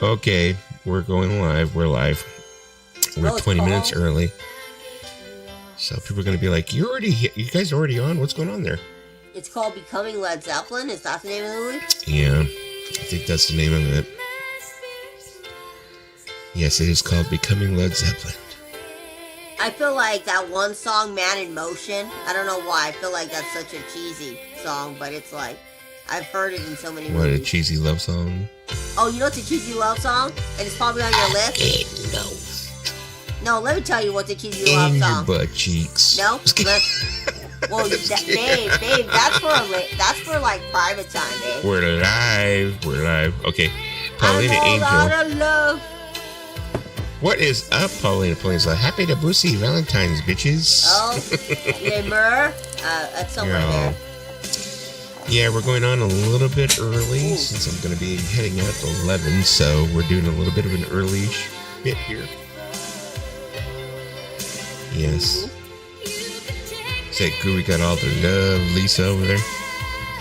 Okay, we're going live. We're live. We're 20 minutes early. So people are going to be like, you guys are already on? What's going on there? It's called Becoming Led Zeppelin. Is that the name of the movie? Yeah, I think that's the name of it. Yes, it is called Becoming Led Zeppelin. I feel like that one song, Man in Motion, I don't know why. I feel like that's such a cheesy song, but it's like, I've heard it in so many movies. What, a cheesy love song? Oh, you know it's a cheesy love song? And it's probably on your list? No, let me tell you what's a cheesy love song. In your butt cheeks. No? Well, babe, that's for like private time, babe. We're live. Okay, Paulina I'm all out Angel. of love. What is up, Paulina? Paulina's like, happy Debussy Valentine's, bitches. Oh, remember? That's somewhere there. Yeah, we're going on a little bit early since I'm going to be heading out at 11, so we're doing a little bit of an early-ish bit here. Yes. Say, Groovy got all the love, Lisa over there.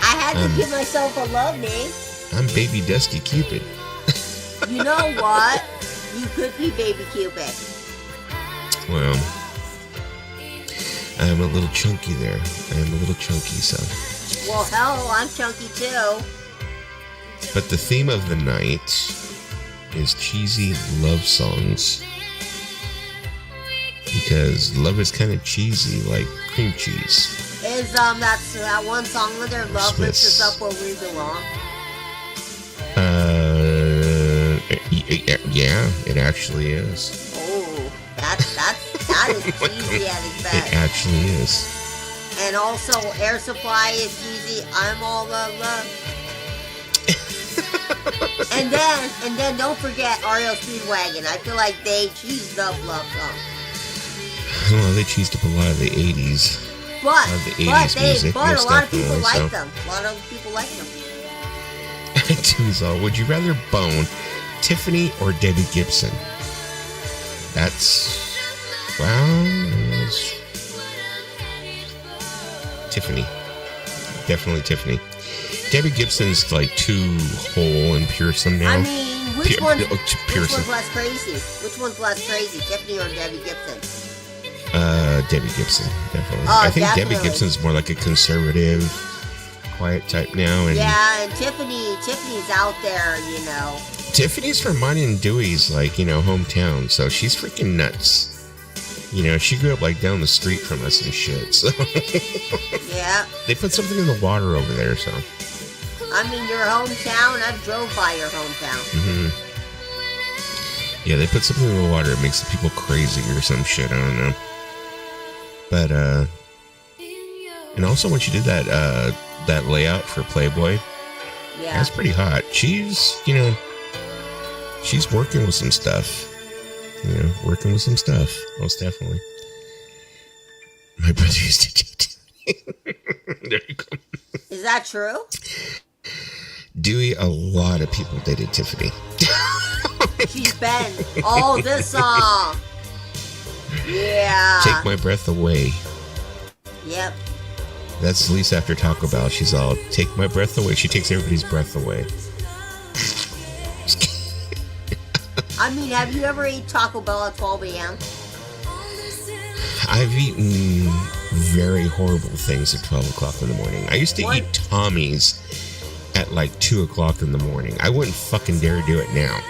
I had to give myself a love name. I'm Baby Dusky Cupid. You know what? You could be Baby Cupid. Well, I'm a little chunky there. I am a little chunky, so. Well, hell, I'm chunky too. But the theme of the night is cheesy love songs. Because love is kind of cheesy, like cream cheese. Is that's that one song with their love lifts us up where we belong? Yeah, it actually is. Oh, that is cheesy at its best. It actually is. And also, Air Supply is cheesy. I'm all love. and then don't forget REO Speedwagon. I feel like they cheesed up love song. Well, they cheesed up a lot of the 80s. But a lot of people like them. A lot of people like them. So, would you rather bone Tiffany or Debbie Gibson? That's, well, Tiffany. Definitely Tiffany. Debbie Gibson's like too whole and piercing now. I mean, which one's less crazy? Which one's less crazy, Tiffany or Debbie Gibson? Debbie Gibson, definitely. Oh, I think definitely. Debbie Gibson's more like a conservative, quiet type now. And yeah, and Tiffany's out there, you know. Tiffany's from mine and Dewey's, like, you know, hometown, so she's freaking nuts. You know, she grew up like down the street from us and shit. So yeah. They put something in the water over there, so. I mean, your hometown. I've drove by your hometown. Mm-hmm. Yeah, they put something in the water. It makes the people crazy or some shit. I don't know. But and also when she did that layout for Playboy, yeah, that's pretty hot. She's, you know, she's working with some stuff. You know, working with some stuff. Most definitely. My brother used to date. There you go. Is that true? Dewey, a lot of people dated Tiffany. She's been. Oh, this song. Yeah. Take My Breath Away. Yep. That's Lisa after Taco Bell. She's all, take my breath away. She takes everybody's breath away. I mean, have you ever eaten Taco Bell at 12 a.m.? I've eaten very horrible things at 12 o'clock in the morning. I used to eat Tommy's at like 2 o'clock in the morning. I wouldn't fucking dare do it now.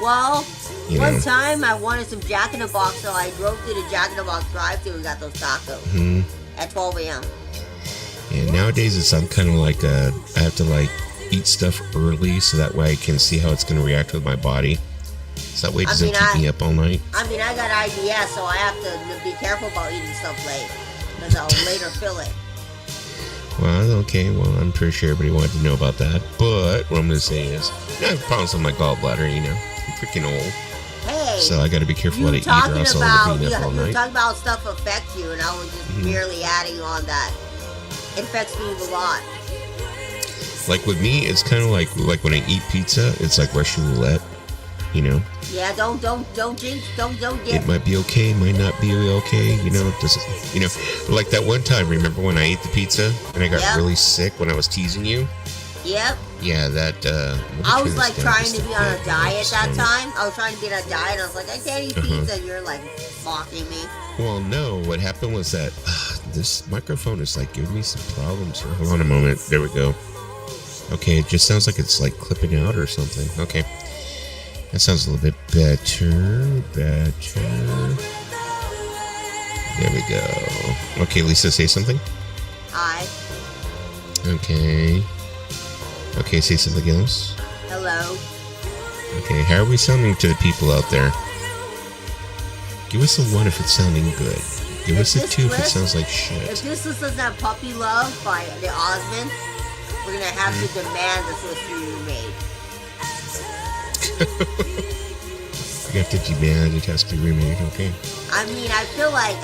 Well, one time I wanted some Jack in the Box, so I drove to the Jack in the Box drive-thru and got those tacos at 12 a.m. Yeah, nowadays it's I'm kind of like I have to like eat stuff early so that way I can see how it's going to react with my body. So that way it doesn't keep me up all night. I mean, I got IBS, so I have to be careful about eating stuff late because I'll later feel it. Well, okay, well, I'm pretty sure everybody wanted to know about that. But what I'm going to say is, I have problems with my gallbladder, you know. I'm freaking old. Hey. So I got to be careful what I eat or else I'll end up being up all night. You talking about stuff affects you, and I was just merely adding on that. It affects me a lot. Like with me, it's kind of like when I eat pizza, it's like Russian roulette, you know. Yeah, don't jinx, don't get. It might be okay, might not be okay, you know. Doesn't, like that one time. Remember when I ate the pizza and I got really sick when I was teasing you? Yep. Yeah, that. I was like trying to be on a diet that time. I was trying to be on a diet. And I was like, I can't eat pizza. And you're like mocking me. Well, no. What happened was that this microphone is like giving me some problems here. Hold on a moment. There we go. Okay, it just sounds like it's like clipping out or something. Okay. That sounds a little bit better. There we go. Okay, Lisa, say something. Hi. Okay. Okay, say something else. Hello. Okay, how are we sounding to the people out there? Give us a 1 if it's sounding good. Give us a 2 if it sounds like shit. If this doesn't have Puppy Love by the Osmonds, we're going to have to demand this was remade. We have to demand it has to be remade, okay? I mean, I feel like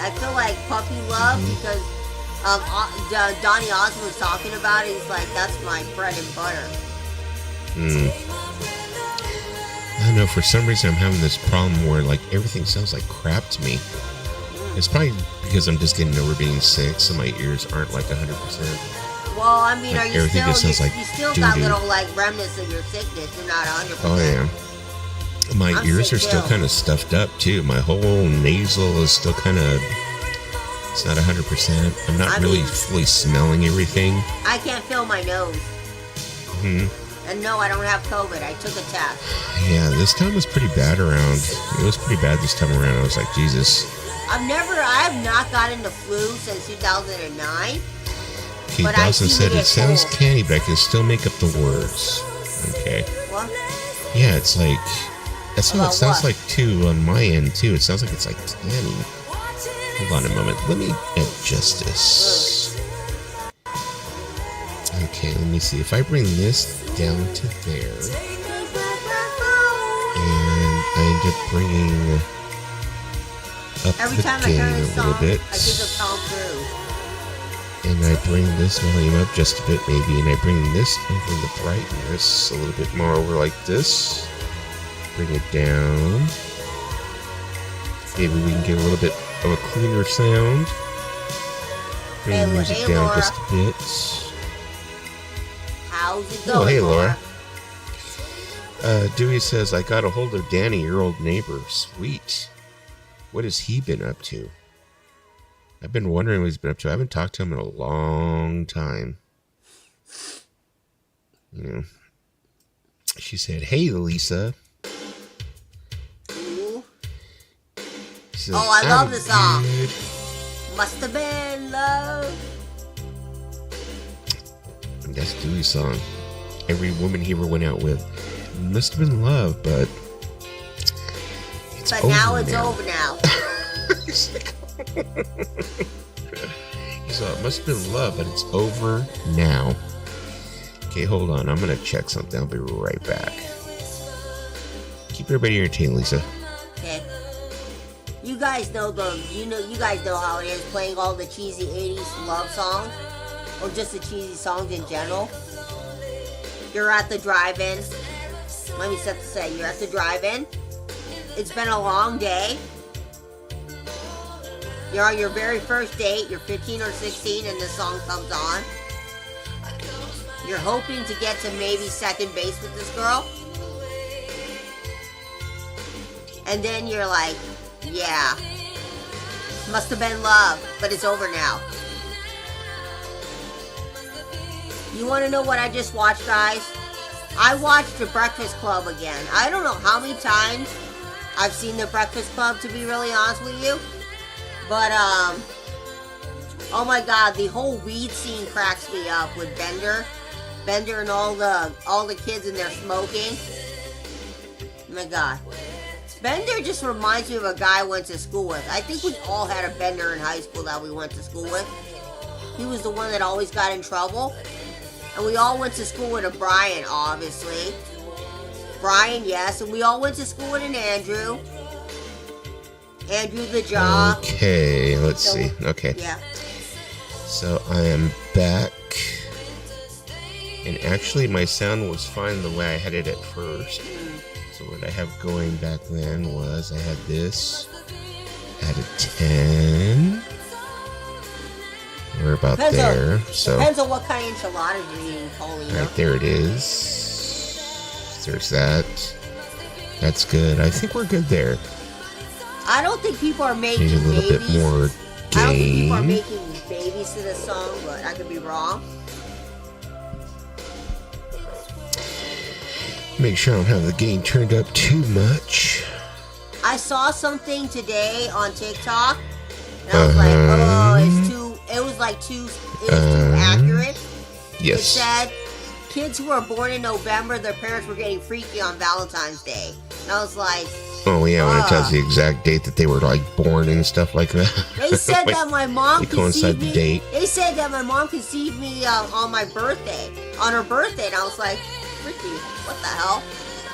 Puppy Love because Donny Osmond was talking about it. He's like, that's my bread and butter. I don't know, for some reason I'm having this problem where like everything sounds like crap to me. It's probably because I'm just getting over being sick, so my ears aren't like 100%. Well, I mean, like, are you still? You still got doo-doo. little like remnants of your sickness. You're not 100%. Oh yeah. My ears are still too. kind of stuffed up too. My whole nasal is still kind of. It's not 100%. I'm not really fully smelling everything. I can't feel my nose. And no, I don't have COVID. I took a test. Yeah, this time was pretty bad around. It was pretty bad this time around. I was like, Jesus. I have not gotten the flu since 2009. Okay, but Dawson said it sounds cold. canny, but I can still make up the words. Okay. What? Yeah, it's like that's how it About sounds what? like too on my end too. It sounds like it's like canny. Hold on a moment. Let me adjust this. Okay, let me see. If I bring this down to there, and I end up bringing up Every the time I gain hear a this little song, bit, I think of Tom Cruise. and I bring this volume up just a bit maybe, and I bring this over the brightness a little bit more over like this. Bring it down. Maybe we can get a little bit of a cleaner sound. Bring the music down Laura. just a bit. How's it going? Oh, hey, Laura. Dewey says, I got a hold of Danny, your old neighbor. Sweet. What has he been up to? I've been wondering what he's been up to. I haven't talked to him in a long time. You know. She said, hey, Lisa. Ooh. She says, Oh, I love the song. good." Must have been love. And that's Dewey's song. Every woman he ever went out with must have been love, but it's But over now it's now. over now. He's like, so it must have been love, but it's over now. Okay, hold on. I'm gonna check something. I'll be right back. Keep everybody entertained, Lisa. Okay. You guys know you guys know how it is playing all the cheesy 80s love songs or just the cheesy songs in general. You're at the drive-in. Let me set to say, you're at the drive-in. It's been a long day. You're on your very first date. You're 15 or 16 and this song comes on. You're hoping to get to maybe second base with this girl. And then you're like, yeah, must have been love, but it's over now. You want to know what I just watched, guys? I watched The Breakfast Club again. I don't know how many times I've seen The Breakfast Club, to be really honest with you. But, oh my god, the whole weed scene cracks me up with Bender. Bender and all the kids in there smoking. Oh my god. Bender just reminds me of a guy I went to school with. I think we all had a Bender in high school that we went to school with. He was the one that always got in trouble. And we all went to school with a Brian, obviously. Brian, yes. And we all went to school with an Andrew. Andrew the Jaw. Okay, let's see. Okay. Yeah. So I am back. And actually my sound was fine the way I had it at first. So what I have going back then was I had this at a 10. We're about Depends there. on, So depends on what kind of enchiladas you're eating, Paulina. right there it is. There's that. That's good. I think we're good there. I don't think people are making Maybe a little babies. bit more I don't think people are gain. making babies to this song, but I could be wrong. Make sure I don't have the gain turned up too much. I saw something today on TikTok, and I was like, oh, it's too. It was like too. It was too accurate. It Yes. said kids who are born in November, their parents were getting freaky on Valentine's Day, and I was like, Oh yeah, when it tells the exact date that they were like born and stuff like that. they said Like, that my mom they coincide conceived the me. date. They said that my mom conceived me on my birthday, on her birthday, and I was like, freaky, what the hell?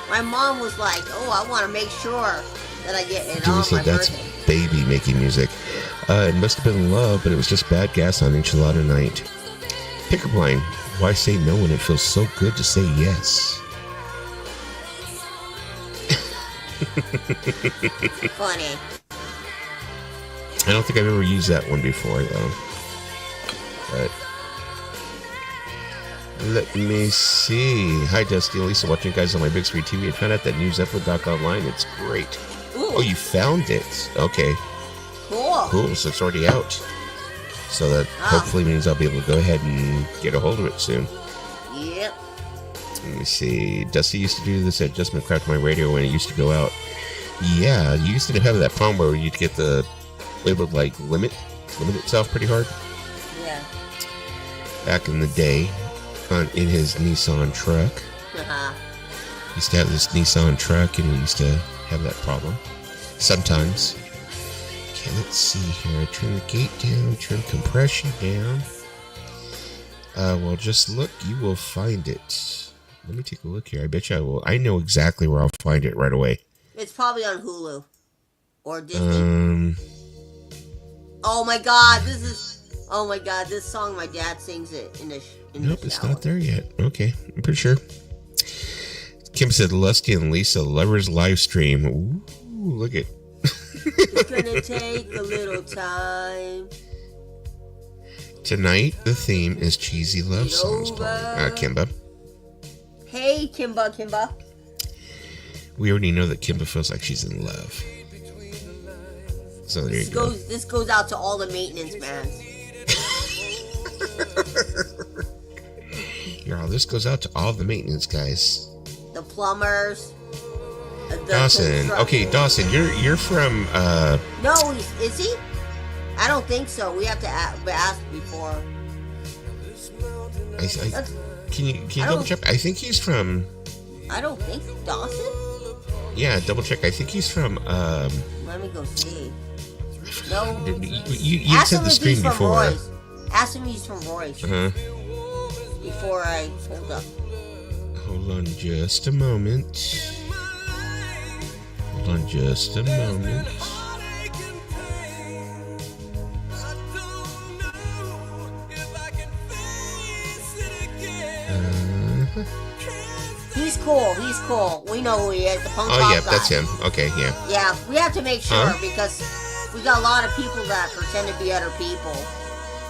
My mom was like, oh, I want to make sure that I get it Jimmy on my said that's birthday. baby making music. It must have been love, but it was just bad gas on enchilada night. Pickup line. Why say no when it feels so good to say yes? Funny. I don't think I've ever used that one before, though. But let me see. Hi, Dusty and Lisa, watching you guys on my big screen TV. I found out that news up with Doc Online. It's great. Ooh, Oh, you found it. Okay, cool. cool. So it's already out. So that hopefully means I'll be able to go ahead and get a hold of it soon. Yep. Let me see. Dusty used to do this at Just Craft My Radio when it used to go out. Yeah, you used to have that problem where you'd get the label like limit itself pretty hard. Yeah. Back in the day, in his Nissan truck. Uh-huh. He used to have this Nissan truck, and we used to have that problem sometimes. Okay, let's see here. Turn the gate down, turn compression down. Well, just look, you will find it. Let me take a look here. I bet you I will. I know exactly where I'll find it right away. It's probably on Hulu or Disney. Oh my God, this song my dad sings it in the Nope, the it's shower. not there yet. Okay, I'm pretty sure. Kim said, Lusty and Lisa, Lovers live stream. Ooh, look at. It's gonna take a little time. Tonight, the theme is cheesy love songs, Kimba. Hey, Kimba. We already know that Kimba feels like she's in love. So there you go. This goes out to all the maintenance man. Yeah, this goes out to all the maintenance guys. The plumbers. Dawson. Okay, Dawson, you're from No, is he? I don't think so. We have to ask before. Can you double check? I think he's from. I don't think Dawson. Yeah, double check. I think he's from. Let me go see. No. You Ask said him the if screen he's from before. Royce. Ask him if he's from Royce. Before I hold up. Hold on just a moment. Hold on just a moment. He's cool. We know who he is, the punk Oh, pop yeah, guy. that's him. Okay, yeah. Yeah, we have to make sure Huh? because we got a lot of people that pretend to be other people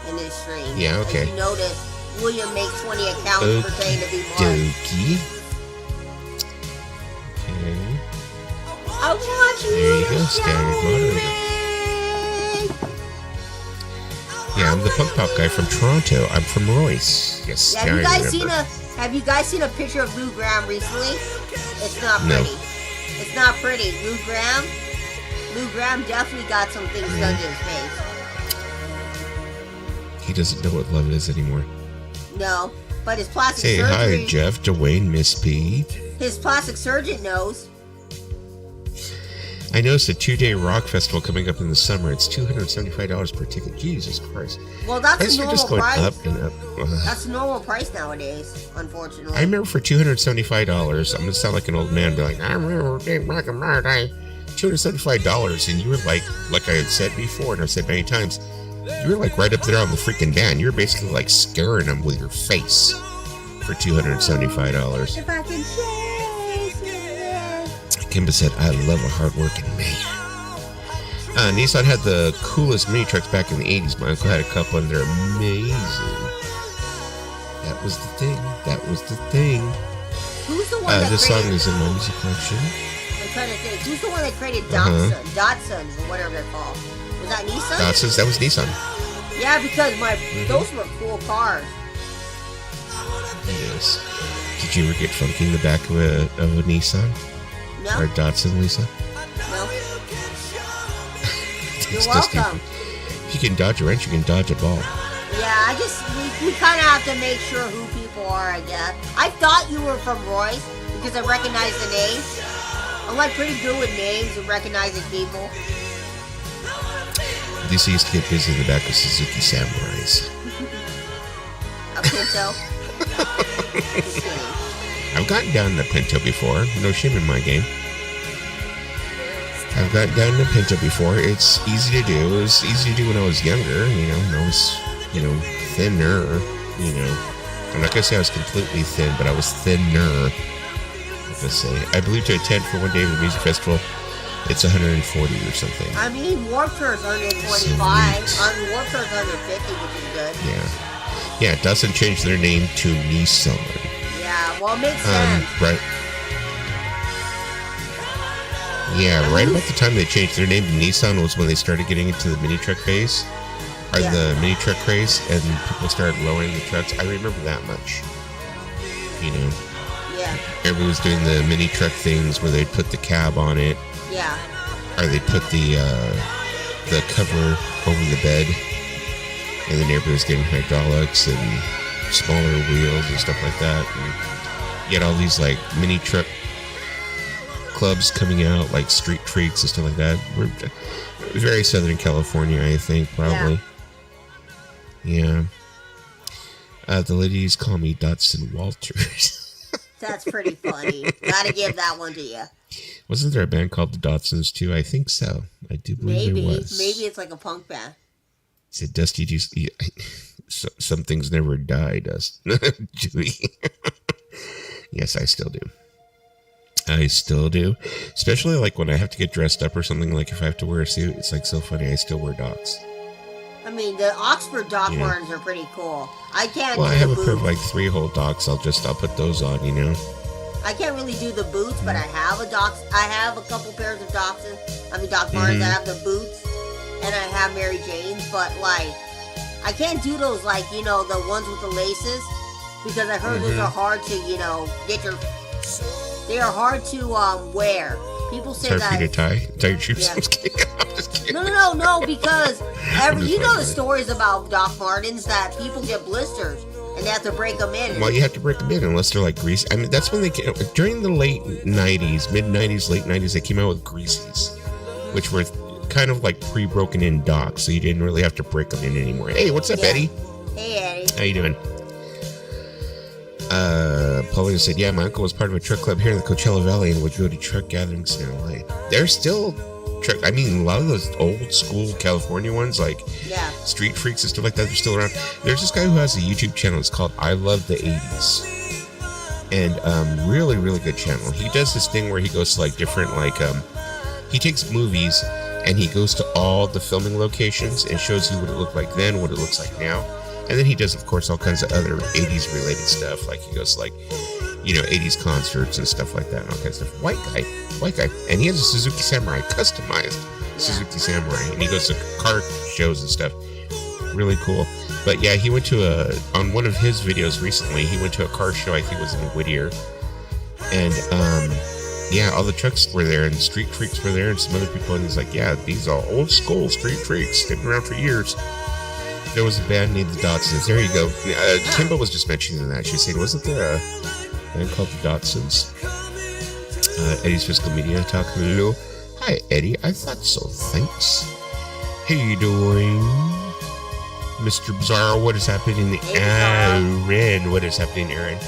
in this stream. Yeah, okay. As you notice, William makes 20 accounts pretending to be Mark. Dokey. Okay. I want you There you to go, show standard moderator. me. Yeah, I'm the punk pop guy from Toronto. I'm from Royce. Yes, Yeah, now I remember. have you guys seen a picture of Lou Graham recently? It's not No. pretty. It's not pretty. Lou Graham definitely got some things done to his face. He doesn't know what love is anymore. No, but his plastic Say surgery. hi, Jeff, Dwayne, Miss P. His plastic surgeon knows. I noticed a 2-day rock festival coming up in the summer. It's $275 per ticket. Jesus Christ. Well, that's Prices a are normal just going price. up and up. Ugh. That's the normal price nowadays, unfortunately. I remember for $275, I'm going to sound like an old man, be like, I remember back in my day, $275, and you were like I had said before, and I've said many times, you were like right up there on the freaking band. You were basically like scaring them with your face for $275. If I can chase it. Kimba said, I love a hardworking man. Nissan had the coolest mini trucks back in the 80s. My uncle had a couple, and they're amazing. That was the thing. That was the thing. Who's the one that this created... song is in my music collection. I'm trying to think. Who's the one that created Datsuns or whatever they're called? Was that Nissan? Datsuns, that was Nissan. Yeah, because those were cool cars. Yes. Did you ever get funky in the back of a Nissan? No. Or a Datsun, Lisa? No. You're Just welcome. If you can dodge a wrench, you can dodge a ball. Yeah, we kind of have to make sure who people are, I guess. I thought you were from Royce because I recognized the name. I'm like pretty good with names and recognizing people. DC used to get busy in the back of Suzuki Samurais. A Pinto. Just kidding. I've gotten down in a Pinto before. No shame in my game. I've gotten down in a Pinto before. It's easy to do. It was easy to do when I was younger. And I was, thinner. I'm not going to say I was completely thin, but I was thinner. Let's say. I believe to attend for one day of the music festival, it's 140 or something. I mean, Warped Tour's 125. Warped Tour's 150, which is good. Yeah, Datsun changed their name to Nissan. Yeah, well, it makes sense. Right. Yeah, right about the time they changed their name to Nissan was when they started getting into the mini truck phase, or the mini truck craze, and people started lowering the trucks. I remember that much. Yeah. Everyone was doing the mini truck things where they'd put the cab on it. Yeah. Or they'd put the cover over the bed, and then everybody was getting hydraulics and smaller wheels and stuff like that. And you had all these like mini truck clubs coming out, like Street Freaks and stuff like that. It was very Southern California, I think, probably. Yeah. The ladies call me Datsun Walters. That's pretty funny. Gotta give that one to you. Wasn't there a band called the Datsuns too? I think so. I do believe there was. Maybe it's like a punk band. Said Dusty, some things never die, Dust. Dewey. Yes, I still do. I still do. Especially like when I have to get dressed up or something, like if I have to wear a suit, it's like so funny. I still wear Docs. I mean, the Oxford Doc Martens are pretty cool. I can't do I have the a boots. pair of like 3-hole Docs. I'll put those on, I can't really do the boots, but I have a couple pairs of Doc Martens. I have the boots, and I have Mary Jane's, but like, I can't do those like, the ones with the laces, because I heard those are hard to, they are hard to wear. People say it's hard for you to tie your shoes. Yeah. I'm just kidding. No, because the stories about Doc Martens that people get blisters and they have to break them in. Well, you have to break them in unless they're like greasy. I mean, that's when they came, during the late 90s, mid 90s, late 90s, they came out with greasies, which were kind of like pre-broken in Docs, so you didn't really have to break them in anymore. Hey, what's up, Eddie? Hey, Eddie. How you doing? Paulina said, yeah, my uncle was part of a truck club here in the Coachella Valley and would go to truck gatherings in LA. They're still truck. I mean, a lot of those old school California ones, like Street Freaks and stuff like that, they're still around. There's this guy who has a YouTube channel. It's called I Love the 80s. And really, really good channel. He does this thing where he goes to like different, he takes movies and he goes to all the filming locations and shows you what it looked like then, what it looks like now. And then he does, of course, all kinds of other 80s related stuff. Like he goes to 80s concerts and stuff like that and all kinds of stuff. White guy. And he has a Suzuki Samurai, customized Suzuki Samurai. And he goes to car shows and stuff. Really cool. But yeah, he went to on one of his videos recently, he went to a car show, I think it was in Whittier. And all the trucks were there and the Street Freaks were there and some other people. And he's like, yeah, these are old school Street Freaks. They've been around for years. There was a band named the Datsuns. There you go. Kimba was just mentioning that. She was saying, wasn't there a band called the Datsuns? Eddie's Physical Media talking. Hello. Hi, Eddie. I thought so. Thanks. How you doing? Mr. Bizarro, what is happening? Aaron, what is happening, Aaron?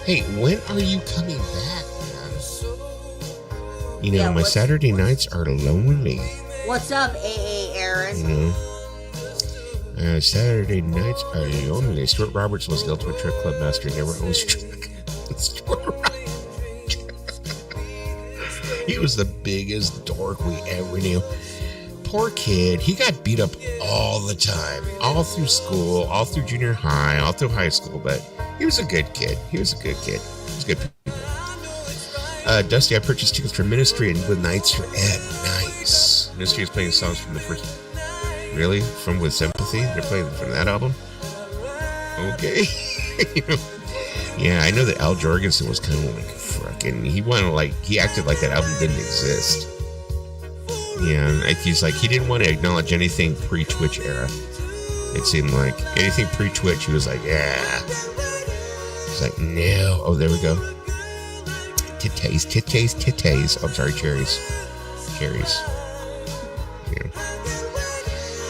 Hey, when are you coming back, man? My Saturday nights are lonely. What's up, AA Aaron? Saturday nights are lonely. Stuart Roberts was the ultimate truck club master. Never owns truck. He was the biggest dork we ever knew. poor kid. He got beat up all the time, all through school, all through junior high, all through high school. But he was a good kid. He was good people. Dusty, I purchased tickets for Ministry and With Nights for Ed. Nice. Ministry is playing songs from the first. Really? From With Sympathy? They're playing from that album? Okay. Yeah, I know that Al Jorgensen was kind of like fucking. He acted like that album didn't exist. Yeah, he's like, he didn't want to acknowledge anything pre-Twitch era. It seemed like anything pre-Twitch, he was like, yeah. He's like, no. Oh, there we go. Titties. I'm sorry, cherries. Yeah.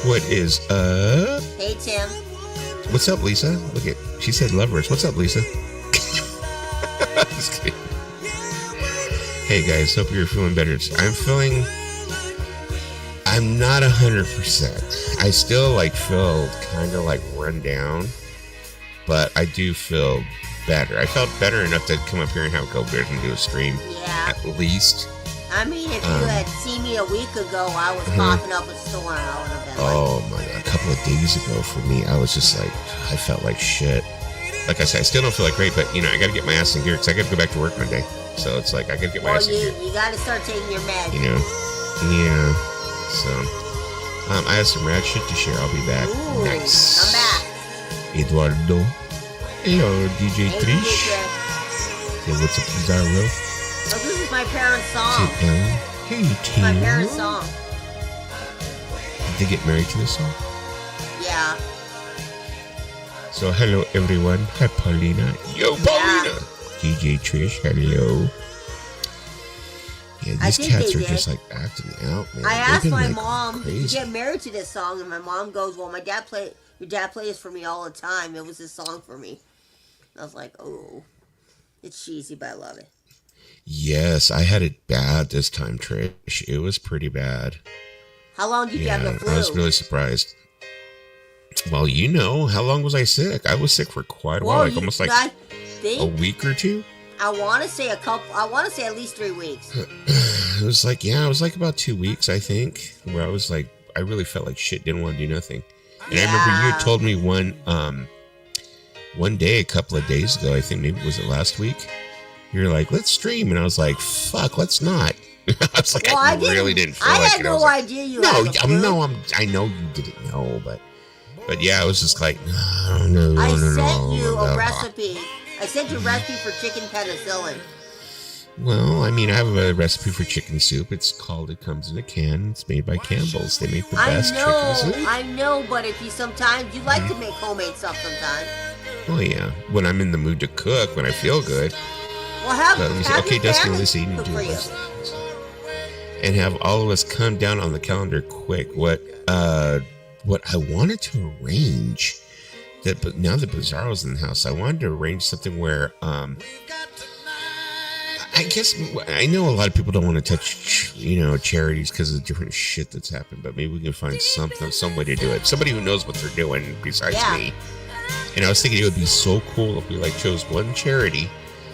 What is up? Hey, Tim. What's up, Lisa? Look at, she said lovers. What's up, Lisa? Just kidding. Hey guys, hope you're feeling better. I'm not 100%. I still feel kind of run down, but I do feel better. I felt better enough to come up here and have a couple beers and do a stream. Yeah. At least. I mean, if you had seen me a week ago, I was coughing up a storm. I would have been oh my God. A couple of days ago for me, I was just I felt like shit. Like I said, I still don't feel great, but I got to get my ass in gear because I got to go back to work Monday. So it's I got to get my ass in gear. You got to start taking your meds. Yeah. So, I have some rad shit to share. I'll be back. Ooh, nice. Come back. Eduardo. Hello, DJ Trish. Hey, what's up, Pizarro? Oh, this is my parents' song. Hey, Tim. My parents' song. Did they get married to this song? Yeah. So, hello, everyone. Hi, Paulina. Yo, Paulina. Yeah. DJ Trish, hello. Yeah, these cats are just acting out, man. I asked my mom to get married to this song, and my mom goes, "Well, your dad plays for me all the time. It was his song for me." I was like, "Oh, it's cheesy, but I love it." Yes, I had it bad this time, Trish. It was pretty bad. How long did you have the flu? I was really surprised. Well, how long was I sick? I was sick for quite a while, almost a week or two. I want to say at least 3 weeks. It was I was about 2 weeks, I think, where I was I really felt like shit, didn't want to do nothing. And I remember you had told me one day, a couple of days ago, I think maybe was it last week, you're like, let's stream. And I was like, fuck, let's not. I was like, I really didn't feel like it. I had no idea you had the flu. I know you didn't know, but yeah, I was just like, no. I sent you a recipe. I sent you a recipe for chicken penicillin. Well, I mean, I have a recipe for chicken soup. It comes in a can. It's made by Campbell's. They make the best chicken soup. I know, but if you like to make homemade stuff sometimes. Oh, yeah. When I'm in the mood to cook, when I feel good. Well, have okay, Dustin, Lucy, you need to do this. And have all of us come down on the calendar quick. What I wanted to arrange... But now that Bizarro's in the house, I wanted to arrange something where, I guess, I know a lot of people don't want to touch, charities because of the different shit that's happened, but maybe we can find some way to do it. Somebody who knows what they're doing besides me. And I was thinking it would be so cool if we chose one charity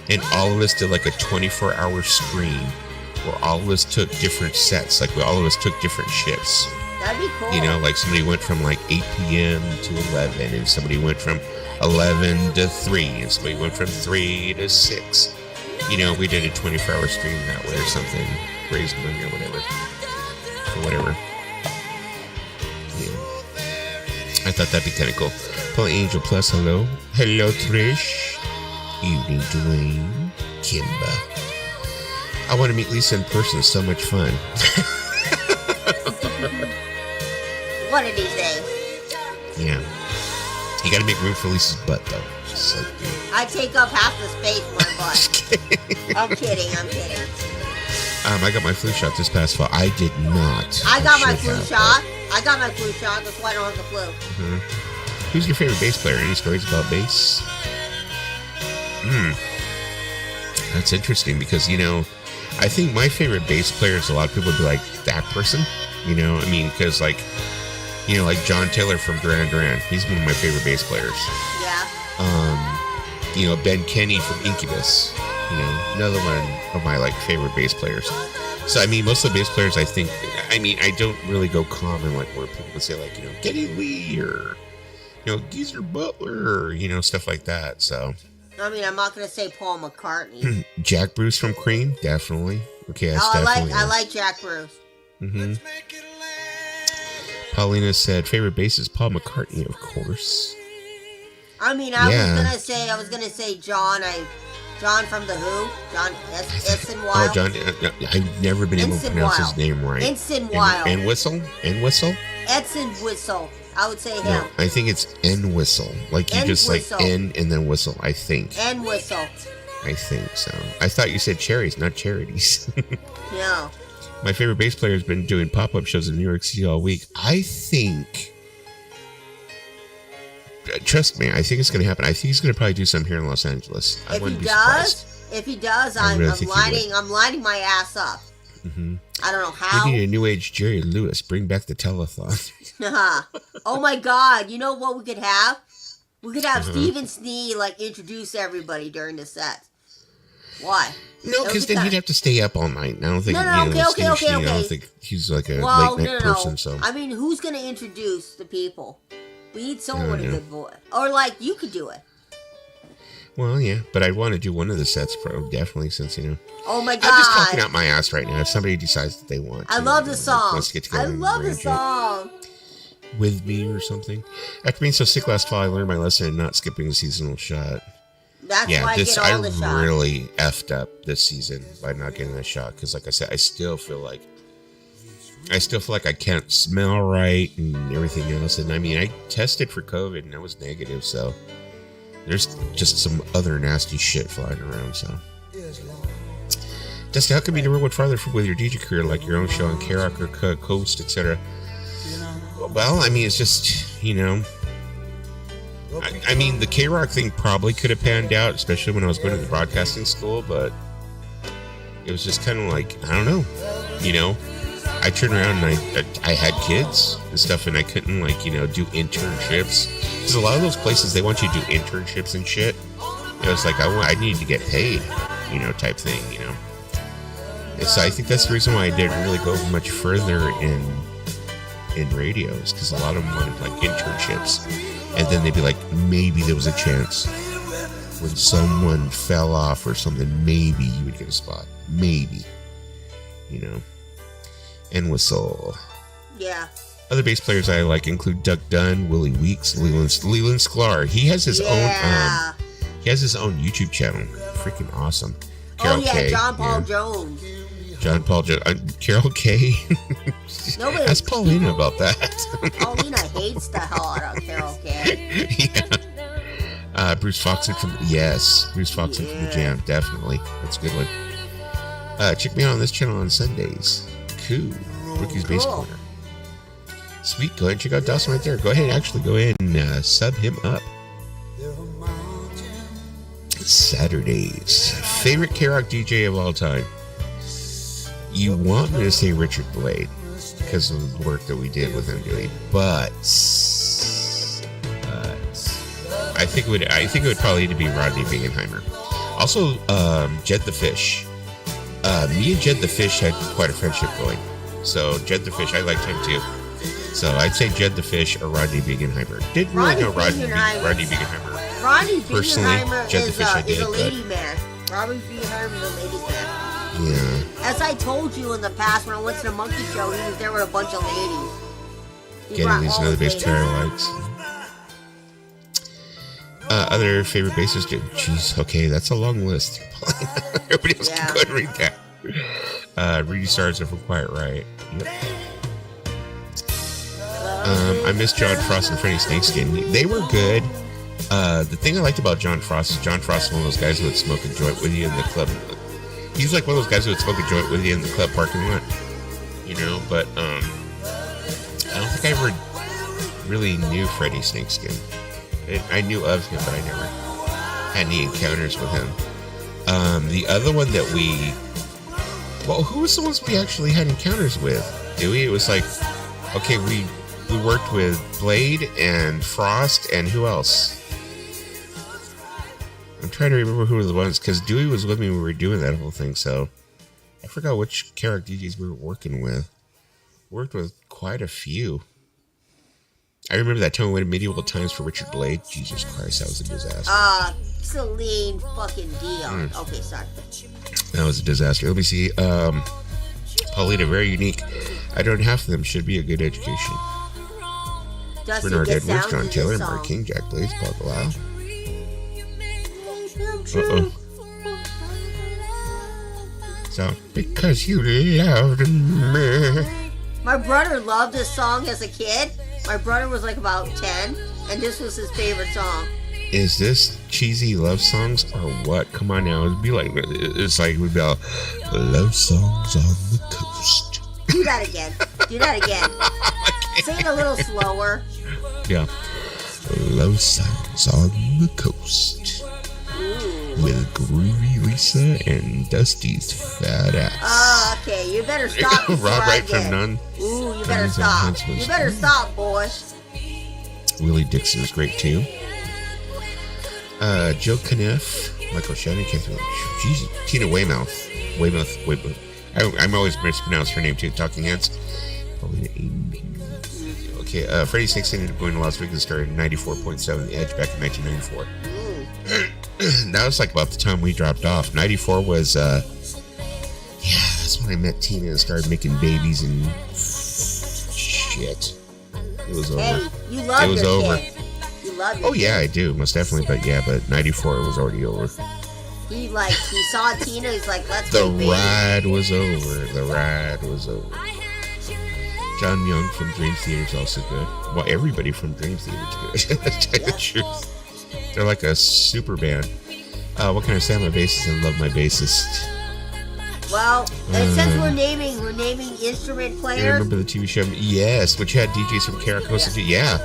and all of us did a 24-hour stream where all of us took different sets, all of us took different shifts. That'd be cool. Somebody went from 8 p.m. to 11, and somebody went from 11 to 3, and somebody went from 3 to 6. We did a 24-hour stream that way or something, raise money or whatever. Yeah. I thought that'd be kind of cool. Paul Angel Plus, hello. Hello, Trish. Evening, Dwayne. Kimba. I want to meet Lisa in person. So much fun. One of these days. Yeah. You gotta make room for Lisa's butt, though. I take up half the space for my butt. I'm kidding. I got my flu shot this past fall. I did not. I got my flu shot. That's why I don't have the flu. Mm-hmm. Who's your favorite bass player? Any stories about bass? That's interesting because, I think my favorite bass player is a lot of people would be like, that person. Because like John Taylor from Duran Duran, he's one of my favorite bass players. Yeah. Ben Kenny from Incubus, another one of my favorite bass players. So, I mean, most of the bass players, I think, I mean, I don't really go common like where people would say, like, you know, Geddy Lee or, you know, Geezer Butler or, you know, stuff like that. So, I mean, I'm not going to say Paul McCartney. Jack Bruce from Cream, definitely. Okay, that's I like Jack Bruce. Mm-hmm. Paulina said, favorite bassist, Paul McCartney, of course. I mean, I was gonna say John from The Who, John Essenwild. Oh, John, I've never been able to pronounce his name right. Essenwild. And Whistle? Edson Whistle. I would say him. No, I think it's N Whistle. Like you just like N and then Whistle, I think. N Whistle. I think so. I thought you said cherries, not charities. No. My favorite bass player has been doing pop-up shows in New York City all week. I think... Trust me, I think it's going to happen. I think he's going to probably do some here in Los Angeles. I wouldn't be surprised. If he does, I'm lining my ass up. Mm-hmm. I don't know how. We need a new age Jerry Lewis. Bring back the telethon. Oh my God! You know what we could have? We could have Stephen Snee like introduce everybody during the set. Why? No, because then he'd have to stay up all night. I don't think. Okay. I don't think he's like a late night person. So I mean, who's going to introduce the people? We need someone with a good voice, or like you could do it. Well, yeah, but I want to do one of the sets, definitely, since, you know. Oh my God! I'm just talking out my ass right now. If somebody decides that they want to, I love the song. Wants to get together I love the song. With me or something. After being so sick last fall, I learned my lesson in not skipping the seasonal shot. That's why I get all the shots. I really effed up this season by not getting that shot because, like I said, I still feel like I can't smell right and everything else. And I mean, I tested for COVID and I was negative, so there's just some other nasty shit flying around. So, Dusty, how come you never went farther with your DJ career, like your own show on K-Rock or Coast, etc.? Well, I mean, it's just, you know, I mean, the K-Rock thing probably could have panned out, especially when I was going to the broadcasting school, but it was just kind of like, I don't know, you know. I turned around and I had kids and stuff, and I couldn't, like, you know, do internships. Because a lot of those places, they want you to do internships and shit. It was like, I needed to get paid, you know, type thing, you know. And so I think that's the reason why I didn't really go much further in radios, because a lot of them wanted, like, internships. And then they'd be like, maybe there was a chance when someone fell off or something, maybe you would get a spot. Maybe, you know. And Whistle. Yeah. Other bass players I like include Doug Dunn, Willie Weeks, Leland Sklar. He has his own YouTube channel. Freaking awesome. Carol K. John Paul Jones. Carol K. Nobody. Ask Paulina about that. Paulina hates the hell out of Carol K. Yeah. Bruce Foxon from the Jam, definitely. That's a good one. Check me out on this channel on Sundays. Cool. Rookie's Bass Corner. Sweet. Go ahead and check out Dawson right there. Go ahead and sub him up. Saturdays. Favorite K-Rock DJ of all time? You want me to say Richard Blade because of the work that we did with him doing, but I think it would probably need to be Rodney Bingenheimer. Also, Jed the Fish. Me and Jed the Fish had quite a friendship going. So Jed the Fish, I liked him too. So I'd say Jed the Fish or Rodney Bingenheimer. Didn't really know Rodney Bingenheimer. Rodney personally, Bingenheimer is a lady man. Rodney Bingenheimer is a lady man. Yeah. As I told you in the past, when I went to the Monkey Show, he was there with a bunch of ladies. Getting another bass player I likes. Other favorite bassist, jeez, okay, that's a long list. Everybody else can go and read that. Reedy Stars from Quiet Riot. Yep. I miss John Frost and Freddie Snakeskin. They were good. The thing I liked about John Frost is John Frost is one of those guys who would smoke a joint with you in the club. He's like one of those guys who would smoke a joint with you in the club parking lot. You know, but I don't think I ever really knew Freddie Snakeskin. I knew of him, but I never had any encounters with him. The other one that who was the ones we actually had encounters with? Dewey? It was like, okay, we worked with Blade and Frost and who else? I'm trying to remember who were the ones, because Dewey was with me when we were doing that whole thing, so I forgot which Kerouac DJs we were working with. Worked with quite a few. I remember that time we went to Medieval Times for Richard Blade. Jesus Christ, that was a disaster. Celine fucking Dion. Okay, sorry. That was a disaster. Let me see. Paulina, very unique. I don't half of them should be a good education. Dusty Bernard gets Edwards, down John to Taylor, this Mark song. King, Jack Blades, Paul Galau. Uh-oh. So, because you loved me. My brother loved this song as a kid. My brother was like about 10, and this was his favorite song. Is this cheesy love songs or what? Come on now. It'd be like, it's like we'd be all, love songs on the coast. Do that again. Do that again. Sing it a little slower. Yeah. Love songs on the coast. Ooh. With Groovy Lisa and Dusty's fat ass. Oh, okay. You better stop. Rob before I Wright get- from None. Ooh, you better Nuns and stop. Huntsmen. You better stop, boy. Willie Dixon is great too. Joe Kniff, Michael Shannon, Catherine, Jesus, Tina Weymouth. I'm always mispronounce her name too. Talking Heads. Paulina Amy. Okay, Freddie Sixteen ended up going to Las Vegas, started in 94.7 The Edge back in 1994. That was like about the time we dropped off. 94 was, yeah, that's when I met Tina and started making babies and shit. It was over. Hey, you love It was your over. kid. You love your Oh yeah, I do, most definitely. But 94 it was already over. He saw Tina. He's like, let's The make babies. ride was over. The ride was over. John Young from Dream Theater is also good. Well, everybody from Dream Theater is good. That's tell you the truth. They're like a super band. What can I say? I'm a bassist and love my bassist. Well, and since we're naming instrument You players, remember the TV show? Yes, which had DJs from Caracosta. Yeah.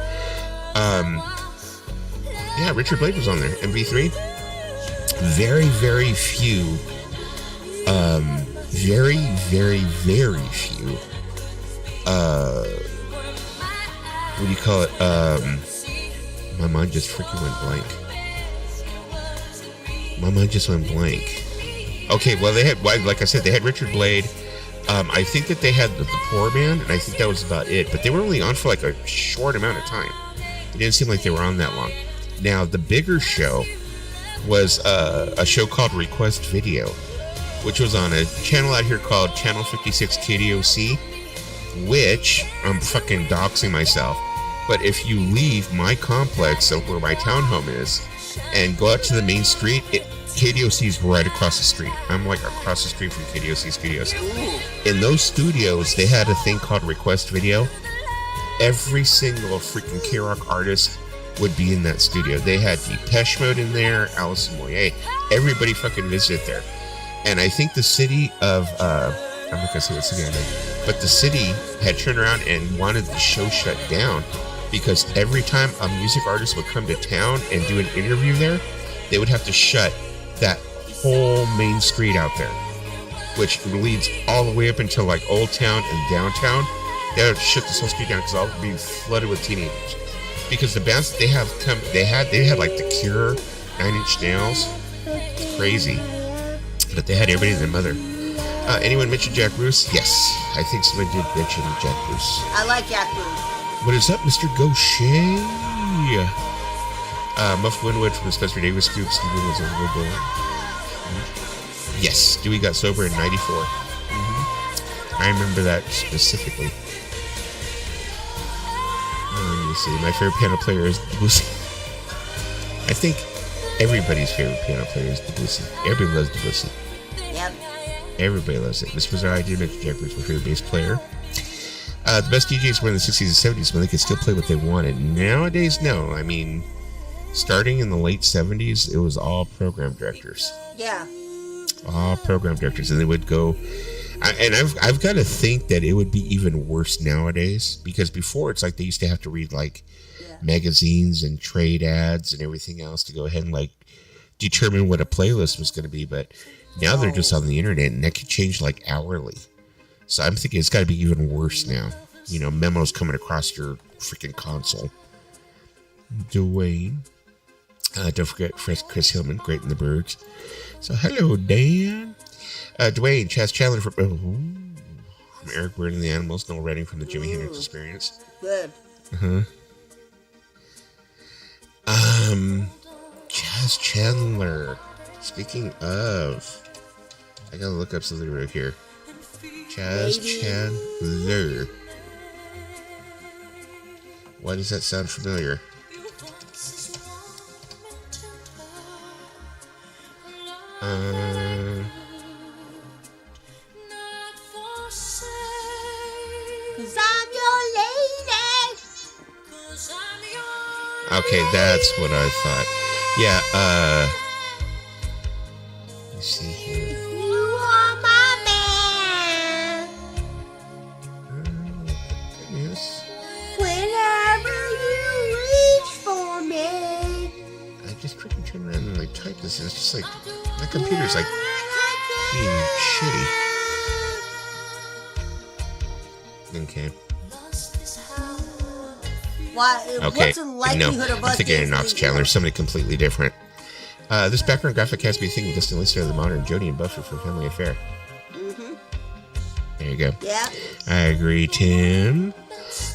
Yeah, Richard Blade was on there. MV3. Very, very few. Very, very, very few. What do you call it? My mind just freaking went blank. Okay, well, they had, like I said, they had Richard Blade. I think that they had the Poor Band, and I think that was about it. But they were only on for like a short amount of time. It didn't seem like they were on that long. Now, the bigger show was a show called Request Video, which was on a channel out here called Channel 56 KDOC, which I'm fucking doxing myself. But if you leave my complex of where my townhome is and go out to the main street, KDOC is right across the street. I'm like across the street from KDOC studios. In those studios, they had a thing called Request Video. Every single freaking K-Rock artist would be in that studio. They had Depeche Mode in there, Alison Moyet. Everybody fucking visited there. And I think the city of, I'm not gonna say what city I'm in, but the city had turned around and wanted the show shut down because every time a music artist would come to town and do an interview there, they would have to shut that whole main street out there, which leads all the way up until like Old Town and downtown. They would shut this whole street down because all would be flooded with teenagers. Because the bands that they had like The Cure, 9 Inch Nails, crazy. But they had everybody and their mother. Anyone mention Jack Bruce? Yes, I think somebody did mention Jack Bruce. I like Jack Bruce. What is up, Mr. Gaucher? Muff Winwood from the Spencer Davis group. Steven was over there. Yes, Dewey got sober in 94. I remember that specifically. Let me see. My favorite piano player is Debussy. I think everybody's favorite piano player is Debussy. Everybody loves Debussy. Yep. Everybody loves it. This was our idea to make Jack Bruce my favorite bass player. The best DJs were in the 60s and 70s when they could still play what they wanted. Nowadays, no. I mean, starting in the late 70s, it was all program directors. Yeah. All program directors. And they would go... And I've got to think that it would be even worse nowadays, because before it's like they used to have to read like magazines and trade ads and everything else to go ahead and like determine what a playlist was going to be. But now they're just on the internet, and that could change like hourly. So I'm thinking it's got to be even worse now. You know, memos coming across your freaking console. Dwayne. Don't forget Chris Hillman, Great in the Birds. So hello, Dan. Dwayne, Chaz Chandler from Eric Bird and the Animals, Noel Redding from the Jimi Hendrix Experience. Good. Chaz Chandler. Speaking of, I gotta look up something right here. Chaz Chandler. Why does that sound familiar? Cause I'm your lady. Okay, that's what I thought. Yeah, let's see here. You are my man. Yes. Whenever you reach for me. I just freaking turn around and like type this, and it's just like my computer's like being shitty. Okay. Why? Okay. What's the likelihood of us I'm thinking of getting Knox Chandler, somebody completely different. This background graphic has to be a thing with distantly to the modern Jodie and Buffy from Family Affair. There you go. Yeah. I agree, Tim.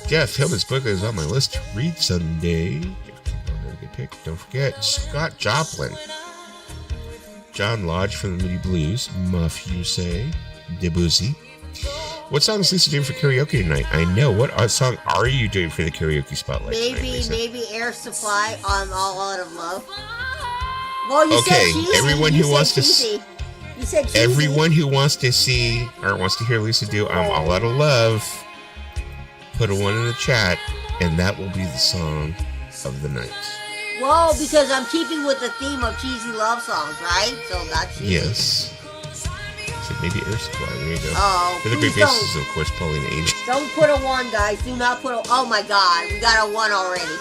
Jeff Hillman's book is on my list to read Sunday. Another good pick. Don't forget Scott Joplin, John Lodge from the Moody Blues, Muff You Say, Debussy. What song is Lisa doing for karaoke tonight? I know. What song are you doing for the karaoke spotlight tonight, Lisa? Maybe Air Supply on All Out of Love. Well, you Okay, said cheesy. everyone You who said wants to cheesy. You said cheesy. Everyone who wants to see or wants to hear Lisa do I'm All Out of Love, put a 1 in the chat, and that will be the song of the night. Well, because I'm keeping with the theme of cheesy love songs, right? So that's cheesy. Yes. So maybe Air Supply. There you go. Oh, For the great please basis, of course, Pauline Angel. Don't put a 1, guys. Do not put a... Oh, my God. We got a 1 already.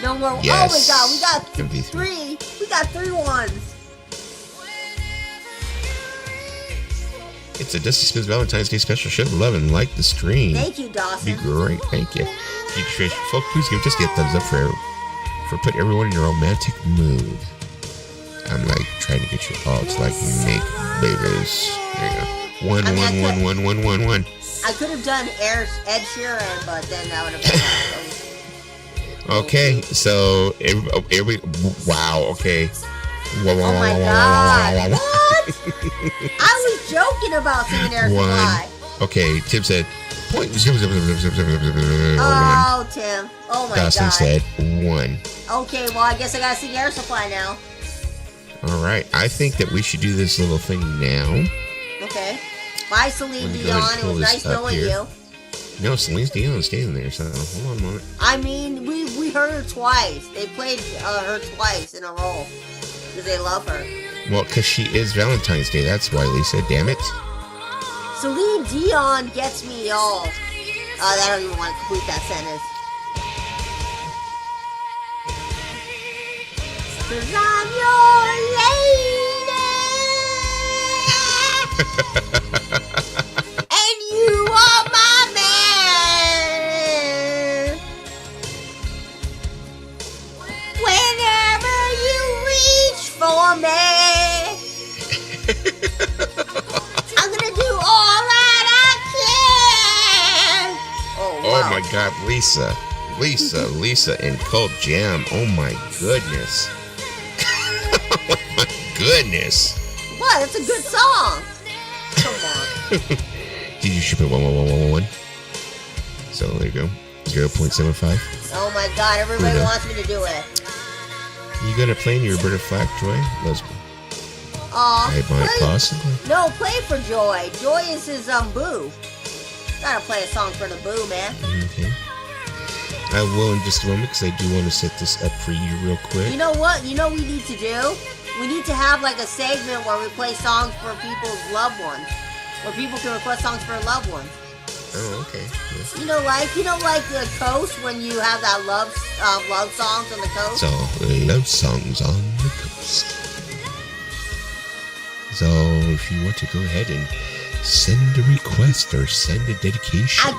No more... Yes. Oh, my God. We got MP3. 3. We got 3 1s. It's a Dusty Smith's Valentine's Day special. Should love and like the stream. Thank you, Dawson. Be great. Thank you. Folks, please give just a thumbs up for put everyone in a romantic mood. I'm like trying to get you all to like make babies. There you go. 1 1 1 1 1 1 1. I could have done Ed Sheeran, but then that would have been Okay, so wow. Okay. Oh my God! What? I was joking about singing Air Supply. Okay, Tim said point. Oh, Tim. Oh my Dawson God. said 1. Okay, well I guess I gotta sing Air Supply now. All right, I think that we should do this little thing now. Okay. Bye, Celine Let me go ahead Dion. and It pull was this nice up knowing here. you. No, Celine Dion is staying there, so hold on a moment. I mean, we heard her twice. They played her twice in a row because they love her. Well, because she is Valentine's Day. That's why, Lisa. Damn it. Celine Dion gets me all. I don't even want to complete that sentence. Cause I'm your lady. And you are my man. Whenever you reach for me, I'm gonna do all that I can. Oh, wow. Oh my God, Lisa, and Cold Jam. Oh my goodness. Oh my goodness. What? It's a good song. Come on. Did you ship it 11111? So there you go. 0.75. Oh my God! Everybody Buddha. wants me to do it. You gonna play in your Roberta Flack, Joy? Lesbian. Aw. I might possibly. No, play for Joy. Joy is his boo. Gotta play a song for the boo, man. Okay. I will in just a moment because I do want to set this up for you real quick. You know what? You know what we need to do? We need to have like a segment where we play songs for people's loved ones, where people can request songs for loved ones. Oh, okay. Yeah. You know, like the coast when you have that love songs on the coast. So, love songs on the coast. So, if you want to go ahead and send a request or send a dedication. I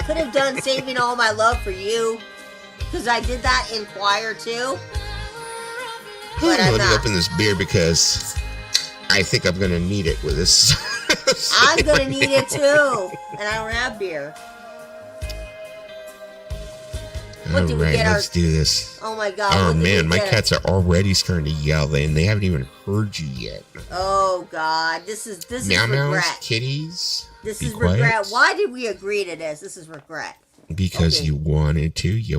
could have done Saving All My Love for You, because I did that in choir too. But I'm Let me not. open this beer because I think I'm gonna need it with this. I'm gonna need it too, and I don't have beer. What did we get? Let's do this. Oh my god! Oh man, my cats are already starting to yell, and they haven't even heard you yet. Oh god, this is meow regret. Meows, kitties. This is regret. Why did we agree to this? This is regret. Because you wanted to. You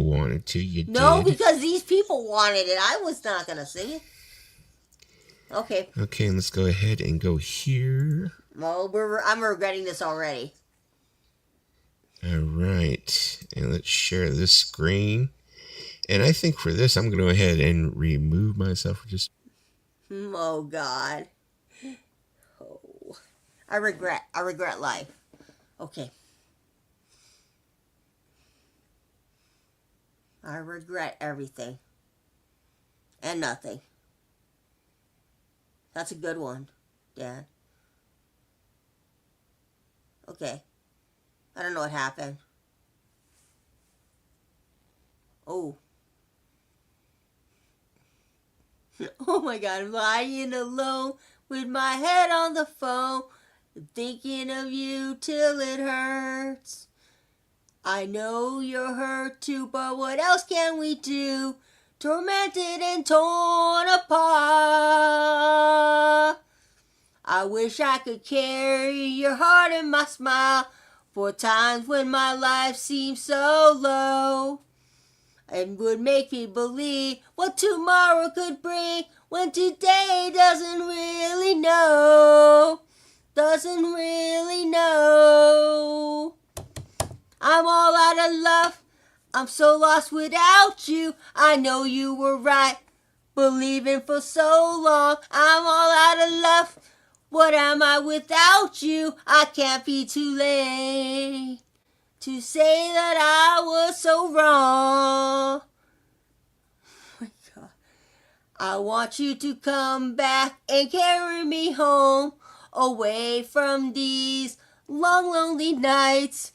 did. No, because these people wanted it. I was not gonna sing it. Okay. Okay, let's go ahead and go here. Well, I'm regretting this already. All right, and let's share this screen. And I think for this, I'm going to go ahead and remove myself for just... Oh, God. Oh, I regret life. Okay. I regret everything. And nothing. That's a good one, Dad. Okay. I don't know what happened. Oh. Oh my god, I'm lying alone with my head on the phone, thinking of you till it hurts. I know you're hurt too, but what else can we do? Tormented and torn apart. I wish I could carry your heart in my smile for times when my life seems so low, and would make me believe what tomorrow could bring when today doesn't really know. I'm all out of love. I'm so lost without you. I know you were right, believing for so long. I'm all out of love. What am I without you? I can't be too late to say that I was so wrong. Oh my God. I want you to come back and carry me home, away from these long, lonely nights.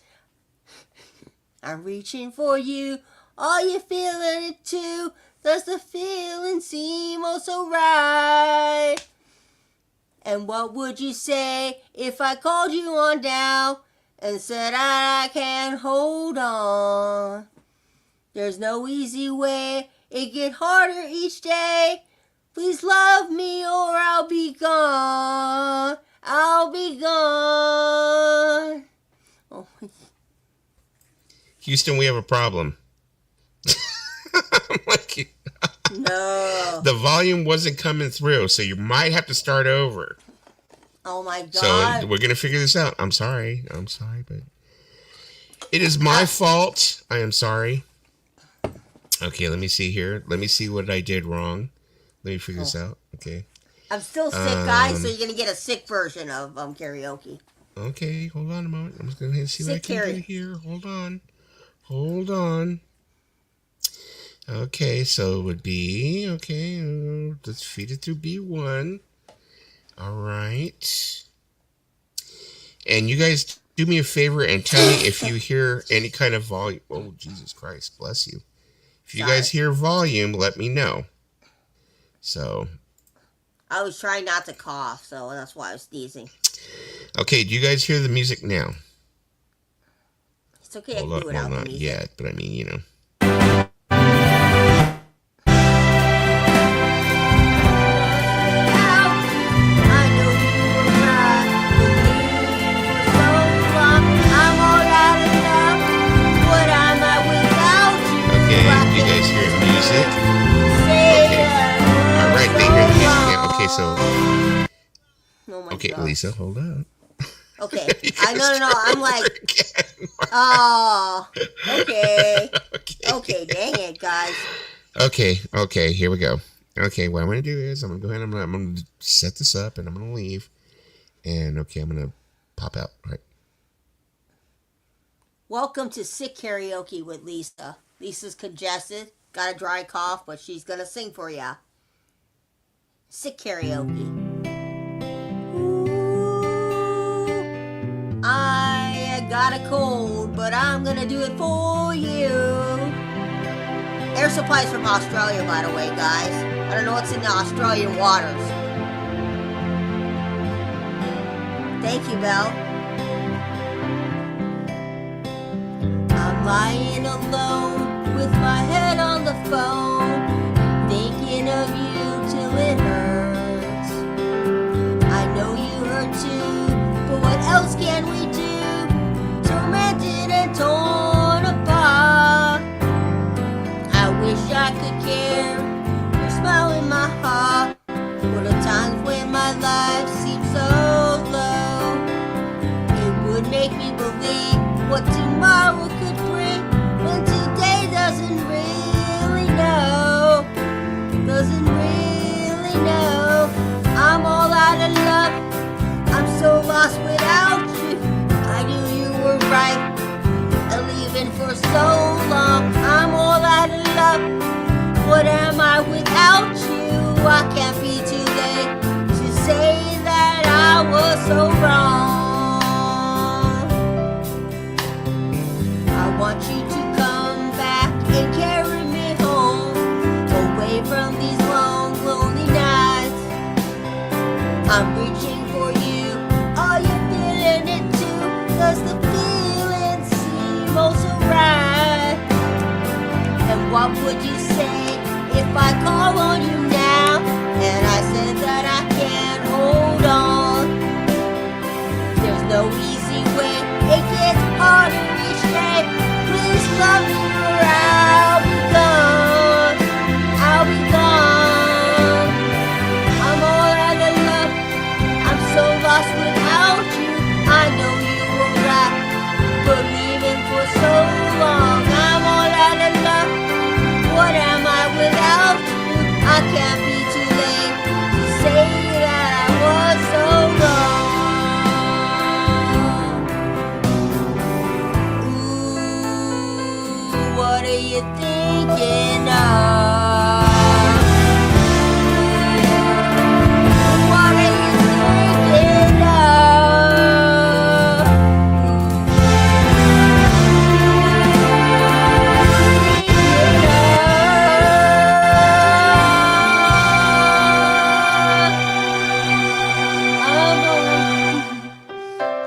I'm reaching for you. Are you feeling it too? Does the feeling seem oh so right? And what would you say if I called you on down and said I can't hold on? There's no easy way. It get harder each day. Please love me or I'll be gone. I'll be gone. Oh my God. Houston, we have a problem. I'm like, no. The volume wasn't coming through, so you might have to start over. Oh my God. So we're going to figure this out. I'm sorry, but it is my fault. I am sorry. Okay, let me see here. Let me see what I did wrong. Let me figure this out. Okay. I'm still sick, guys, so you're going to get a sick version of karaoke. Okay, hold on a moment. I'm just going to see what I can do here. Hold on. Okay, so it would be, let's feed it through B1. All right. And you guys do me a favor and tell me if you hear any kind of volume. Oh, Jesus Christ, bless you. If you guys hear volume, let me know. So. I was trying not to cough, so that's why I was sneezing. Okay, do you guys hear the music now? It's okay, I can do it without the music. Not yet, but I mean, you know. So, okay, gosh. Lisa, hold up. Okay, no, I'm like, oh, okay, okay, dang it, guys. Okay, here we go. Okay, what I'm going to do is I'm going to go ahead and I'm going to set this up and I'm going to leave. And, okay, I'm going to pop out, right? Welcome to Sick Karaoke with Lisa. Lisa's congested, got a dry cough, but she's going to sing for ya. Sick Karaoke. Ooh, I got a cold, but I'm gonna do it for you. Air supply's from Australia, by the way, guys. I don't know what's in the Australian waters. Thank you, Belle. I'm lying alone with my head on the phone, thinking of you till it hurts. I know you hurt too, but what else can we do? Tormented and torn apart. I wish I could care. Your smile in my heart. For the times when my life seems so low, it would make me believe what tomorrow could bring, when today doesn't really know. Doesn't really know. I'm all out of love. I'm so lost without you. I knew you were right, and leaving for so long. I'm all out of love. What am I without you? I can't be too late to say that I was so wrong. I want you to come back and carry me home, away from these long, lonely nights. I'm reaching for you. Are you feeling it too? Does the feeling seem oh so right? And what would you say if I call on you now, and I said that I can't hold on? There's no easy way, it gets harder each day. Please love me or I'll be gone. I'll be gone. I'm all out of love. I'm so lost without you. I know you were right, believing for so long. I'm all out of love. What am I without you? I can't be too late to say that I was so wrong. Ooh, what are you thinking of? What are you thinking of?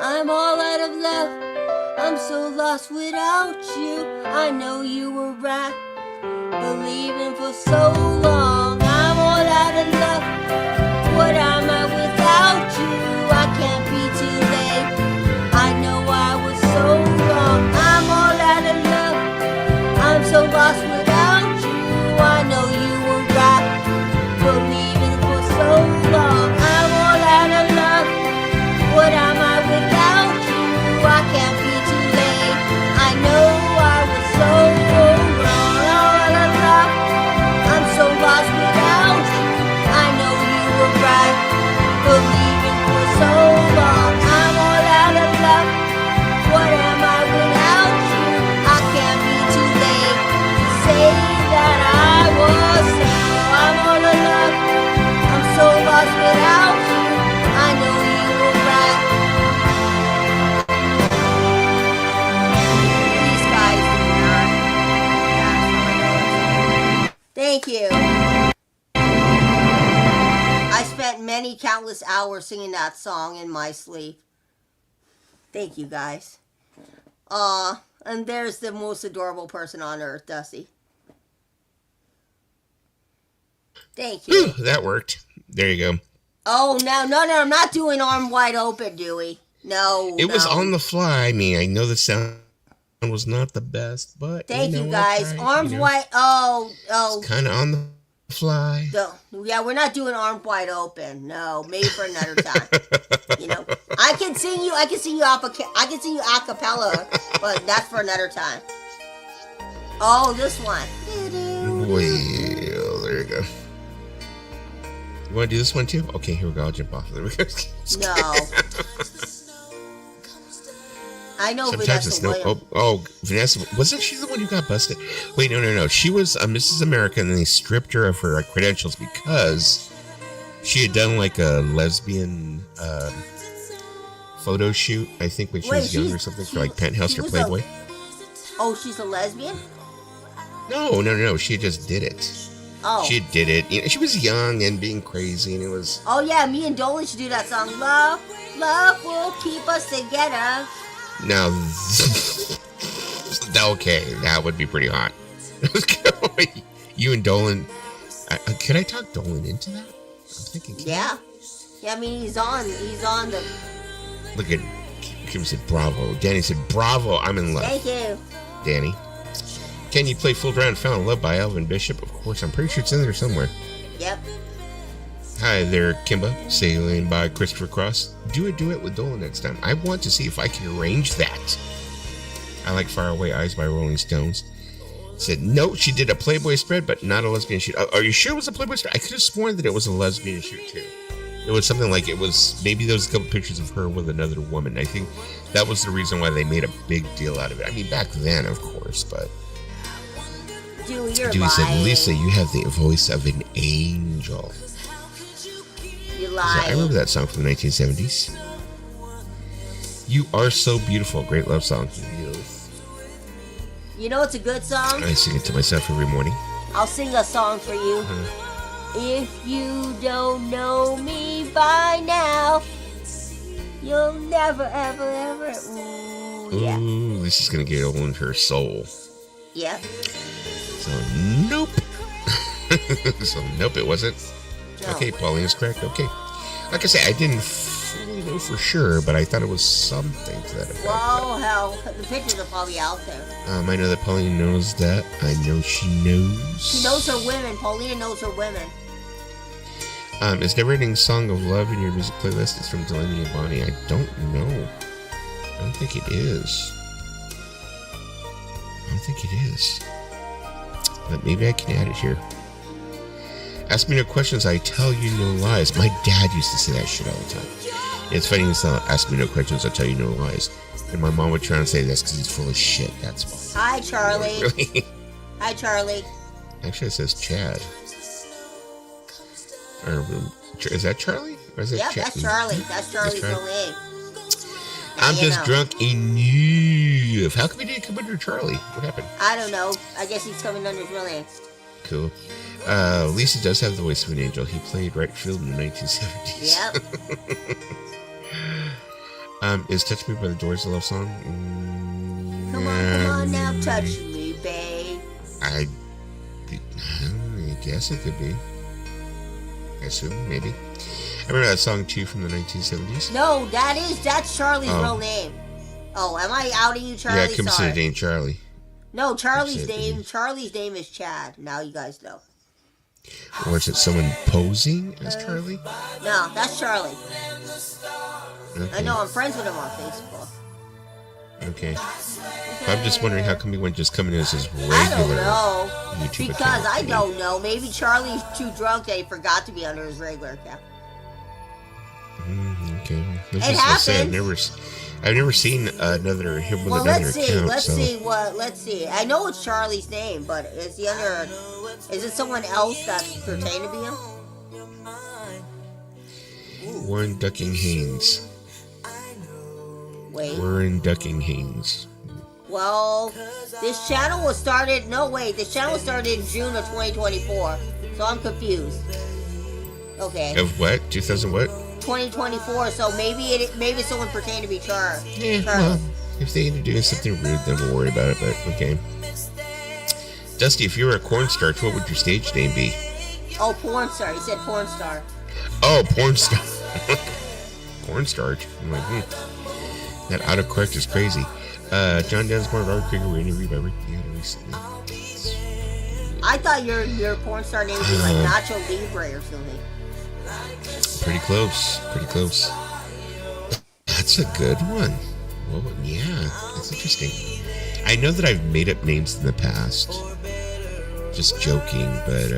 I'm all out of love. I'm so lost without you. I know you were right, believing for so long. I'm all out of love. What am I without you? I can't be too late. I know I was so wrong. I'm all out of love. I'm so lost without you. I know you were right, believing for so long. I'm all out of love. What am I without you? I can't be too late. I know I was so wrong. All out of love. I'm so lost without you. I know you were right, believing for so long. I'm all out of love. What am I without you? I can't be too late to say that I was so. I'm all in love. I'm so lost without you. I know you were right. These guys do not. Thank you. I spent many countless hours singing that song in my sleep. Thank you guys. And there's the most adorable person on earth, Dusty. Thank you. Whew, that worked. There you go. Oh, no, I'm not doing Arm Wide Open, Dewey. No, It was on the fly. I mean, I know the sound was not the best, but Thank you, I guys. tried, Arms wide. Oh. Kind of on the fly. No, yeah, we're not doing Arms Wide Open. No, maybe for another time. I can sing you. I can sing you a cappella, but that's for another time. Oh, this one. Well, there you go. You want to do this one too? Okay, here we go. I'll jump off. There we go. No. I know Sometimes Vanessa it's no. Williams. Oh, Vanessa. Wasn't she the one who got busted? Wait, no. She was Mrs. America, and they stripped her of her credentials because she had done like a lesbian photo shoot, I think, when she was young or something, for like Penthouse or Playboy. Oh, she's a lesbian? No. She just did it. Oh. She did it. She was young and being crazy, and it was. Oh, yeah, me and Dolan should do that song. Love Love will keep us together. Now, okay, that would be pretty hot. You and Dolan. Can I talk Dolan into that? I'm thinking. Yeah. Yeah, I mean, he's on the... Look at Kim said bravo. Danny said bravo. I'm in love. Thank you, Danny. Can you play Fooled Around Found Love by Alvin Bishop? Of course. I'm pretty sure it's in there somewhere. Yep. Hi there, Kimba. Sailing by Christopher Cross. Do a duet with Dolan next time. I want to see if I can arrange that. I like Faraway Eyes by Rolling Stones. Said, no, she did a Playboy spread, but not a lesbian shoot. Are you sure it was a Playboy spread? I could have sworn that it was a lesbian shoot, too. It was something like it was, maybe there was a couple pictures of her with another woman. I think that was the reason why they made a big deal out of it. I mean, back then, of course, but... Dewey, you're Dewey lying. said, Lisa, you have the voice of an angel. You're So lying. I remember that song from the 1970s. You Are So Beautiful. Great love song. You know it's a good song? I sing it to myself every morning. I'll sing a song for you. If you don't know me by now, you'll never, ever, ever. Ooh, yeah. Ooh, this is going to get on her soul. Yep. So, nope. So, nope, it wasn't. No. Okay, Pauline is correct. Okay. Like I say, I didn't fully know for sure, but I thought it was something to that effect. Well, hell, the pictures are probably out there. I know that Pauline knows that. I know she knows. She knows her women. Paulina knows her women. Is Never Ending Song of Love in your music playlist? It's from Delaney and Bonnie. I don't know. I don't think it is. I don't think it is. But maybe I can add it here. Ask me no questions, I tell you no lies. My dad used to say that shit all the time. It's funny, it's not ask me no questions, I tell you no lies. And my mom would try and say that's because he's full of shit, that's why. Hi, Charlie. Really? Hi, Charlie. Actually, it says Chad. Or, is that Charlie? Or is it Yep, Chad? that's Charlie. That's Charlie's Charlie. real name. I'm You just know. drunk enough. How come he didn't come under Charlie? What happened? I don't know. I guess he's coming under his real name. Cool. Lisa does have the voice of an angel. He played right field in the 1970s. Yep. Is Touch Me by the Doors a love song? Come on now, touch me, babe. I guess it could be. I assume, maybe. I remember that song too from the 1970s. No, that's Charlie's real name. Oh, am I outing you, Charlie? Yeah, I couldn't say Sorry. it ain't Charlie. No, Charlie's Said name. it. Charlie's name is Chad. Now you guys know. Or is it someone posing as Charlie? No, that's Charlie. Okay. I know. I'm friends with him on Facebook. Okay. I'm just wondering how come he wouldn't just come in as his regular I don't know. YouTube Because account. I don't know. Maybe Charlie's too drunk that he forgot to be under his regular account. Okay. It Just to say, happens. I've never seen another him with Well, another let's see. account. Let's see. I know it's Charlie's name, but is he under? Is it someone else that's pertaining to be him? Warren Ducking Haynes. Wait. Warren Ducking Haynes. Well, this channel was started. No, wait. This channel was started in June of 2024. So I'm confused. Okay. Of what? 2000 what? 2024. So maybe someone pertaining to be Charlie. Yeah, well, if they introduce something rude, then we'll worry about it, but okay. Dusty, if you were a cornstarch, what would your stage name be? Oh, porn star. He said porn star. Oh, porn star. Cornstarch. I'm like, that autocorrect is crazy. John Densmore, Robert Krieger were interviewed by Rick Deanna recently. I thought your porn star name would be like Nacho Libre or something. Pretty close. Pretty close. That's a good one. Well, yeah, that's interesting. I know that I've made up names in the past. Just joking, but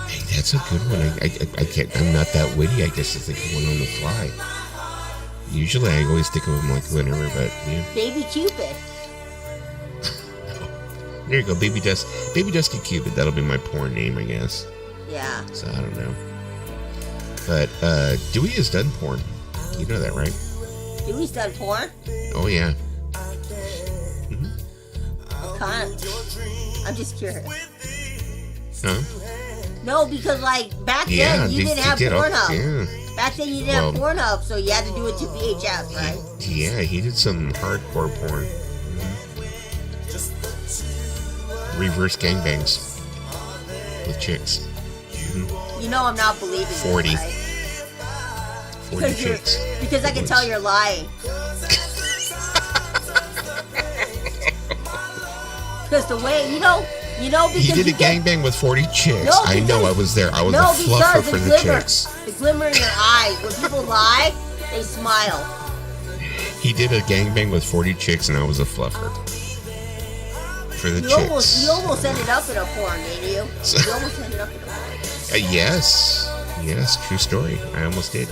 hey, that's a good one. I can't. I'm not that witty. I guess to think of one on the fly. Usually, I always think of them like whatever, but yeah. Baby Cupid. There you go, Baby Dusty Cupid. That'll be my porn name, I guess. Yeah. So I don't know. But Dewey has done porn. You know that, right? Dewey's done porn? Oh yeah. What kind? I'm just curious. Huh? No, because like back Yeah, then you didn't have did all- Pornhub. yeah. Back then you didn't have Pornhub, so you had to do it to VHS, right? Yeah, he did some hardcore porn. Reverse gangbangs with chicks. You know I'm not believing 40. this, right? 40 chicks. Because I can tell you're lying. Because the way, because He did a gangbang with 40 chicks. I know, I was there. I was a fluffer for the chicks. The glimmer in your eyes. When people lie, they smile. He did a gangbang with 40 chicks, and I was a fluffer for the chicks. You almost ended up in a porn, didn't you? You almost ended up in a porn. Yes, true story. I almost did.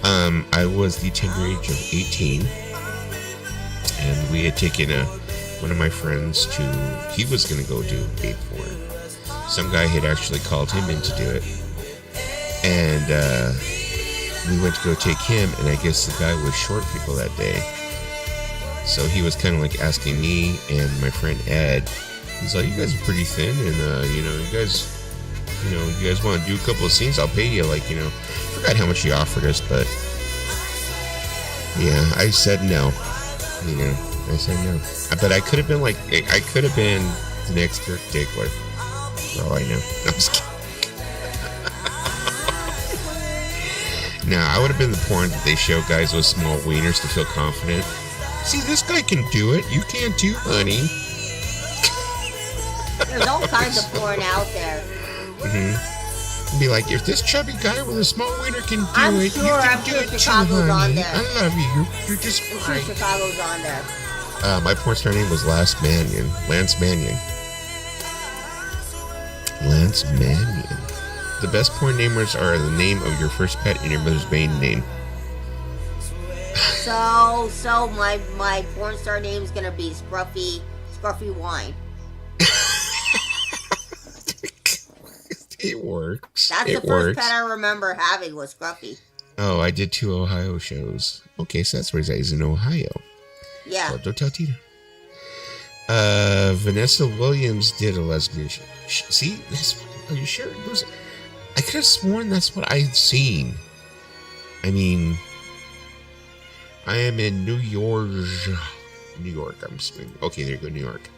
I was the tender age of 18, and we had taken one of my friends he was going to go do gay porn. Some guy had actually called him in to do it, and we went to go take him, and I guess the guy was short people that day. So he was kind of like asking me and my friend Ed, he's like, you guys are pretty thin, and you guys want to do a couple of scenes, I'll pay you, forgot how much he offered us, but yeah, I said no. I said no. But I could have been the next Kirk Diggler, for all I know. I'm just kidding. No, I would have been the porn that they show guys with small wieners to feel confident. See, this guy can do it. You can't too, honey. There's all kinds of porn out there. Be like, if this chubby guy with a small wiener can do it, you can do it too, Chicago's on honey. there. I love you. You're just I'm fine. sure Chicago's on there. My porn star name was Lance Mannion. Lance Mannion. The best porn namers are the name of your first pet and your mother's maiden name. So my porn star name is gonna be Scruffy Wine. It works. That's the first pet I remember having was Scruffy. Oh, I did 2 Ohio shows. Okay, so that's where he's in Ohio. Yeah. Well, don't tell Tina. Vanessa Williams did a lesbian show. See? Are you sure? I could have sworn that's what I'd seen. I mean, I am in New York. I'm assuming. Okay, there you go, New York.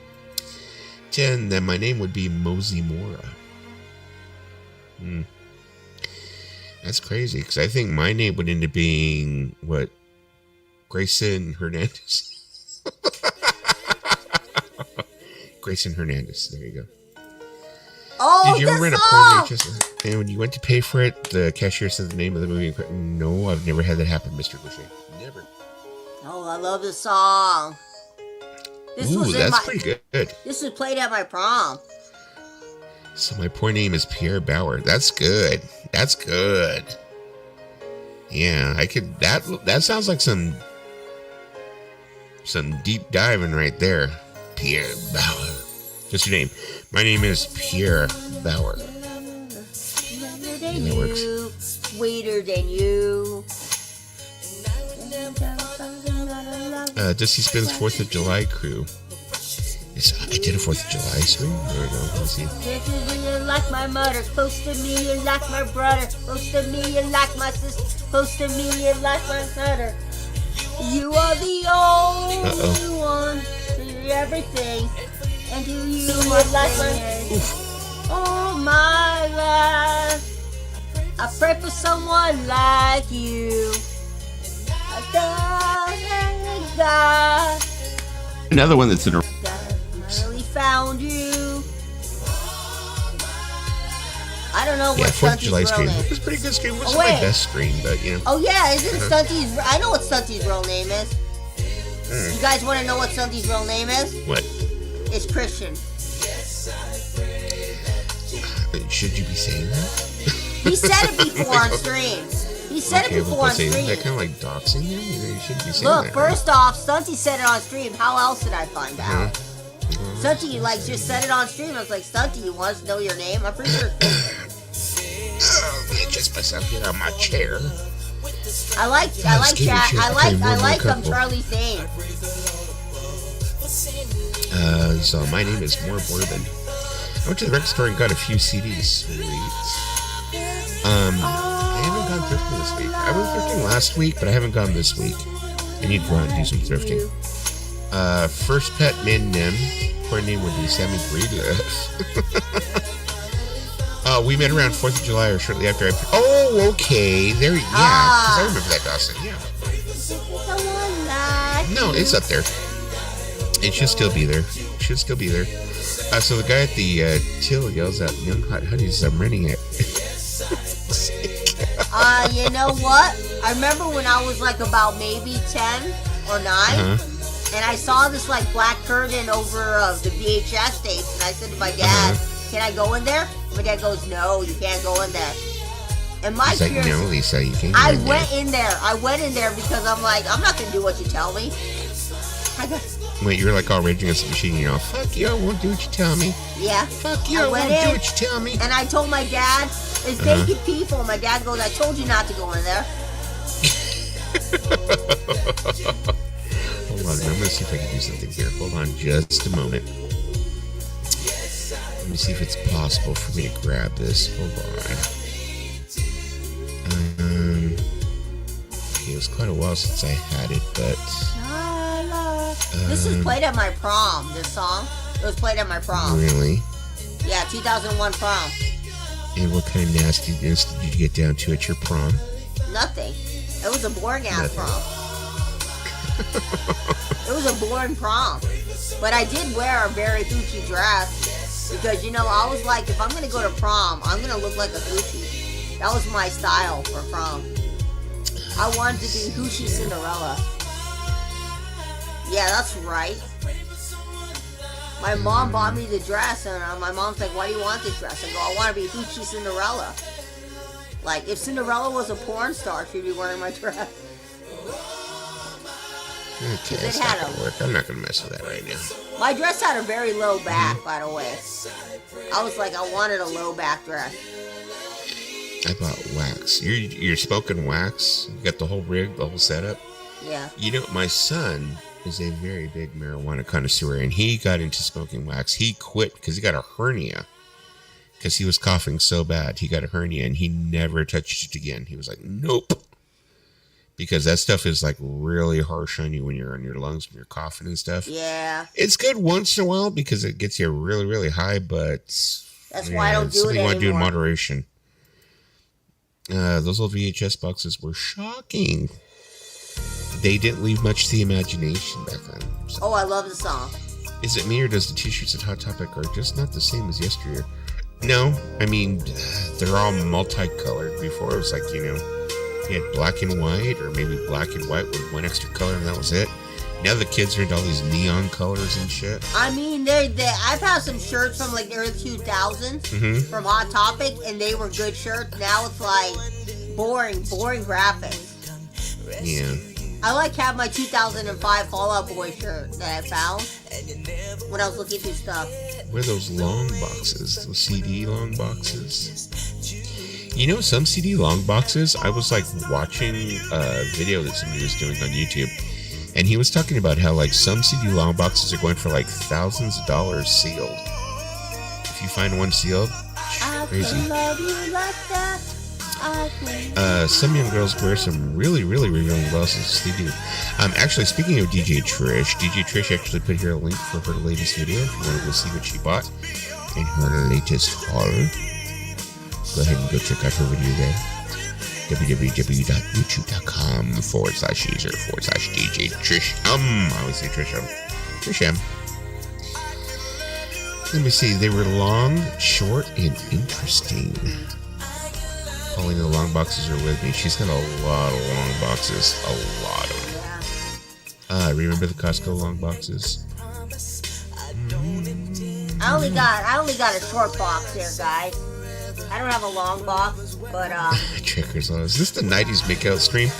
10, then my name would be Mosey Mora. That's crazy, because I think my name would end up being, what? Grayson Hernandez? Grayson Hernandez, there you go. Oh, did you ever rent a porn VHS? And when you went to pay for it, the cashier said the name of the movie? No, I've never had that happen, Mr. Boucher. Never. Oh, I love this song. That's pretty good. This was played at my prom. So my porn name is Pierre Bauer. That's good. Yeah, I could. That sounds like some deep diving right there. Pierre Bauer. Just your name. My name is Pierre Bauer. Than that works. you, sweeter than you. Dusty Spin's 4th of July crew. I did a 4th of July stream. There we go. Let's see. You like my mother, close to me, you like my brother, close to me, you like my sister, close to me, you like my brother. You are the only one for everything, and do you like my all my life? I pray for someone like you. God. Another one that's in a. Finally found you. I don't know what 4th of July Stunty's real stream. name. It was a pretty good stream. It wasn't Oh, my wait. best stream, but you know. Oh yeah, isn't Stunty's? I know what Stunty's real name is. You guys want to know what Stunty's real name is? What? It's Christian. Should you be saying that? He said it before on stream. He said it before on stream. Is that kind of like doxing him? You shouldn't be saying Look, that. first off, Stunty said it on stream. How else did I find out? Stunty just said it on stream. I was like, Stunty, you want us to know your name? I'm pretty sure. Just myself get out of my chair. I like Charlie's name. So my name is More Bourbon. I went to the record store and got a few CDs. Sweet. I haven't gone thrifting this week. I went thrifting last week, but I haven't gone this week. I need to go out and do some thrifting. First Pet Min Nim. Her name would be Sammy Greta. We met around 4th of July or shortly after. Oh, okay. There, yeah. Because I remember that, Dawson. Yeah. No, it's up there. It should still be there. So the guy at the till yells out, "Young hot honeys, I'm renting it." You know what? I remember when I was like about maybe 10 or 9, and I saw this like black curtain over the VHS tapes, and I said to my dad, "Can I go in there?" My dad goes, "No, you can't go in there." And my He's like, "No, Lisa, you can't." I went in there because I'm like, I'm not gonna do what you tell me. Wait, you're like all raging against the machine, you know? Fuck you, I won't do what you tell me. Yeah. Fuck you, I won't do what you tell me. And I told my dad, "It's naked people." My dad goes, "I told you not to go in there." Hold on, I'm gonna see if I can do something here. Hold on just a moment. Let me see if it's possible for me to grab this. Hold on. Okay, it was quite a while since I had it, but... This was played at my prom, this song. It was played at my prom. Really? Yeah, 2001 prom. And what kind of nastiness did you get down to at your prom? Nothing. It was a boring ass prom. It was a boring prom. But I did wear a very hoochie dress because, you know, I was like, if I'm going to go to prom, I'm going to look like a hoochie. That was my style for prom. I wanted to be Hoochie Cinderella. Yeah, that's right. My mom bought me the dress, and my mom's like, "Why do you want this dress?" I go, "I want to be Hoochie Cinderella." Like, if Cinderella was a porn star, she'd be wearing my dress. Okay, that's not going to work. I'm not going to mess with that right now. My dress had a very low back, by the way. I was like, I wanted a low back dress. I bought wax. You're smoking wax? You got the whole rig, the whole setup? Yeah. You know, my son is a very big marijuana connoisseur, and he got into smoking wax. He quit because he got a hernia because he was coughing so bad. He got a hernia, and he never touched it again. He was like, nope. Because that stuff is like really harsh on you when you're on your lungs, when you're coughing and stuff. Yeah. It's good once in a while because it gets you really, really high, but that's why I don't do it anymore. You want to do in moderation. Those old VHS boxes were shocking. They didn't leave much to the imagination back then. So. Oh, I love the song. Is it me, or does the t-shirts at Hot Topic are just not the same as yesteryear? No, I mean, they're all multicolored. Before it was like, you know, you had black and white, or maybe black and white with one extra color, and that was it. Now the kids are into all these neon colors and shit. I mean, I've had some shirts from like the early 2000s from Hot Topic, and they were good shirts. Now it's like boring graphics. Yeah. I like have my 2005 Fall Out Boy shirt that I found when I was looking through stuff. What are those long boxes? Those CD long boxes? You know, some CD long boxes, I was like watching a video that somebody was doing on YouTube, and he was talking about how like some CD long boxes are going for like thousands of dollars sealed. If you find one sealed, crazy. I can love you like that. Some young girls wear some really glasses. They do. Actually, speaking of DJ Trish actually put here a link for her latest video if you want to go see what she bought in her latest haul. Go ahead and go check out her video there. www.youtube.com/user/DJ Trish. I always say Trish. Trish. Let me see. They were long, short, and interesting. Calling the long boxes are with me. She's got a lot of long boxes. A lot of them. Yeah. Remember the Costco long boxes? I only got a short box here, guys. I don't have a long box, but Trickers Love. Is this the 90s makeout stream?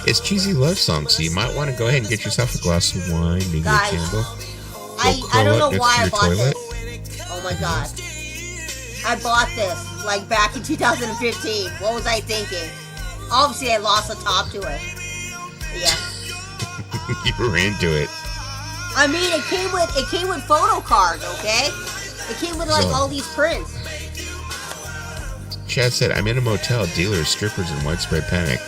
It's cheesy love songs, so you might want to go ahead and get yourself a glass of wine, maybe guys, a candle. I don't know why I bought this. Oh my god. I bought this like back in 2015. What was I thinking? Obviously, I lost the top to it. Yeah. You were into it. I mean, it came with photo cards, okay? It came with like all these prints. Chad said, I'm in a motel, dealers, strippers, and widespread panic.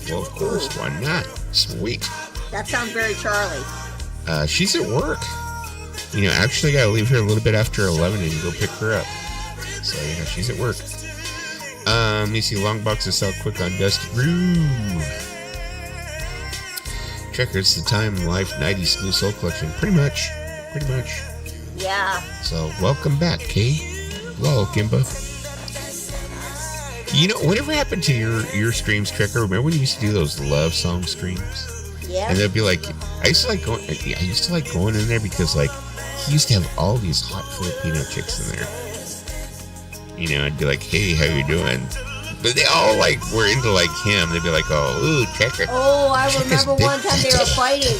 Well, of course, why not? Sweet. That sounds very Charlie. She's at work. You know, actually, I gotta leave here a little bit after 11 and go pick her up. So, yeah, she's at work. Let me see, long boxes sell quick on Dusty Groove. Checkers, the Time Life 90s New Soul Collection. Pretty much. Yeah. So, welcome back, Kay. Hello, Kimba. You know, whatever happened to your streams, Trekker? Remember when you used to do those love song streams? Yeah. And they'd be like, I used to like going in there because like he used to have all these hot Filipino chicks in there. You know, I'd be like, hey, how you doing? But they all like were into like him. They'd be like, oh, ooh, Trekker. Oh, I remember one time they were fighting.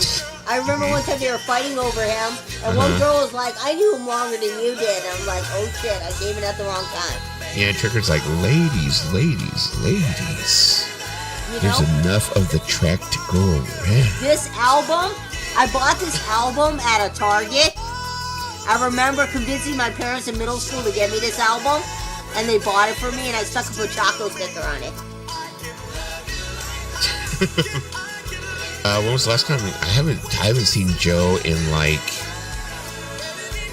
Over him, and one girl was like, I knew him longer than you did. And I'm like, oh shit, I gave it at the wrong time. Yeah, Trekker's like, ladies. There's enough of the track to go around. This album, I bought this album at a Target. I remember convincing my parents in middle school to get me this album, and they bought it for me, and I stuck a Pochaco sticker on it. When was the last time? I haven't seen Joe in like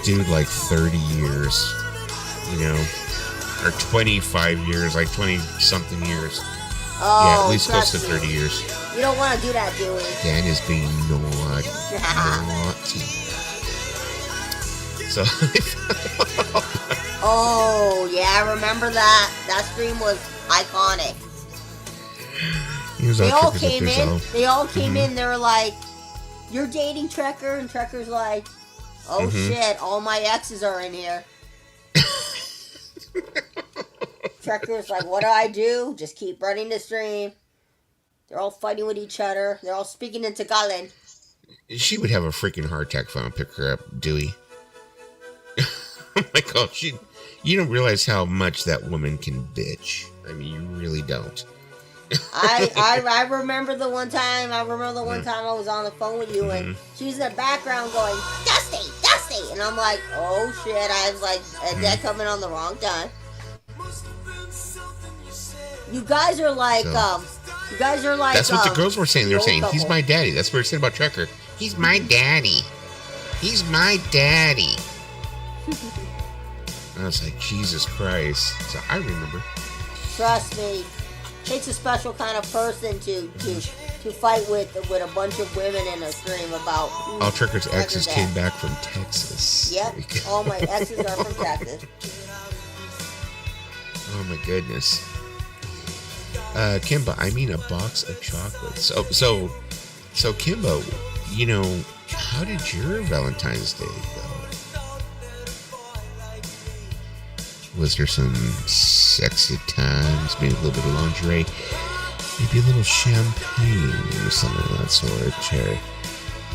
30 years, you know, or 25 years, like 20-something years. Oh, yeah, at least close to 30 years. You don't want to do that, Dewey. Dan is being naughty. So. Oh, yeah, I remember that. That stream was iconic. They all came in. They were like, you're dating Trekker? And Trekker's like, oh shit, all my exes are in here. Trekker's like, what do I do? Just keep running the stream. They're all fighting with each other. They're all speaking in Tagalog. She would have a freaking heart attack if I don't pick her up, Dewey. Oh my God, you don't realize how much that woman can bitch. I mean, you really don't. I remember the one time I was on the phone with you and she's in the background going, Dusty! And I'm like, oh shit, I was like, that coming on the wrong time. You guys are like, that's what the girls were saying. They were saying, he's my daddy. That's what they're saying about Trekker. He's my daddy. He's my daddy. And I was like, Jesus Christ. So I remember. Trust me. Takes a special kind of person to fight with a bunch of women in a stream about. All Trekker's exes came back from Texas. Yep, all my exes are from Texas. Oh my goodness. Kimba, I mean a box of chocolates. So Kimba, you know, how did your Valentine's Day go? Was there some sexy times, maybe a little bit of lingerie, maybe a little champagne or something of that sort, or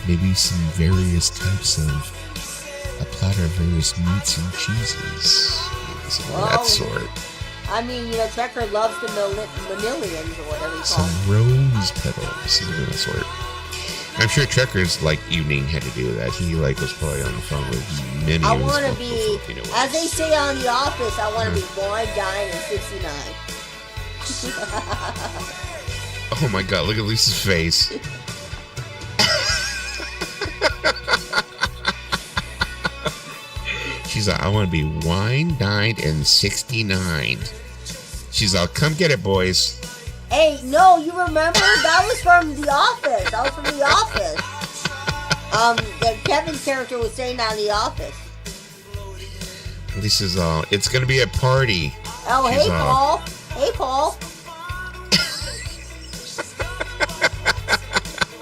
maybe some various types of a platter of various meats and cheeses, something of that sort. I mean, you know, Trekker loves the Manilians or whatever you call some rose petals, something of that sort. I'm sure Trekker's evening had to do with that. He was probably on the phone with many. I want to be, as they say on The Office, I want to be born, dying, and 69. Oh my God! Look at Lisa's face. She's like, I want to be wine, dined, and 69. She's like, come get it, boys. Hey, no, you remember? That was from The Office. Kevin's character was saying on The Office. Lisa's all, it's going to be a party. Oh, she's Hey, Paul.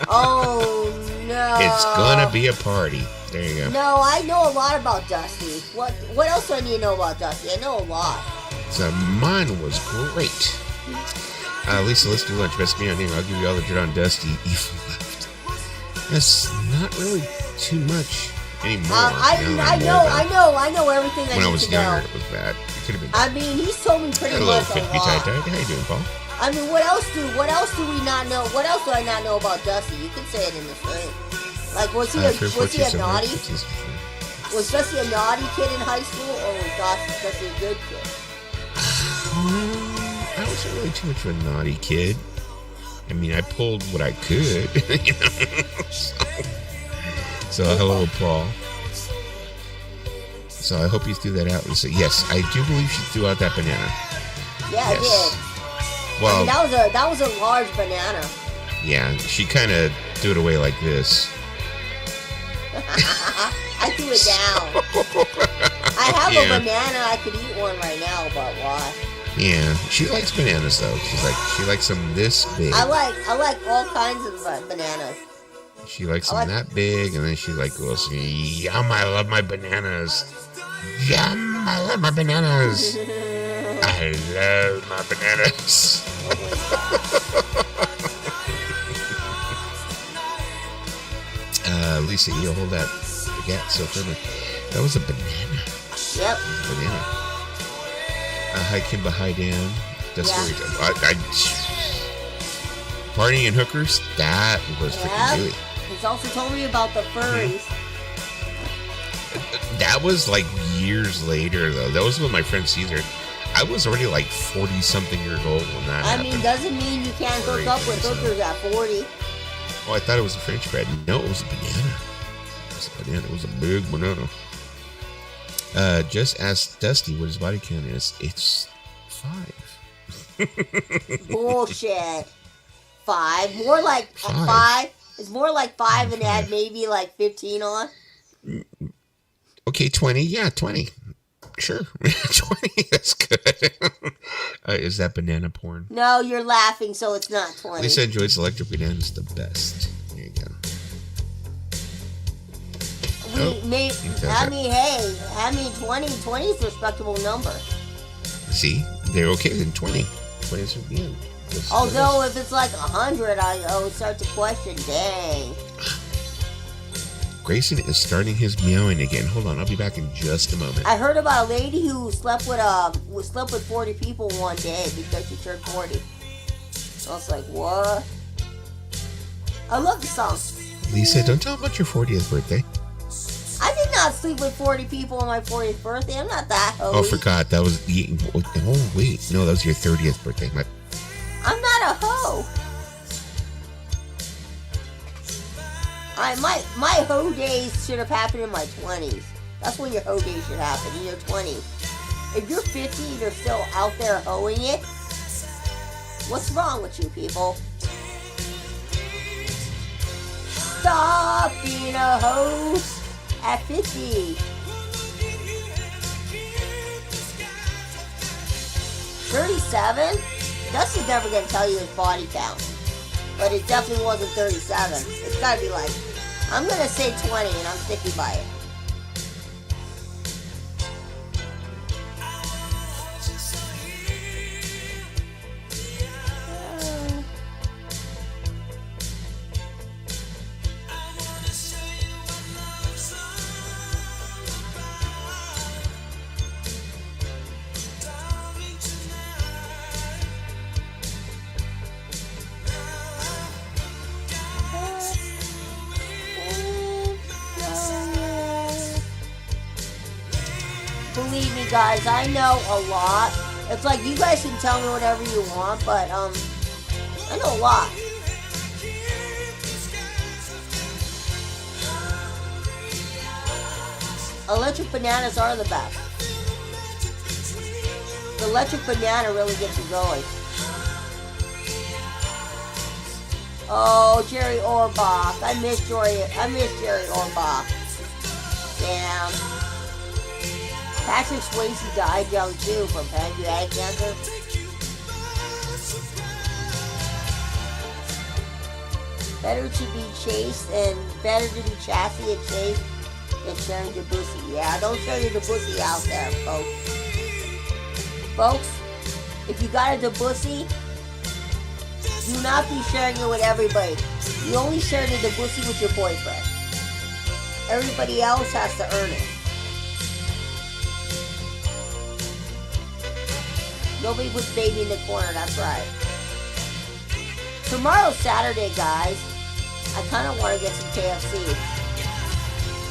Oh, no. It's going to be a party. There you go. No, I know a lot about Dusty. What else do I need to know about Dusty? I know a lot. So mine was great. Lisa, let's do lunch. Best me on here. I'll give you all the dirt on Dusty. Evil left. That's not really too much anymore. I know everything I need to know. When I was younger, it was bad. It could have been bad. I mean, he's told me pretty much a lot. How you doing, Paul? I mean, what else do we not know? What else do I not know about Dusty? You could say it in the stream. Like, was he a naughty? Was Dusty a naughty kid in high school, or was Dusty a good kid? I wasn't really too much of a naughty kid. I mean, I pulled what I could, you know. So hello, Paul. So I hope you threw that out. So yes, I do believe she threw out that banana. Yeah, yes. I did. Well, I mean, that was a large banana. Yeah, she kind of threw it away like this. I threw it down. I have a banana. I could eat one right now, but why? Yeah, she likes bananas though. She likes them this big. I like all kinds of bananas. She likes them that big, and then she goes, "Yum! I love my bananas. Yum! I love my bananas. I love my bananas." Lisa, you hold that baguette so firmly. That was a banana. Yep. Banana. Hi Kimba, hi Dan. That's very good. Partying and hookers, that was freaking good. He's also told me about the furries. That was like years later though. That was with my friend Caesar. I was already like 40-something years old when that happened. I mean, doesn't mean you can't hook up with hookers at 40. Oh, I thought it was a French bread. No, it was a banana. It was a big banana. Just ask Dusty what his body count is. It's 5. Bullshit. 5. More like 5. It's more like 5 and add maybe like 15 on. Okay, 20. Yeah, 20. Sure. 20. That's good. Is that banana porn? No, you're laughing, so it's not 20. Lisa enjoys electric bananas the best. There you go. I mean, 20 is a respectable number. See, they're okay then 20. 20 is yeah. Although if it's like 100, I would start to question. Dang. Grayson is starting his meowing again. Hold on, I'll be back in just a moment. I heard about a lady who slept with 40 people one day because she turned 40. I was like, what? I love the song. Lisa, don't tell them about your 40th birthday. I did not sleep with 40 people on my 40th birthday. I'm not that holy. Oh, forgot. That was... Oh, wait. No, that was your 30th birthday. I'm not a hoe. My hoe days should have happened in my 20s. That's when your hoe days should happen, in your 20s. If you're 50 and you're still out there hoeing it, what's wrong with you people? Stop being a hoe at 50. 37? Dusty's never going to tell you his body count. But it definitely wasn't 37. It's got to be like, I'm going to say 20 and I'm sticking by it. Believe me guys, I know a lot. It's like you guys can tell me whatever you want, but I know a lot. Electric bananas are the best. The electric banana really gets you going. Oh, Jerry Orbach. I miss Jerry Orbach. Damn. Patrick Swayze died young too from pancreatic cancer. Better to be chased and better to be chassis and chased than sharing your pussy. Yeah, don't share your pussy out there, folks. Folks, if you got a pussy, do not be sharing it with everybody. You only share the pussy with your boyfriend. Everybody else has to earn it. Nobody puts baby in the corner, that's right. Tomorrow's Saturday, guys. I kind of want to get some KFC.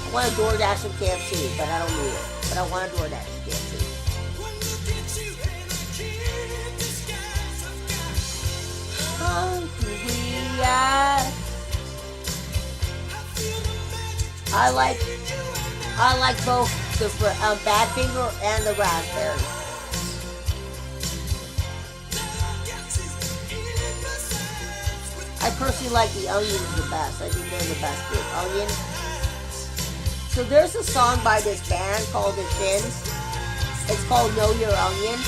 I want to DoorDash some KFC, but I don't need it. But I want to DoorDash some KFC. I like both the Badfinger and the raspberry. I personally like the onions the best. I think they're the best with onion. So there's a song by this band called The Shins. It's called Know Your Onion.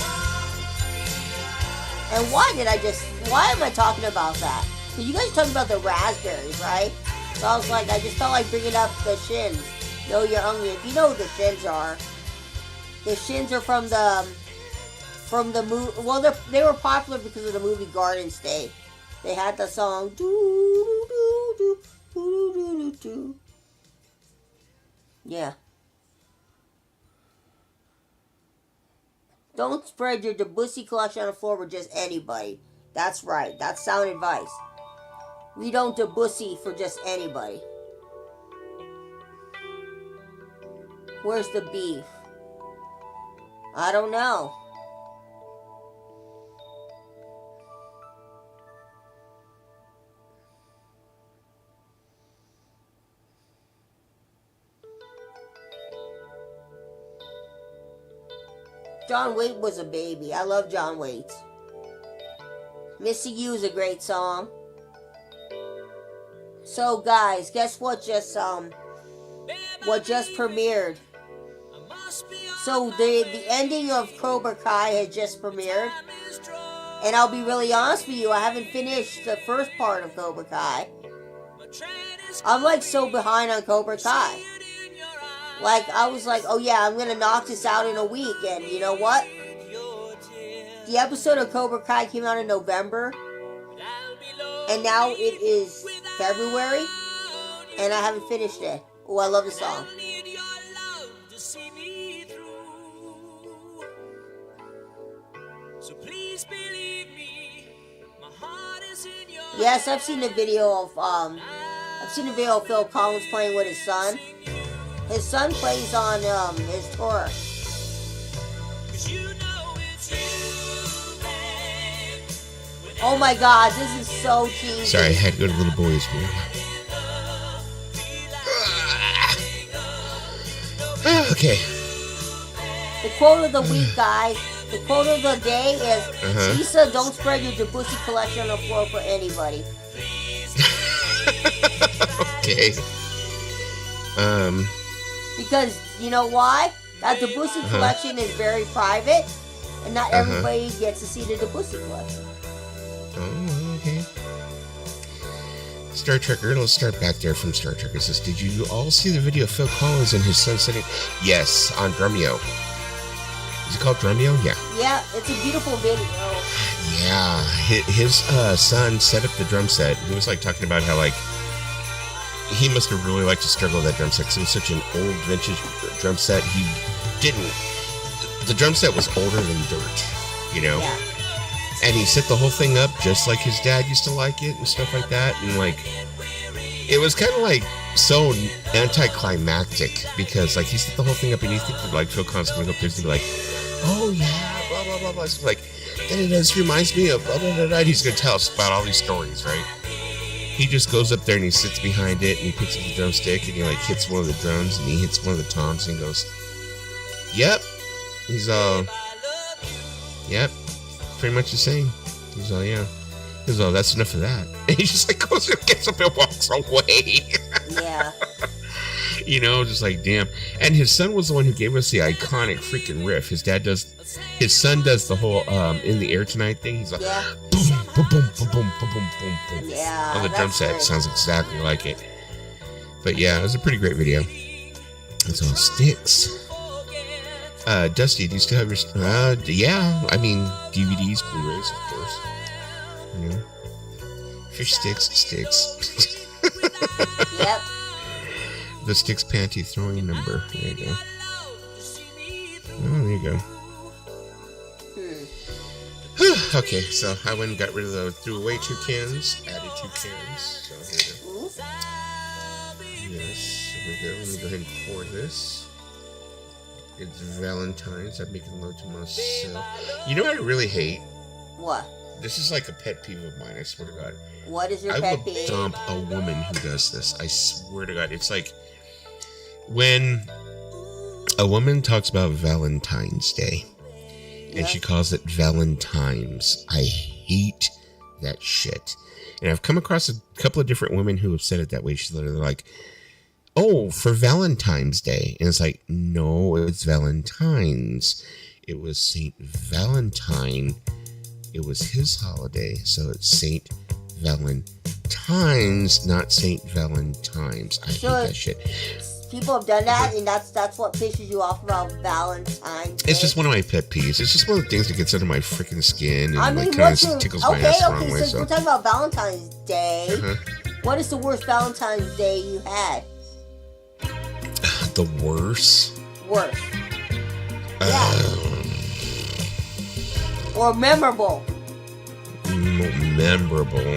And why am I talking about that? Because you guys are talking about the raspberries, right? So I was like, I just felt like bringing up The Shins. Know Your Onion. If you know what the Shins are. The Shins are from the movie. Well, they were popular because of the movie Garden State. They had the song do do do do do do do. Yeah. Don't spread your Debussy collection on the floor with just anybody. That's right. That's sound advice. We don't Debussy for just anybody. Where's the beef? I don't know. John Waite was a baby. I love John Waite. Missing You is a great song. So guys, guess what just premiered? So the ending of Cobra Kai has just premiered. And I'll be really honest with you, I haven't finished the first part of Cobra Kai. I'm like so behind on Cobra Kai. Like, I was like, oh yeah, I'm gonna knock this out in a week, and you know what? The episode of Cobra Kai came out in November, and now it is February, and I haven't finished it. Oh, I love the song. Yes, I've seen the video of Phil Collins playing with his son. His son plays on his tour. Oh my god, this is so cheesy. Sorry, I had to go to Little Boy's room. Okay. The quote of the week, guys. The quote of the day is, Lisa, don't spread your Debussy collection on the floor for anybody. Okay. Because, you know why? That Debussy collection is very private, and not everybody gets to see the Debussy collection. Oh, okay. Star Trekker, let's start back there from Star Trek. It says, did you all see the video of Phil Collins and his son sitting? Yes, on Drumeo. Is it called Drumeo? Yeah. Yeah, it's a beautiful video. Yeah, his son set up the drum set. He was like talking about how like he must have really liked to struggle with that drum set because it was such an old vintage drum set. The drum set was older than dirt, you know? Yeah. And he set the whole thing up just like his dad used to like it and stuff like that. And like, it was kind of like so anticlimactic because like he set the whole thing up and you think that like Phil Collins coming up there to be like, oh yeah, blah, blah, blah, blah. So like, this reminds me of blah, blah, blah, blah. He's going to tell us about all these stories, right? He just goes up there and he sits behind it and he picks up the drumstick and he like hits one of the drums and he hits one of the toms and he goes, yep. He's all, yep, pretty much the same. He's all, yeah. He's all, that's enough of that. And he just like goes and gets up and walks away. Yeah. You know, just like, damn. And his son was the one who gave us the iconic freaking riff. His son does the whole In the Air Tonight thing. He's like, yeah. Boom, boom, boom, boom, boom, boom, boom, boom, boom. Yeah. On the drum set. Great. Sounds exactly like it. But yeah, it was a pretty great video. It's on sticks. Dusty, do you still have your... yeah, I mean, DVDs, Blu-rays, of course. You know? Fish sticks. Yep. The Sticks Panty throwing number. There you go. Oh, there you go. Okay, so I went and got rid of those. Threw away 2 cans, added 2 cans. So here we go. Yes. Here we go. Let me go ahead and pour this. It's Valentine's. I'm making love to myself. You know what I really hate? What? This is like a pet peeve of mine, I swear to God. What is your I pet will peeve? dump a woman who does this. I swear to God. It's like when a woman talks about Valentine's Day and she calls it Valentine's. I hate that shit. And I've come across a couple of different women who have said it that way. They're like, oh, for Valentine's Day. And it's like, no, it's Valentine's. It was Saint Valentine. It was his holiday. So it's Saint Valentine's, not Saint Valentine's. I hate that shit. People have done that, and that's what pisses you off about Valentine's Day. It's just one of my pet peeves. It's just one of the things that gets under my freaking skin and like kind of tickles my ass the wrong way. Since we're talking about Valentine's Day, what is the worst Valentine's Day you had? The worst? Worst. Yeah. Or memorable. Memorable.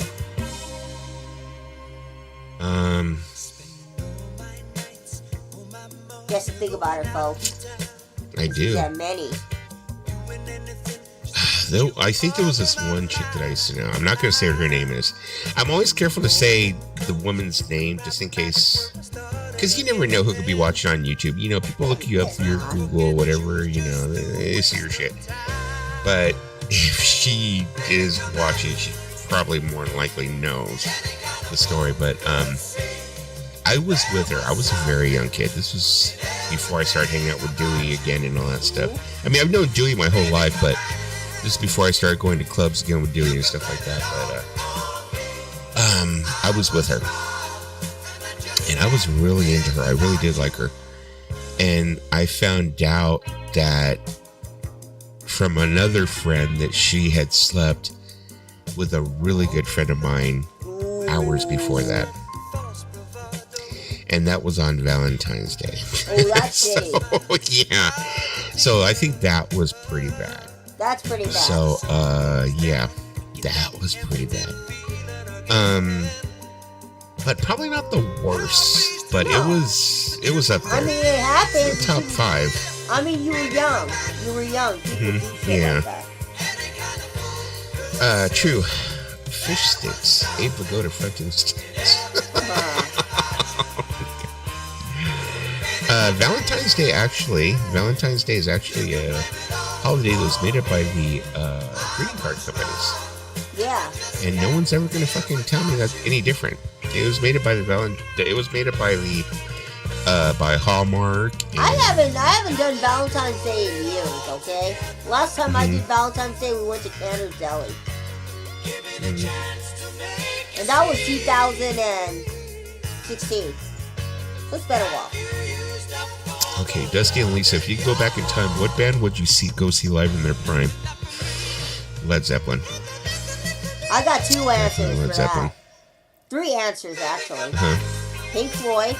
Just to think about it, folks. I do. Yeah, many. Though I think there was this one chick that I used to know. I'm not going to say what her name is. I'm always careful to say the woman's name just in case, because you never know who could be watching on YouTube. You know, people look you up through your Google, whatever. You know, they see your shit. But if she is watching, she probably more than likely knows the story. But I was with her. I was a very young kid. This was before I started hanging out with Dewey again and all that stuff. I mean, I've known Dewey my whole life, but this is before I started going to clubs again with Dewey and stuff like that. But I was with her, and I was really into her. I really did like her, and I found out that from another friend that she had slept with a really good friend of mine hours before that. And that was on Valentine's Day. Oh, that's so, yeah. So I think that was pretty bad. That's pretty bad. So, yeah, that was pretty bad. But probably not the worst. But no. it was up there. I mean, it happened. Top 5. I mean, you were young. People do shit like that. True. Fish sticks. Abe Pagoda fucking sticks. Valentine's Day is actually a holiday that was made up by the greeting card companies. Yeah. And no one's ever gonna fucking tell me that's any different. It was made up by by Hallmark. I haven't done Valentine's Day in years. Okay. Last time I did Valentine's Day, we went to Canner's Deli. And that was 2016. So it's been a while. Okay, Dusty and Lisa, if you could go back in time, what band would you go see live in their prime? Led Zeppelin. I got 2 answers Led for Zeppelin. that. 3 answers, actually. Pink Floyd.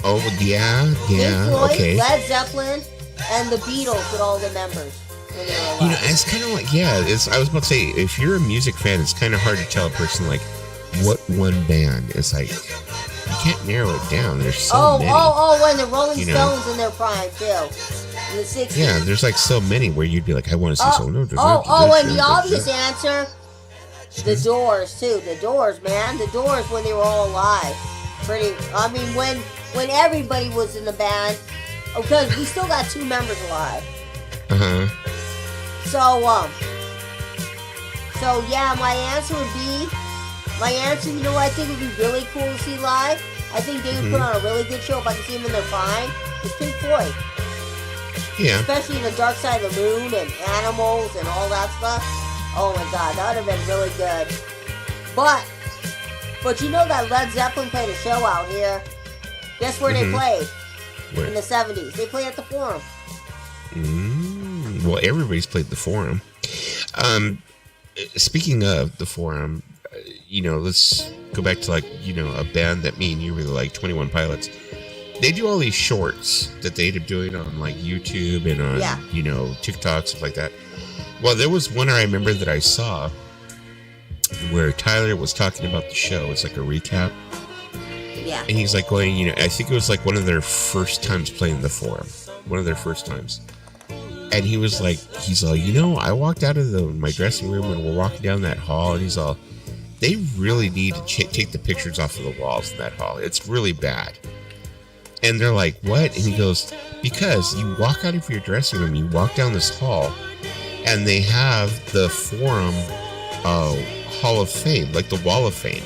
Oh, yeah, Pink Floyd, okay. Led Zeppelin, and the Beatles with all the members. When they were alive. You know, it's kind of like, I was about to say, if you're a music fan, it's kind of hard to tell a person, like, what one band. It's like, you can't narrow it down. There's so many. When the Rolling Stones in their prime, too. In the 60s. Yeah, there's like so many where you'd be like, I want to see someone. And the obvious answer, the Doors, too. The Doors, man. The Doors when they were all alive. When everybody was in the band, because we still got 2 members alive. So yeah, my answer, you know what I think would be really cool to see live? I think they would put on a really good show if I could see them in their prime. It's Pink Floyd. Yeah. Especially the Dark Side of the Moon and Animals and all that stuff. Oh my god, that would have been really good. But you know that Led Zeppelin played a show out here. Guess where they played? Where? In the 70s. They played at the Forum. Well, everybody's played the Forum. Speaking of the Forum, let's go back to a band that me and you really like, 21 Pilots. They do all these shorts that they end up doing on YouTube and on TikTok, stuff like that. Well, there was one I remember that I saw where Tyler was talking about the show. It's like a recap, Yeah. And he's like going, you know, I think it was like one of their first times playing the Forum. One of their first times. And he was like, he's all, you know, I walked out of my dressing room and we're walking down that hall. And he's all, they really need to take the pictures off of the walls in that hall. It's really bad. And they're like, what? And he goes, because you walk out of your dressing room, you walk down this hall, and they have the Forum Hall of Fame, like the Wall of Fame.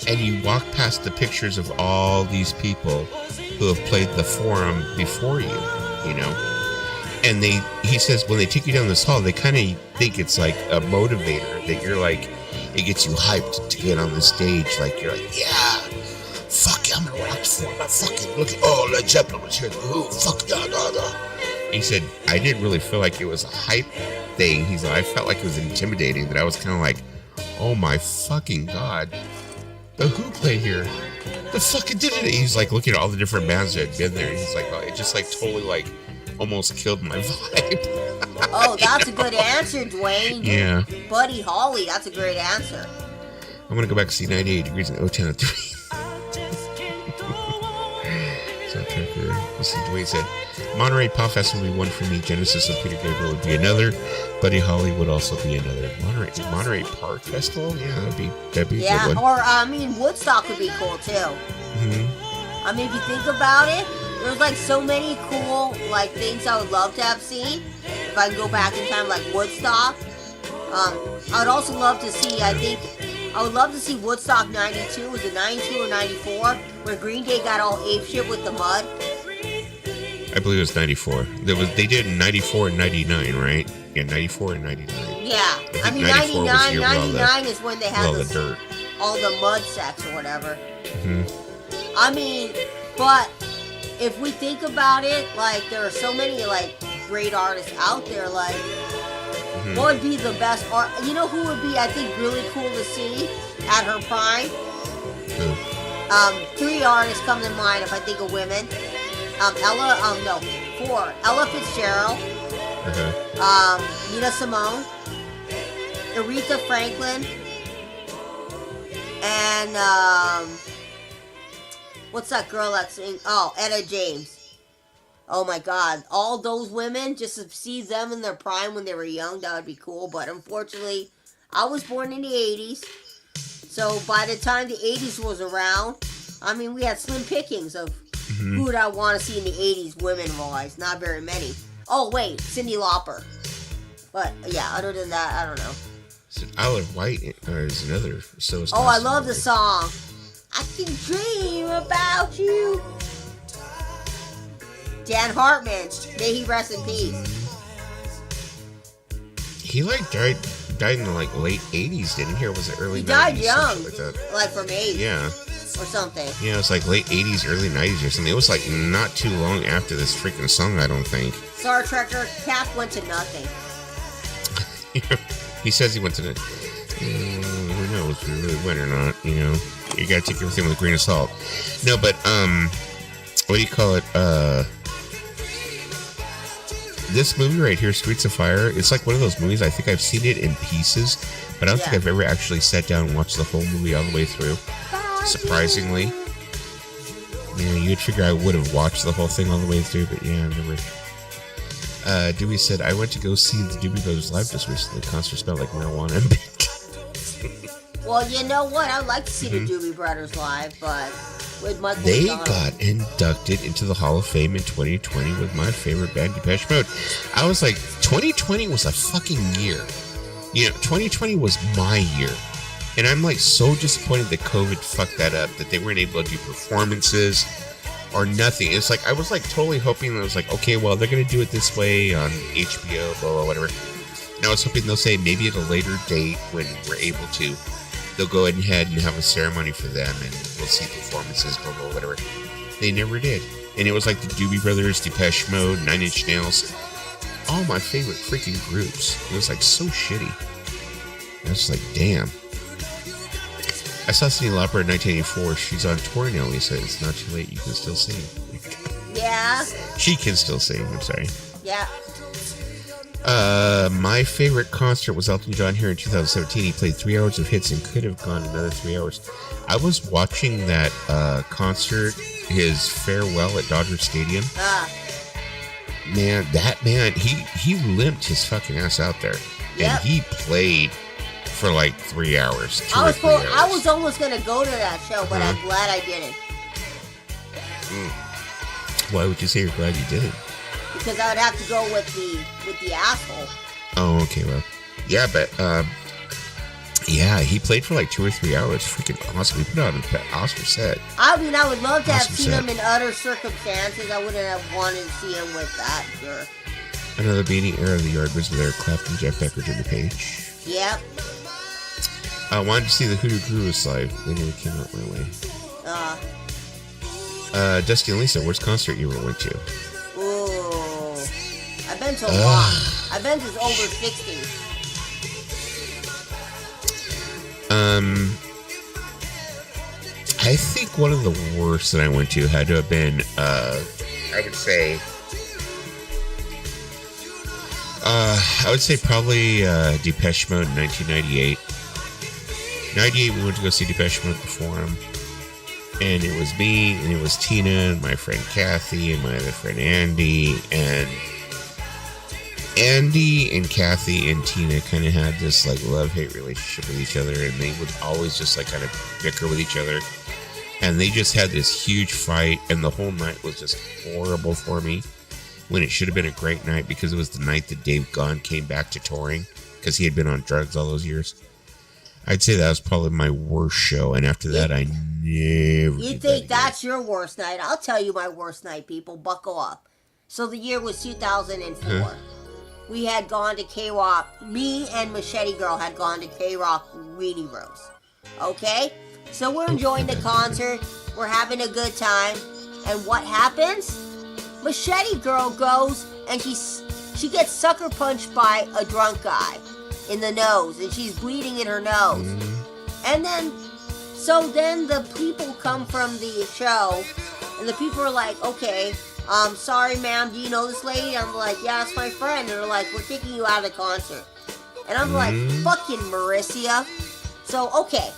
And you walk past the pictures of all these people who have played the Forum before you, you know. And he says when they take you down this hall, they kind of think it's like a motivator, that you're like, it gets you hyped to get on the stage. Like, you're like, yeah, fuck yeah, I'm gonna rock the Forum. I fucking look at, oh, Led Zeppelin was here. Ooh, fuck yeah, He said, I didn't really feel like it was a hype thing. He said, I felt like it was intimidating, that I was kind of like, oh my fucking God. The Who played here. The fucking did it. He's like looking at all the different bands that had been there. He's like, oh, it just like totally like almost killed my vibe. Oh, that's a good answer, Dwayne. Yeah. Buddy Holly, that's a great answer. I'm going to go back and see 98 Degrees in 010 at 3. So you see, Dwayne said, Monterey Pop Festival would be one for me. Genesis and Peter Gabriel would be another. Buddy Holly would also be another. Monterey Park Festival? Yeah, that'd be a good one. Or, Woodstock would be cool, too. Mm-hmm. I mean, if you think about it, there's like so many cool like things I would love to have seen if I can go back in time, like Woodstock. I would also love to see, I would love to see Woodstock 92. Was it 92 or 94? Where Green Day got all apeshit with the mud. I believe it was 94. They did 94 and 99, right? Yeah, 94 and 99. Yeah. I mean, 99 is when they had the dirt. All the mud sex or whatever. Mm-hmm. I mean, but if we think about it, like, there are so many, like, great artists out there, like, what would be the best art? You know who would be, I think, really cool to see at her prime? Who? 3 artists come to mind if I think of women. Four. Ella Fitzgerald. Nina Simone. Aretha Franklin. And, what's that girl that's sing? Oh, Etta James. Oh my God. All those women, just to see them in their prime when they were young, that would be cool. But unfortunately, I was born in the 80s. So by the time the 80s was around, I mean, we had slim pickings of who would I want to see in the 80s women-wise. Not very many. Oh, wait. Cyndi Lauper. But, yeah, other than that, I don't know. So Olive White is another. Oh, I love the song. I can dream about you. Dan Hartman, may he rest in peace. He like died in the like late 80s, didn't he? Or was it early 90s? He died young, like from AIDS. Yeah. Or something. Yeah, it was like late 80s, early 90s or something. It was like not too long after this freaking song, I don't think. Star Trekker, Cap went to nothing. He says he went to the... who knows if he really went or not, you know. You gotta take everything with a grain of salt. No, but, what do you call it? This movie right here, Streets of Fire, it's like one of those movies, I think I've seen it in pieces, but I don't think I've ever actually sat down and watched the whole movie all the way through. Surprisingly. Yeah, you'd figure I would have watched the whole thing all the way through, but yeah, I've never... Dewey said, I went to go see the Doobie Brothers live just recently. The concert smelled like marijuana and bacon. Well, you know what? I'd like to see the Doobie Brothers live, but with Michael They McDonald. got inducted into the Hall of Fame in 2020 with my favorite band, Depeche Mode. I was like, 2020 was a fucking year. You know, 2020 was my year. And I'm like so disappointed that COVID fucked that up, that they weren't able to do performances or nothing. It's like, I was like totally hoping that it was like, okay, well, they're going to do it this way on HBO, blah, blah, whatever. And I was hoping they'll say maybe at a later date when we're able to, they'll go ahead and have a ceremony for them and we'll see performances, blah, blah, whatever. They never did. And it was like the Doobie Brothers, Depeche Mode, 9 Inch Nails, all my favorite freaking groups. It was like so shitty. I was like, damn. I saw Cyndi Lauper in 1984. She's on tour now, Lisa. It's not too late. You can still sing. Yeah. She can still sing. I'm sorry. Yeah. My favorite concert was Elton John here in 2017. He played 3 hours of hits and could have gone another 3 hours. I was watching that concert, his farewell at Dodger Stadium. Man, he limped his fucking ass out there. Yep. And he played for like 3 hours. I was almost gonna go to that show, but I'm glad I didn't. Why would you say you're glad you didn't? Because I would have to go with the asshole. Oh, okay, well, yeah, but yeah, he played for like 2 or 3 hours. Freaking awesome! He put out an awesome set. I mean, I would love to have seen him in other circumstances. I wouldn't have wanted to see him with that. Sure. Another Beanie Air of the Yardbirds with Eric Clapton, Jeff Beck, Jimmy Page. Yep. I wanted to see the Hoodoo Grooves live. They never came out my way. Dusty and Lisa, worst concert you ever went to? Ooh, I've been to a lot. I've been to over 60. I think one of the worst that I went to had to have been, I would say probably Depeche Mode in 1998. 98, we went to go see Depeche Mode perform. And it was me, and it was Tina, and my friend Kathy, and my other friend Andy. And Andy and Kathy and Tina kind of had this like love-hate relationship with each other, and they would always just like kind of bicker with each other. And they just had this huge fight, and the whole night was just horrible for me, when it should have been a great night, because it was the night that Dave Gahan came back to touring, because he had been on drugs all those years. I'd say that was probably my worst show, and after that, I never. You think that's your worst night? I'll tell you my worst night, people. Buckle up. So the year was 2004. We had gone to K-Rock. Me and Machete Girl had gone to K-Rock Reedy Rose. Okay? So we're enjoying the concert. We're having a good time. And what happens? Machete Girl goes and she gets sucker punched by a drunk guy in the nose, and she's bleeding in her nose. And then the people come from the show, and the people are like, okay, sorry ma'am, do you know this lady? I'm like, yeah, that's my friend. And they're like, we're kicking you out of the concert. And I'm like, fucking Mauricia. So, okay.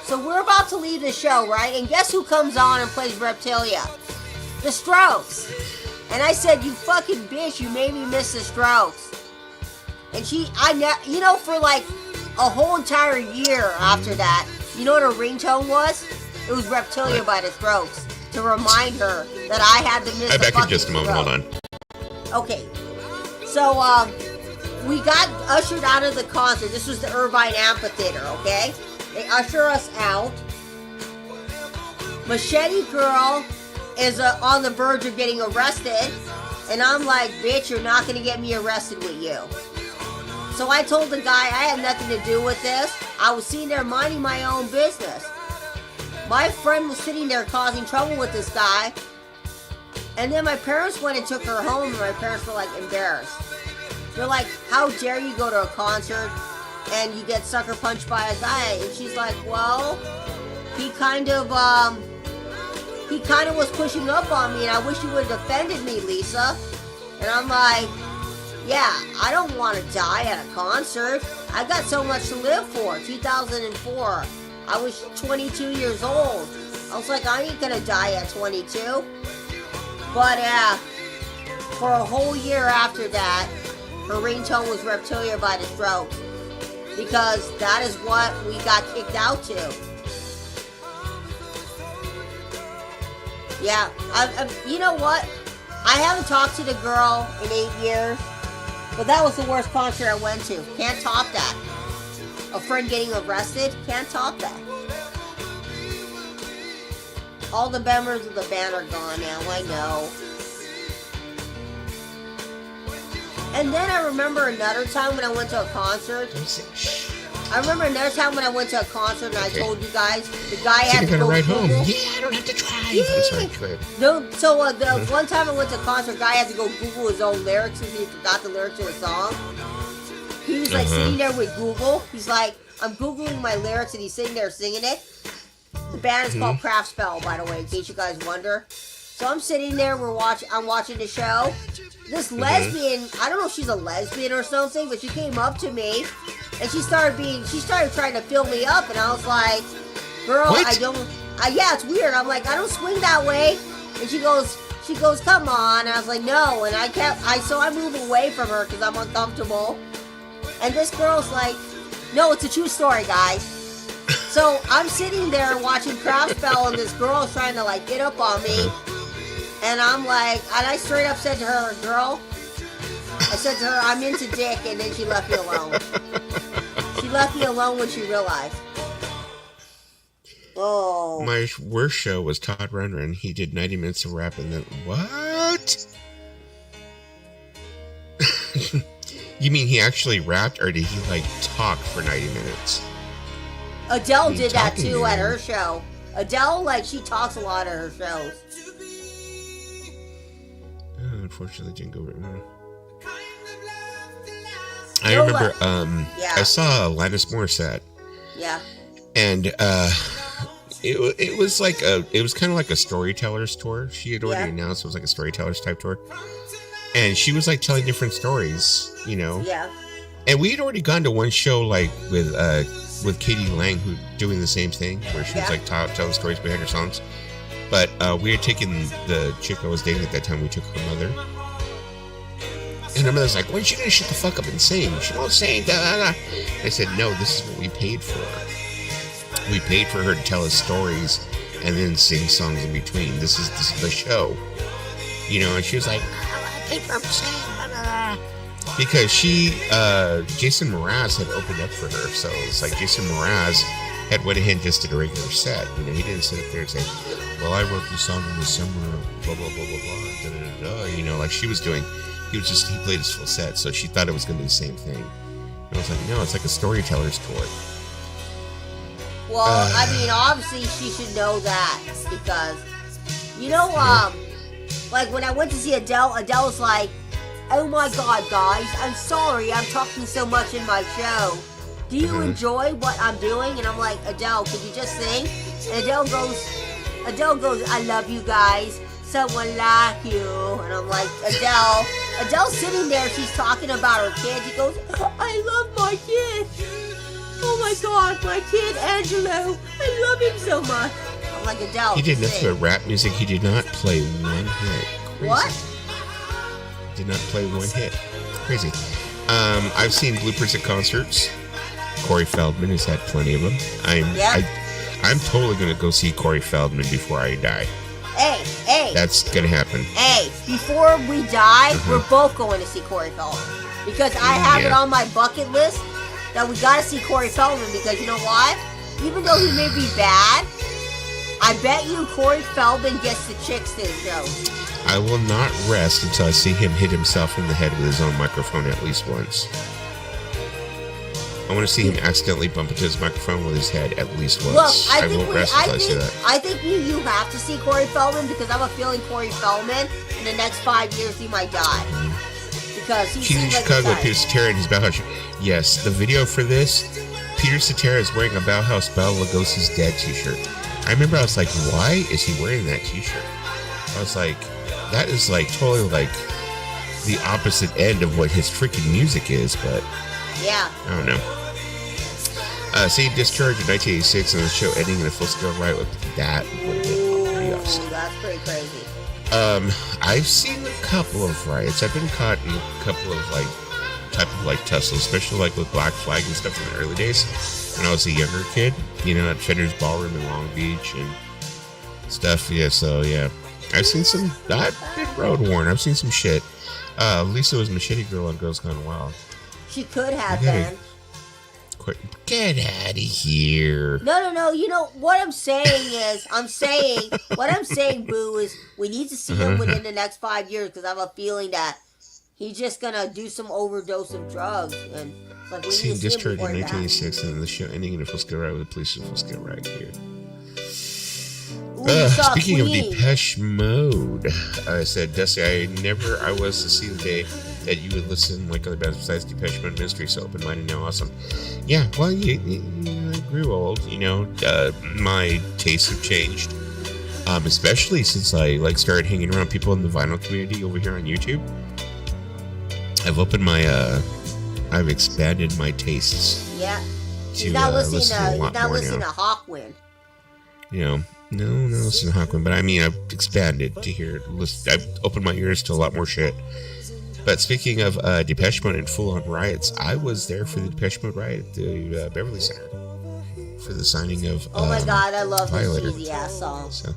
So we're about to leave the show, right? And guess who comes on and plays Reptilia? The Strokes. And I said, you fucking bitch, you made me miss the Strokes. And for like a whole entire year after that, you know what her ringtone was? It was Reptilia by the Strokes, to remind her that I had to miss the fucking back in just a moment, hold on. Okay. So, we got ushered out of the concert. This was the Irvine Amphitheater, okay? They usher us out. Machete Girl is on the verge of getting arrested. And I'm like, bitch, you're not going to get me arrested with you. So I told the guy I had nothing to do with this. I was sitting there minding my own business. My friend was sitting there causing trouble with this guy. And then my parents went and took her home, and my parents were like embarrassed. They're like, how dare you go to a concert and you get sucker punched by a guy? And she's like, well, he kind of was pushing up on me, and I wish you would have defended me, Lisa. And I'm like, yeah, I don't want to die at a concert. I got so much to live for. 2004. I was 22 years old. I was like, I ain't gonna die at 22. But for a whole year after that, her ringtone was Reptilia by the Strokes. Because that is what we got kicked out to. Yeah, you know what? I haven't talked to the girl in 8 years. But that was the worst concert I went to. Can't top that. A friend getting arrested? Can't top that. All the members of the band are gone now, I know. And then I remember another time when I went to a concert. And I told you guys, the guy had to go ride Google. home. Yeah, I don't have to drive. Yeah. I'm sorry, go ahead. No, so the one time I went to a concert, guy had to go Google his own lyrics because he forgot the lyrics to a song. He was like sitting there with Google. He's like, I'm Googling my lyrics, and he's sitting there singing it. The band is called Craft Spell, by the way, in case you guys wonder. So I'm sitting there, I'm watching the show. this lesbian, I don't know if she's a lesbian or something, but she came up to me and she started trying to fill me up, and I was like, girl, what? Yeah, it's weird. I'm like, I don't swing that way. And she goes, come on. And I was like, no. And so I moved away from her because I'm uncomfortable. And this girl's like, no, it's a true story, guys. So I'm sitting there watching Craftspell, and this girl's trying to like get up on me. And I'm like, and I straight up said to her, girl, I said to her, I'm into dick. And then she left me alone. She left me alone when she realized. Oh. My worst show was Todd Rundgren. He did 90 minutes of rap, and then what? You mean he actually rapped, or did he like talk for 90 minutes? Adele did that too at her show. Adele, like, she talks a lot at her shows. Unfortunately, didn't go. I remember. Yeah. I saw Alanis Morissette. Yeah. And it was like it was kind of like a storyteller's tour. She had already announced it was like a storyteller's type tour, and she was like telling different stories, you know. Yeah. And we had already gone to one show like with Katie Lang, who doing the same thing, where she was like telling stories behind her songs. But we had taken the chick I was dating at that time. We took her mother, and her mother's like, "When's she gonna shut the fuck up and sing? She won't sing." Da, da, da. I said, "No, this is what we paid for. We paid for her to tell us stories and then sing songs in between. This is the show, you know." And she was like, "I paid for her to sing." Blah, blah, blah. Because Jason Mraz had opened up for her, so it's like Jason Mraz had went ahead and just did a regular set. You know, he didn't sit up there and say, "Well, I wrote this song in the summer, blah blah blah blah blah," da, da, da, da, you know, like she was doing. He played his full set, so she thought it was going to be the same thing. And I was like, no, it's like a storyteller's tour. Well, I mean, obviously she should know that because, you know, like when I went to see Adele was like, "Oh my God, guys, I'm sorry, I'm talking so much in my show. Do you enjoy what I'm doing?" And I'm like, "Adele, could you just sing?" And Adele goes, "I love you guys. Someone like you." And I'm like, Adele's sitting there, she's talking about her kid. She goes, "I love my kid. Oh my God, my kid, Angelo. I love him so much." I'm like, Adele. He did nothing but rap music. He did not play one hit. Crazy. What? Did not play one hit. Crazy. I've seen bloopers at concerts. Corey Feldman has had plenty of them. I'm totally gonna go see Corey Feldman before I die. Hey. That's gonna happen. Hey, before we die, we're both going to see Corey Feldman. Because I have it on my bucket list that we gotta see Corey Feldman because you know what? Even though he may be bad, I bet you Corey Feldman gets the chicks to his show. I will not rest until I see him hit himself in the head with his own microphone at least once. I want to see him accidentally bump into his microphone with his head at least once. Look, I won't rest until I see that. I think you have to see Corey Feldman because I have a feeling Corey Feldman in the next 5 years he might die. Because he She's in seems like Chicago, Peter Cetera and his Bauhaus. Yes, the video for this, Peter Cetera is wearing a Bauhaus Bela Lugosi's Dead t-shirt. I remember I was like, why is he wearing that t-shirt? I was like, that is like totally like the opposite end of what his freaking music is, but yeah, I don't know. See Discharge in 1986 and the show ending in a full-scale riot with that would have been pretty awesome. That's pretty crazy. I've seen a couple of riots. I've been caught in a couple of type of tussles, especially like with Black Flag and stuff in the early days when I was a younger kid, you know, at Fender's Ballroom in Long Beach and stuff. Yeah, so yeah, I've seen some. I've been road worn. I've seen some shit. Lisa was Machete Girl on Girls Gone Wild. She could have been. Get out of here. No. You know, what I'm saying is, Boo, is we need to see him within the next 5 years because I have a feeling that he's just going to do some overdose of drugs. And like, we need to see Discharge him in 1986 and the show ending in a full-scale riot with the police in a full-scale riot here. Speaking of Depeche Mode, I said, Dusty, I was to see the day that you would listen like other bands besides Depeche Mode Mystery, so open-minded now, awesome. Yeah, well, I grew old, you know, my tastes have changed, especially since I started hanging around people in the vinyl community over here on YouTube. I've opened my, I've expanded my tastes. Yeah. To He's not listen listening to a to, lot he's not more listening to now. Hawkwind. You know, no, not listening to Hawkwind, but I mean, I've expanded to hear. I've opened my ears to a lot more shit. But speaking of Depeche Mode and full-on riots, I was there for the Depeche Mode riot at the Beverly Center for the signing of. Oh my God, I love Violator. this cheesy ass song. So,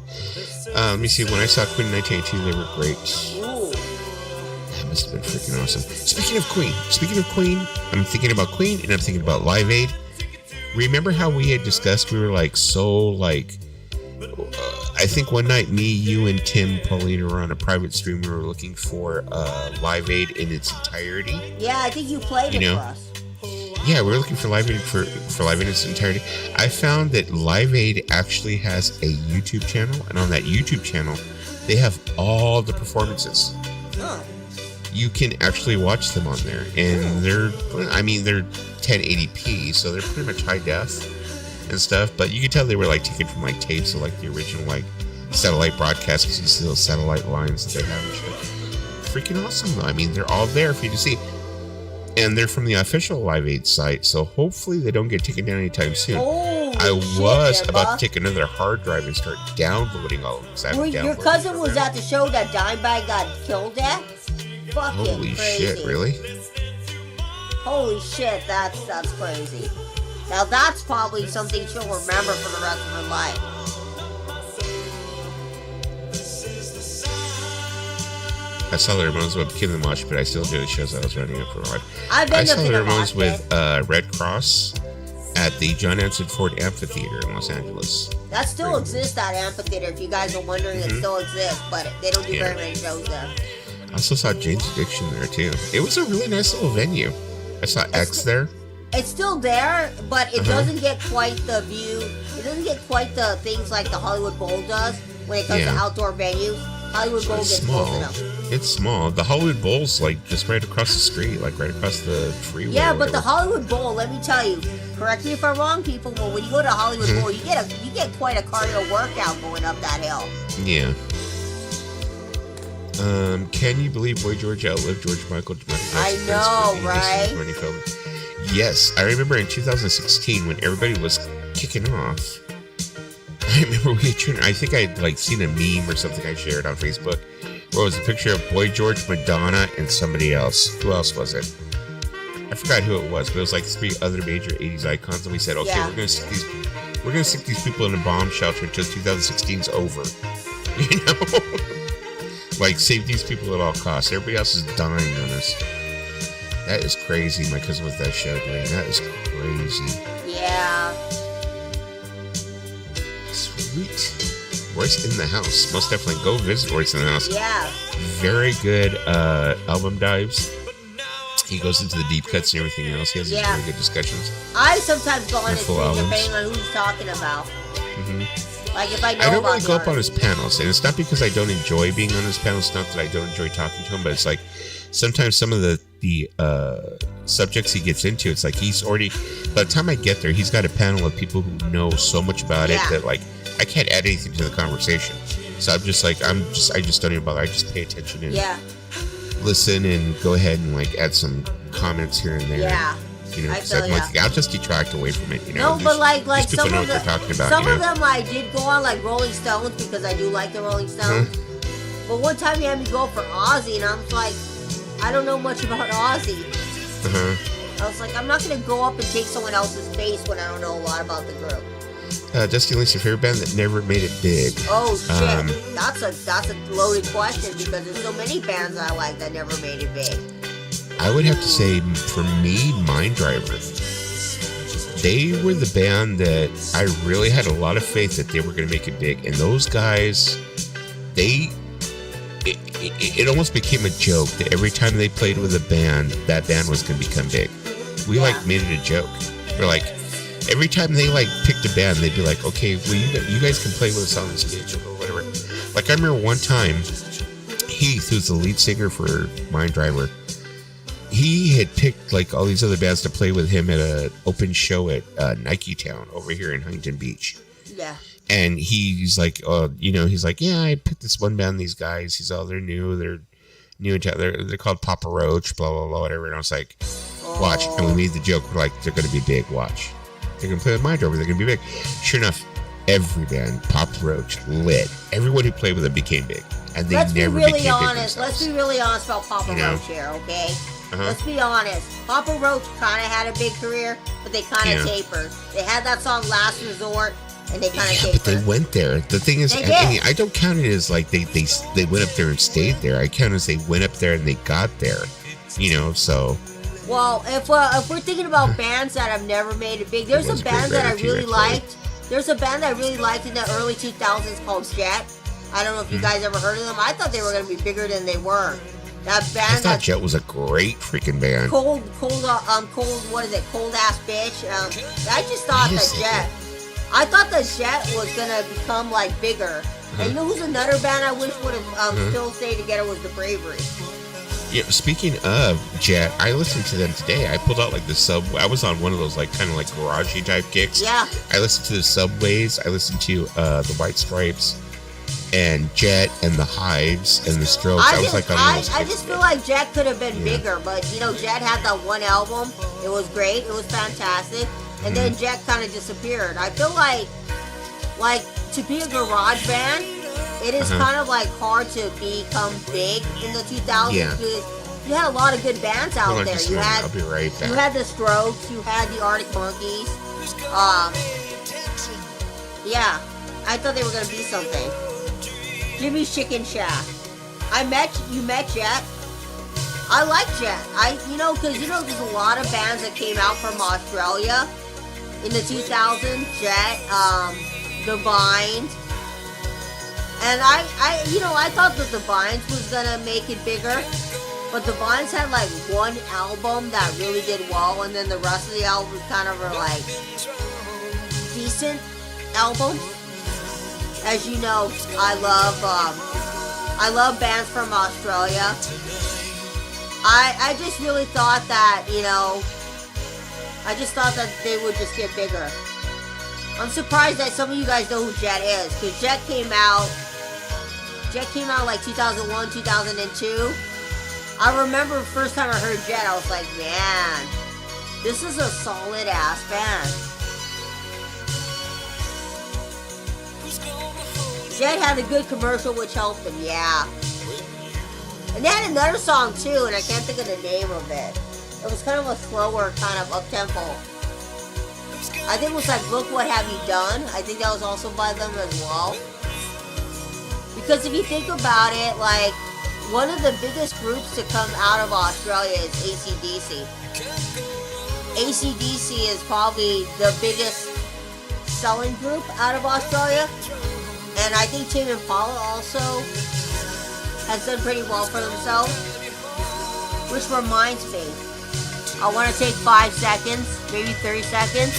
let me see. When I saw Queen in 1982, they were great. Ooh. That must have been freaking awesome. Speaking of Queen, I'm thinking about Queen and I'm thinking about Live Aid. Remember how we had discussed? We were like so like. I think one night, me, you, and Tim Paulina were on a private stream. We were looking for Live Aid in its entirety. Yeah, I think you played it for us. Yeah, we were looking for Live Aid for Live Aid in its entirety. I found that Live Aid actually has a YouTube channel, and on that YouTube channel, they have all the performances. Huh. You can actually watch them on there, and they're 1080p, so they're pretty much high def and stuff, but you can tell they were like taken from like tapes of like the original like satellite broadcasts, because you see those satellite lines that they have and shit. Freaking awesome though. I mean, they're all there for you to see, and they're from the official Live Aid site, so hopefully they don't get taken down anytime soon. I was about to take another hard drive and start downloading all of them. Well, your cousin was at the show that Dimebag got killed at? Fucking Holy crazy. shit, really? Holy shit, that's crazy. Now that's probably something she'll remember for the rest of her life. I saw the Ramones with Kim the Mosh, but I still do the shows I was running up for a while. I saw the Ramones with Red Cross at the John Anson Ford Amphitheater in Los Angeles. That still exists, that amphitheater. If you guys are wondering, it still exists, but they don't do very many shows there. I also saw Jane's Addiction there too. It was a really nice little venue. I saw X there. It's still there, but it doesn't get quite the view. It doesn't get quite the things like the Hollywood Bowl does when it comes to outdoor venues. Hollywood Bowl gets small. close enough. It's small. The Hollywood Bowl's like just right across the street, like right across the freeway. Yeah, but the Hollywood Bowl, let me tell you, correct me if I'm wrong, people, but when you go to Hollywood Bowl, you get quite a cardio workout going up that hill. Yeah. Can you believe Boy George outlived George Michael? I know, right? When he filmed. Yes, I remember in 2016 when everybody was kicking off. I remember I think I'd like seen a meme or something I shared on Facebook where it was a picture of Boy George, Madonna, and somebody else. Who else was it? I forgot who it was, but it was like 3 other major 80s icons, and we said, okay, we're gonna stick these people in a bomb shelter until 2016's over. You know? Like, save these people at all costs. Everybody else is dying on us. That is crazy. My cousin was that show doing. That is crazy. Yeah. Sweet. Royce in the house. Most definitely go visit Royce in the house. Yeah. Very good album dives. He goes into the deep cuts and everything else. He has these really good discussions. I sometimes go on his full stream albums. depending on who he's talking about. Mm-hmm. Like if I know I don't about really go up on his panels, and it's not because I don't enjoy being on his panels. It's not that I don't enjoy talking to him, but it's like sometimes some of the subjects he gets into, it's like he's already, by the time I get there, he's got a panel of people who know so much about it that like I can't add anything to the conversation. So I'm just like, I just don't even bother. I just pay attention and listen and go ahead and like add some comments here and there. Yeah. You know, because I'm like, I'll just detract away from it. You know, no, but like some of they're talking about, some of them I did go on, like Rolling Stones, because I do like the Rolling Stones. But one time he had me go for Ozzy, and I was like, I don't know much about Ozzy. I was like, I'm not gonna go up and take someone else's space when I don't know a lot about the group. Dusty Link's your favorite band that never made it big. Oh shit, that's a loaded question because there's so many bands I like that never made it big. I would have to say, for me, Mind Driver. They were the band that I really had a lot of faith that they were going to make it big. And those guys, it almost became a joke that every time they played with a band, that band was going to become big. We like made it a joke. We're like, every time they like picked a band, they'd be like, okay, well, you guys can play with us on the stage or whatever. Like I remember one time, Heath, who's the lead singer for Mind Driver, he had picked like all these other bands to play with him at an open show at Nike Town over here in Huntington Beach. Yeah. And he's like, he's like, yeah, I picked this one band, these guys. He's all, they're new, they're new they're called Papa Roach, blah blah blah, whatever. And I was like, watch. And we made the joke. We're like, they're gonna be big. Watch. They're gonna play with my drummer. They're gonna be big. Sure enough, every band, Papa Roach, lit. Everyone who played with them became big, and they never became big themselves. Let's be really honest about Papa Roach here, okay? Let's be honest. Papa Roach kind of had a big career, but they kind of tapered. They had that song Last Resort, and they kind of tapered. But they went there. The thing is, I mean, I don't count it as like they went up there and stayed there. I count it as they went up there and they got there. So. Well, if we're thinking about bands that have never made it big, there's a band that I really liked. There's a band that I really liked in the early 2000s called Jet. I don't know if you guys ever heard of them. I thought they were going to be bigger than they were. That band. I thought Jet was a great freaking band. Cold, what is it? Cold ass bitch. I just thought that Jet. I thought that Jet was gonna become like bigger. And you know who's another band I wish would have still stayed together was the Bravery. Yeah. Speaking of Jet, I listened to them today. I pulled out like the subway. I was on one of those like kind of like garagey type kicks. Yeah. I listened to the Subways. I listened to the White Stripes. And Jet and the Hives and the Strokes. I just feel like Jet could have been bigger, but you know, Jet had that one album. It was great. It was fantastic. And then Jet kind of disappeared. I feel like to be a garage band, it is kind of like hard to become big in the 2000s because you had a lot of good bands out there. I'll be right back. You had the Strokes. You had the Arctic Monkeys. Yeah, I thought they were gonna be something. Jimmy's Chicken Shack. You met Jet. I like Jet. Because there's a lot of bands that came out from Australia in the 2000s. Jet, The Vines, and I thought that The Vines was gonna make it bigger, but The Vines had like one album that really did well, and then the rest of the albums kind of were like decent albums. As you know, I love bands from Australia. I just really thought that, I just thought that they would just get bigger. I'm surprised that some of you guys know who Jet is, because Jet came out like 2001, 2002. I remember the first time I heard Jet, I was like, man, this is a solid ass band. Jet had a good commercial which helped him, yeah. And they had another song too, and I can't think of the name of it. It was kind of a slower, kind of up-tempo. I think it was like, Look What Have You Done. I think that was also by them as well. Because if you think about it, like, one of the biggest groups to come out of Australia is AC/DC. AC/DC is probably the biggest selling group out of Australia. And I think Tame Impala also has done pretty well for themselves. Which reminds me, I want to take 5 seconds, maybe 30 seconds.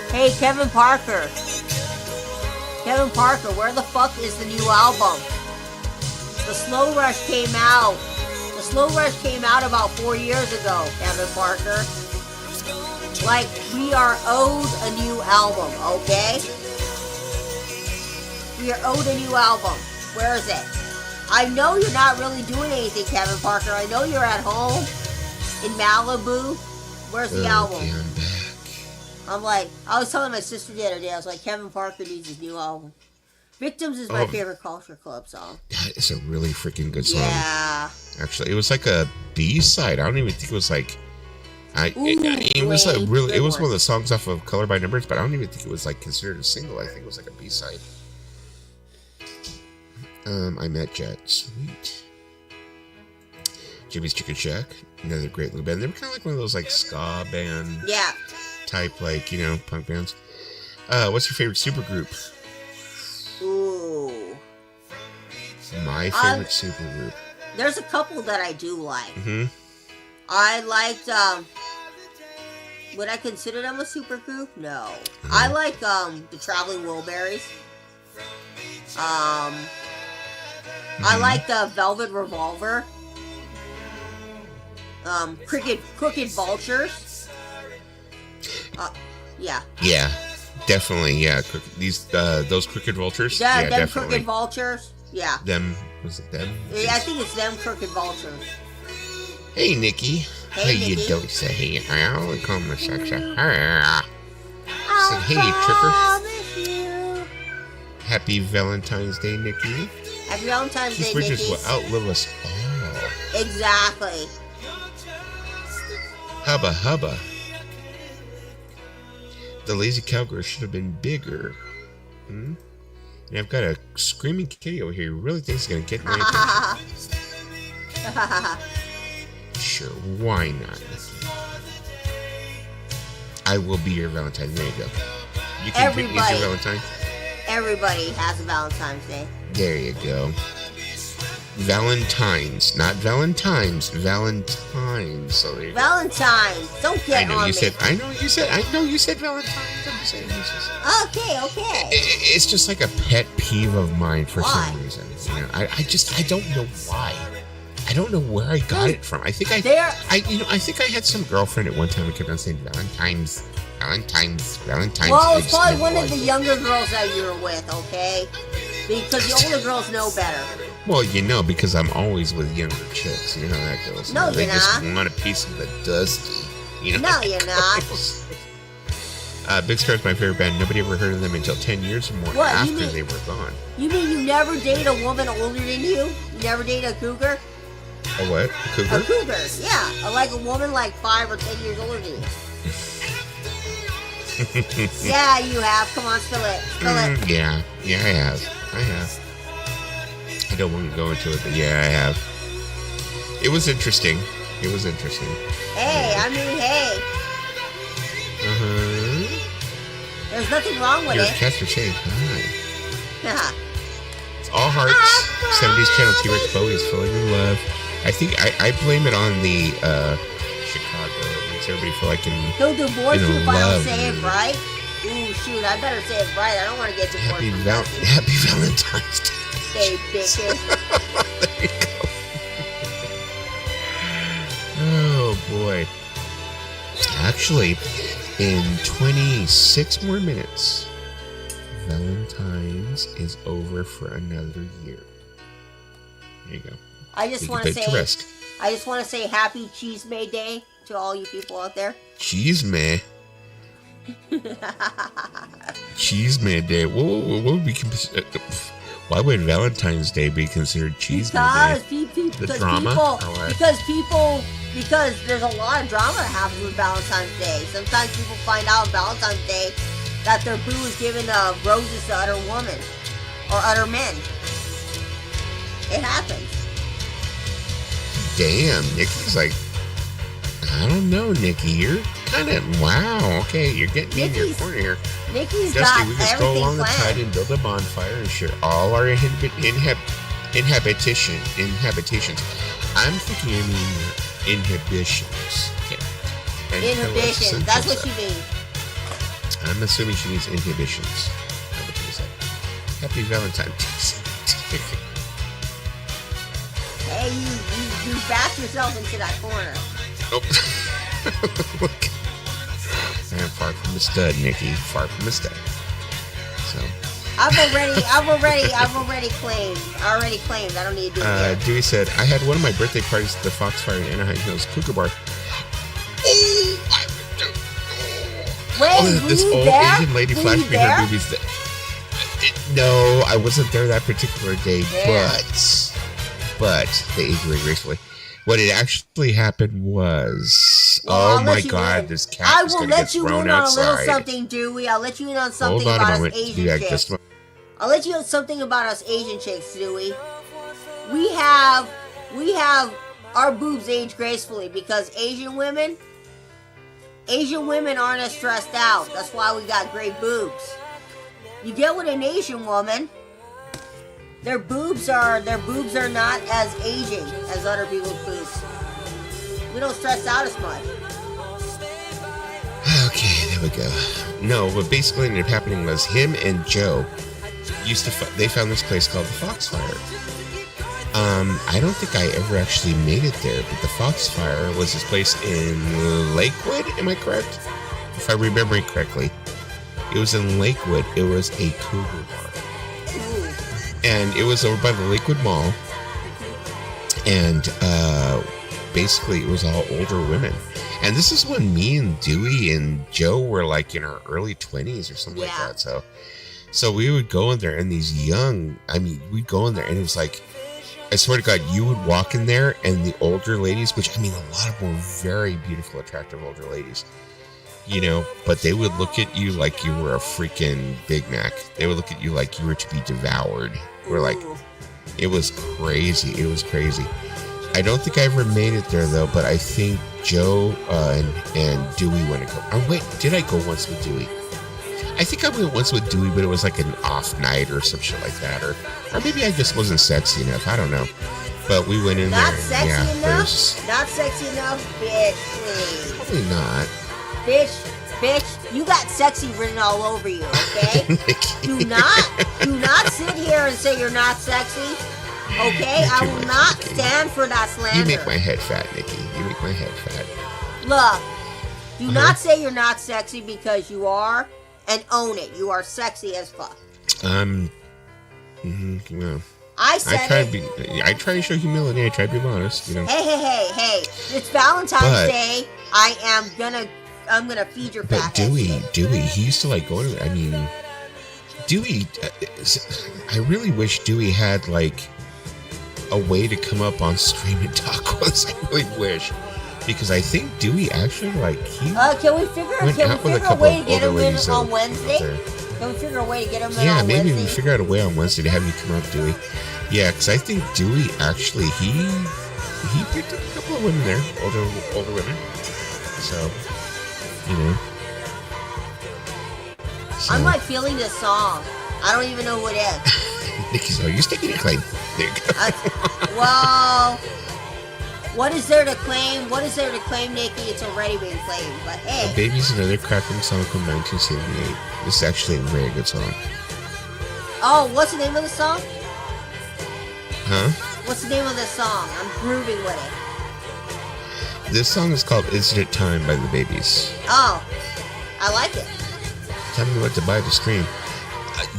Hey, Kevin Parker. Kevin Parker, where the fuck is the new album? The Slow Rush came out. The Slow Rush came out about 4 years ago, Kevin Parker. Like, we are owed a new album, okay? We are owed a new album. Where is it? I know you're not really doing anything, Kevin Parker. I know you're at home in Malibu. Where's the album? Okay, I'm back. I'm like, I was telling my sister the other day, I was like, Kevin Parker needs his new album. Victims is my favorite Culture Club song. That is a really freaking good song. Yeah. Actually, it was like a B-side. I don't even think it was like... it was a really... It was one of the songs off of Color by Numbers, but I don't even think it was like considered a single. I think it was like a B-side. I met Jet. Sweet. Jimmy's Chicken Shack. Another great little band. They were kind of like one of those like ska band type, like, punk bands. What's your favorite supergroup? Ooh. My favorite supergroup. There's a couple that I do like. Mm-hmm. I liked, would I consider them a supergroup? No. I like, the Traveling Wilburys. I like the Velvet Revolver. Crooked Vultures. Yeah. Yeah, definitely. Yeah, those Crooked Vultures. Yeah, definitely. Crooked Vultures. Yeah. Them. Was it them? Yeah, I think it's them crooked vultures. Hey, Nikki. Hey, How you Nikki. doing? Say hey. How you come to sex? Said, I'll hey, Tripper. promise you. Happy Valentine's Day, Nikki. Happy Valentine's Day, These bridges Nikki. will outlive us all. Exactly. Hubba hubba. The lazy cowgirl should have been bigger. Hmm? And I've got a screaming kitty over here who really thinks he's going to get my attention. Sure, why not? I will be your Valentine. There you go. You can pick me as your Valentine. Everybody has a Valentine's Day. There you go. Valentines, not Valentines. Valentines. So there you go. Valentine's. Don't get I know on you me. said. I know you said Valentines. I'm just saying. It's just, Okay. it's just like a pet peeve of mine for Why? some reason. You know, I don't know why. I don't know where I got it from. I think I think I had some girlfriend at one time who kept on saying Valentine's. Well, it's probably one of the younger girls that you were with, okay? Because the older girls know better. Well, because I'm always with younger chicks. You know how that goes. No, they you're just not. want a piece of the dusty. You know. No, you're not. Big Star's my favorite band. Nobody ever heard of them until 10 years or more after they were gone. You mean you never date a woman older than you? You never date a cougar? A what? A cougar? A cougar, yeah. Like a woman like 5 or 10 years older than you. Yeah, you have. Come on, spill it. Yeah, I have. I don't want to go into it, but yeah, I have. It was interesting. Hey, I mean, hey. There's nothing wrong with Your it. cats are saying hi. Yeah. It's all hearts. 70s channel T-Rex Bowie is falling in love. I think I blame it on the Chicago. It makes everybody feel like He'll divorce you if I don't say it and- right. Ooh, shoot, I better say it right. I don't want to get divorced. Happy Valentine's Day. Hey, bitches. There you go. Oh boy. Actually, in 26 more minutes, Valentine's is over for another year. There you go. I just want to say happy Cheese May Day to all you people out there. Cheese May. Cheese May Day. What would be why would Valentine's Day be considered Cheese May Day? Because there's a lot of drama that happens with Valentine's Day. Sometimes people find out on Valentine's Day that their boo is giving roses to other women or other men. It happens. Damn, Nikki's like, I don't know, Nikki. You're kind of, wow, okay, you're getting me in your corner here. Nikki's Dusty, got we just go everything along the tide planned. and build a bonfire and share all our inhabitations. I'm thinking you mean inhibitions. Okay. Inhibitions, that's what you mean. I'm assuming she means inhibitions. How much is that? Happy Valentine's Day. Hey, you backed yourself into that corner. Oh. I'm far from the stud, Nikki. Far from the stud. So. I've already claimed. I don't need to do it. Dewey said, I had one of my birthday parties at the Foxfire in Anaheim Hills Cougar Bar. Wait, This were you old there? Asian lady Were flashed you me her there? boobies. No, I wasn't there that particular day, Yeah. but they aged very gracefully. What had actually happened was, Well, oh my God, this cat I is will going to get let you thrown in on a little outside. something, Dewey. I'll let you in on something Hold on about a us moment. Asian Yeah, chicks. just a moment. I'll let you know something about us Asian chicks, Dewey. We have our boobs age gracefully because Asian women aren't as stressed out. That's why we got great boobs. You get with an Asian woman, their boobs are not as aging as other people's boobs. We don't stress out as much. Okay, there we go. No, what basically ended up happening was him and Joe they found this place called the Foxfire. I don't think I ever actually made it there, but the Foxfire was this place in Lakewood, am I correct? If I remember correctly. It was in Lakewood. It was a cougar bar. Ooh. And it was over by the Lakewood Mall. And basically it was all older women. And this is when me and Dewey and Joe were like in our early 20s or something like that. So we would go in there, and these young, we'd go in there, and it was like, I swear to God, you would walk in there, and the older ladies, which a lot of them were very beautiful, attractive older ladies, but they would look at you like you were a freaking Big Mac. They would look at you like you were to be devoured. We're like, it was crazy. It was crazy. I don't think I ever made it there, though, but I think Joe and Dewey went to go. Oh, wait, did I go once with Dewey? I think I went once with Dewey, but it was like an off night or some shit like that. Or maybe I just wasn't sexy enough. I don't know. But we went in not there. Sexy enough? Not sexy enough? Bitch, please. Probably not. Bitch, you got sexy written all over you, okay? do not sit here and say you're not sexy. Okay, I will not stand for that slander. You make my head fat, Nikki. You make my head fat. Look, do not say you're not sexy, because you are, and own it. You are sexy as fuck. Well, I try to show humility. I try to be honest. Hey! It's Valentine's Day. I'm gonna feed your fat. But Dewey, he used to like go to. Dewey. I really wish Dewey had like a way to come up on stream and talk with us. I really wish, because I think Dewey actually can we figure a way to get him in on Wednesday? Can we figure a way to get him in on Wednesday? Yeah, maybe we figure out a way on Wednesday to have you come up, Dewey. Yeah, because I think Dewey actually he picked up a couple of women there, older women. So, So. I'm like feeling this song. I don't even know who it is. Nikki's you're sticking your claim. There you go. Well, what is there to claim? What is there to claim, Nikki? It's already been claimed. But hey. The Baby's another cracking song from 1978. This is actually a very good song. Oh, what's the name of the song? Huh? What's the name of this song? I'm grooving with it. This song is called Isn't It Time by the Babies. Oh, I like it. Tell me what to buy to stream.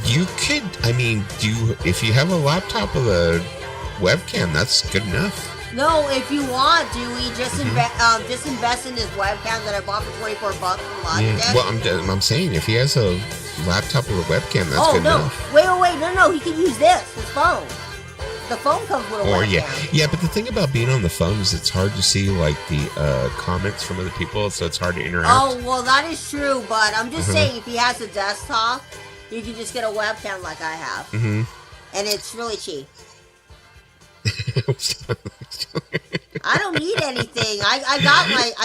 You could, if you have a laptop with a webcam, that's good enough. No, if you want, Dewey, just invest in this webcam that I bought for $24 from Logitech. Yeah. Well, I'm saying if he has a laptop with a webcam, that's good enough. Wait, no, he can use his phone. The phone comes with a webcam. Yeah, but the thing about being on the phone is it's hard to see like the comments from other people, so it's hard to interact. Oh, well, that is true, but I'm just saying if he has a desktop, you can just get a webcam like I have. Mm-hmm. And it's really cheap. I don't need anything. I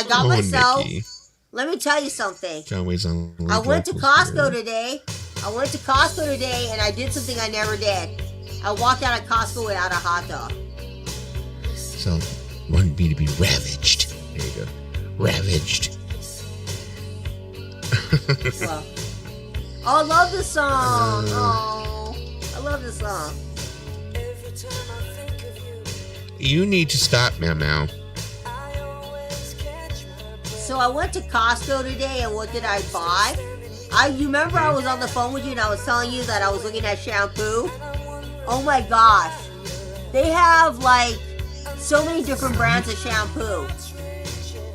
got myself. Nikki. Let me tell you something. I went to Costco today. And I did something I never did. I walked out of Costco without a hot dog. So, wanted me to be ravaged. There you go. Ravaged. Well, I love this song. I love this song. You need to stop, Meow. So I went to Costco today, and what did I buy? You remember I was on the phone with you, and I was telling you that I was looking at shampoo? Oh my gosh. They have like so many different brands of shampoo.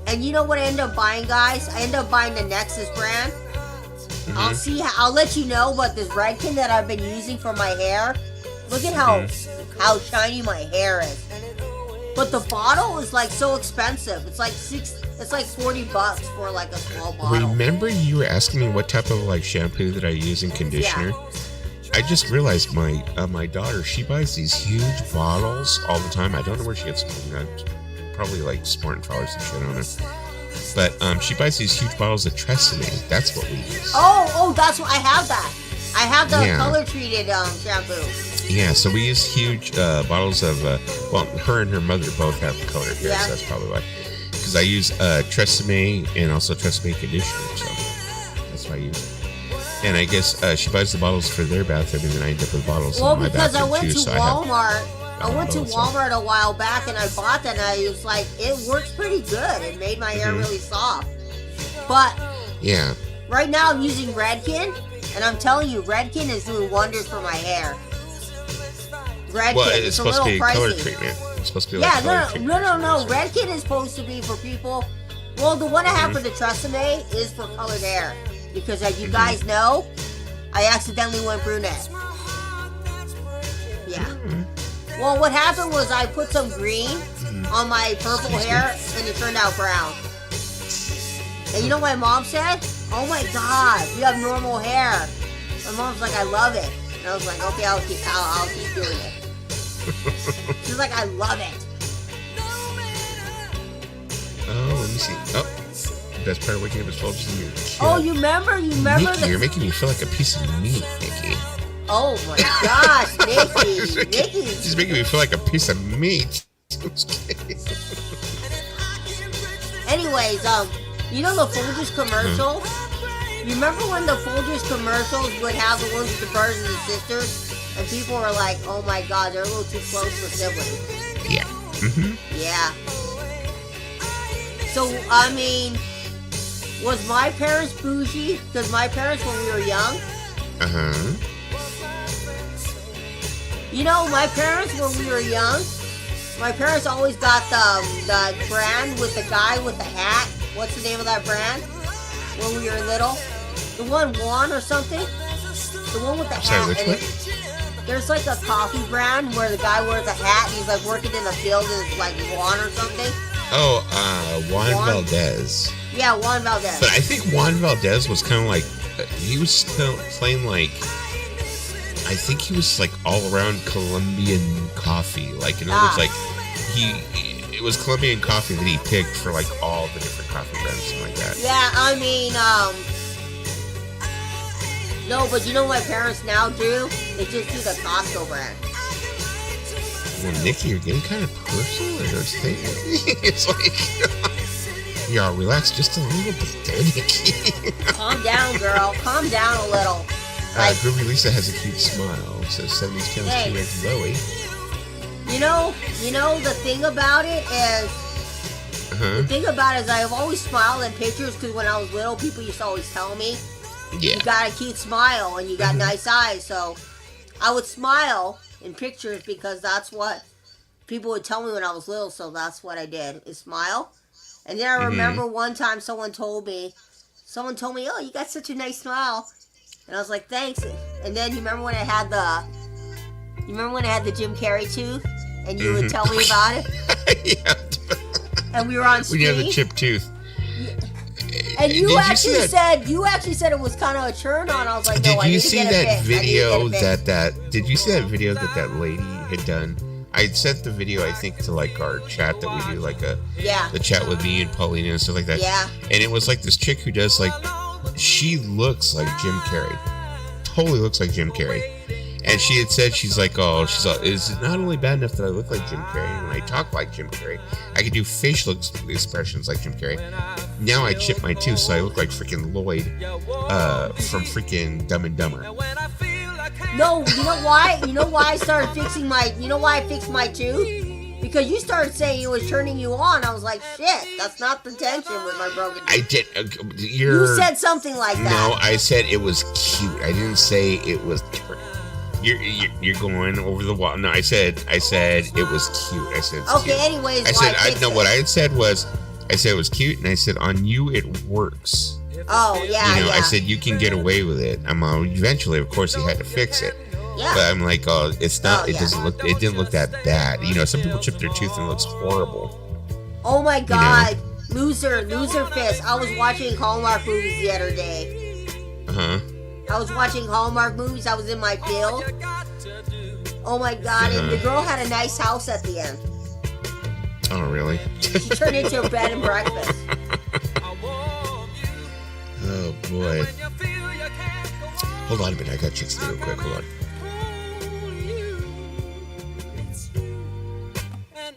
And you know what I end up buying, guys? I end up buying the Nexus brand. Mm-hmm. I'll let you know, but this Redken that I've been using for my hair, look at how shiny my hair is. But the bottle is like so expensive. It's like $40 for like a small bottle. Remember you were asking me what type of like shampoo that I use and conditioner? Yeah. I just realized my daughter, she buys these huge bottles all the time. I don't know where she gets them. Probably like Smart & Fowler some shit on it. But she buys these huge bottles of Tresemme. That's what we use. Oh, that's what I have that. I have the color treated shampoo. Yeah, so we use huge bottles of her and her mother both have color hair, so that's probably why. Because I use Tresemme and also Tresemme conditioner, so that's why I use it. And I guess she buys the bottles for their bathroom, and then I end up with bottles in my bathroom too. Because I went to Walmart a while back, and I bought that, and I was like, it works pretty good. It made my hair really soft. But right now I'm using Redken, and I'm telling you, Redken is doing wonders for my hair. Red Well, Kit. it's It's a supposed to little be color pricey. treatment. It's supposed to be Yeah, like color treatment. no. Red Kit is supposed to be for people. Well, the one I have for the Tresemme is for colored hair. Because as you guys know, I accidentally went brunette. Yeah. Well, what happened was I put some green on my purple hair and it turned out brown. And you know what my mom said? Oh my God, you have normal hair. My mom's like, I love it. And I was like, okay, I'll keep doing it. She's like, I love it. Oh, let me see. Oh, the best part of waking up is 12 in your kid. Oh, you remember Nikki, you're making me feel like a piece of meat, Nikki. Oh my gosh, Nikki. She's making me feel like a piece of meat. Anyways, you know the Folgers commercial? You remember when the Folgers commercials would have the ones with the brothers and the sisters? And people were like, oh my God, they're a little too close for siblings. Yeah. Yeah. So, I mean, was my parents bougie? Because my parents, when we were young, you know, my parents, when we were young, my parents always got the brand with the guy with the hat. What's the name of that brand? When we were little? The one Juan or something? The one with the hat. Sorry, which one? There's like a coffee brand where the guy wears a hat and he's like working in the field and it's like Juan or something. Oh, Juan Valdez. Yeah, Juan Valdez. But I think Juan Valdez was kind of like, he was playing like, I think he was like all around Colombian coffee. Like, in other words, like, it was Colombian coffee that he picked for like all the different coffee brands, something like that. Yeah, I mean, no, but you know what my parents now do? They just do the Costco brand. Well, Nikki, you're getting kind of personal. I don't think. It's like, y'all relax just a little bit there, Nikki. Calm down, girl. Calm down a little. Groovy Lisa has a cute smile. Says 70s counts Hey. too like Zoe. You know, the thing about it is, I've always smiled in pictures because when I was little, people used to always tell me, Yeah. you got a cute smile and you got nice eyes. So I would smile in pictures because that's what people would tell me when I was little. So that's what I did, is smile. And then I remember one time someone told me, oh, you got such a nice smile. And I was like, thanks. And then you remember when I had the Jim Carrey tooth? And you would tell me about it? Yeah. And we were on When you have the screen. chipped tooth. And you Did actually see that- said it was kind of a turn on. I was like, no, Did I you need to see get it that fixed. I need to video get it fixed. did you see that video that lady had done? I sent the video, I think, to like our chat that we do, like the chat with me and Paulina and stuff like that. Yeah. And it was like this chick who does like, she looks like Jim Carrey. Totally looks like Jim Carrey. And she had said, she's like, it's not only bad enough that I look like Jim Carrey when I talk like Jim Carrey, I can do facial expressions like Jim Carrey. Now I chip my tooth, so I look like freaking Lloyd from freaking Dumb and Dumber. No, you know why? You know why I started fixing my? You know why I fixed my tooth? Because you started saying it was turning you on. I was like, shit, that's not the tension with my broken tooth. I did. You said something like that. No, I said it was cute. I didn't say it was. You're going over the wall. No, I said it was cute. I said it's okay. cute. Anyways, I said what I had said was, I said it was cute, and I said on you it works. Oh yeah, You know, yeah. I said you can get away with it. Eventually, of course, he had to fix it. Yeah. But I'm like, oh, it's not. Oh, it yeah. doesn't look. It didn't look that bad. You know, some people chip their tooth and it looks horrible. Oh my God, loser fist. I was watching Hallmark movies the other day. I was watching Hallmark movies. I was in my field. Oh my God, and the girl had a nice house at the end. Oh, really? She turned into a bed and breakfast. Oh boy. Hold on a minute. I got chicks real quick. Hold on.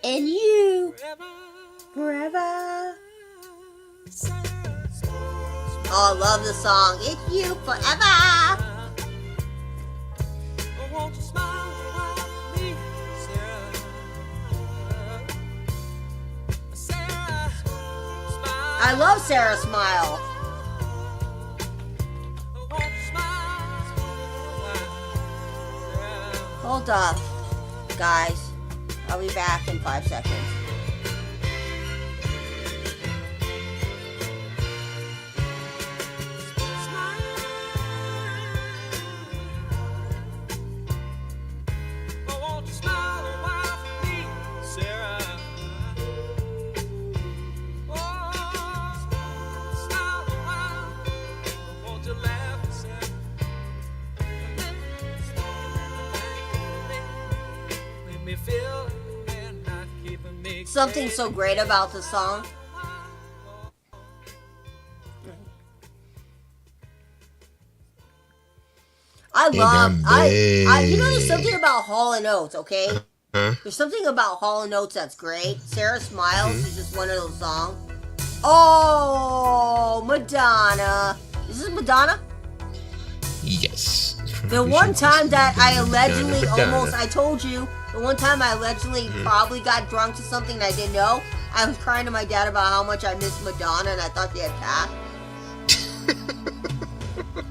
And you, forever. Oh, I love the song. It's you forever. I love Sarah Smile. Hold up. Guys, I'll be back in 5 seconds. Something so great about the song. I you know, there's something about Hall & Oates, okay? There's something about Hall & Oates that's great. Sarah Smiles is just one of those songs. Oh, Madonna. Is this Madonna? Yes. The one time that I allegedly I told you, the one time I allegedly probably got drunk to something I didn't know, I was crying to my dad about how much I missed Madonna and I thought they had passed.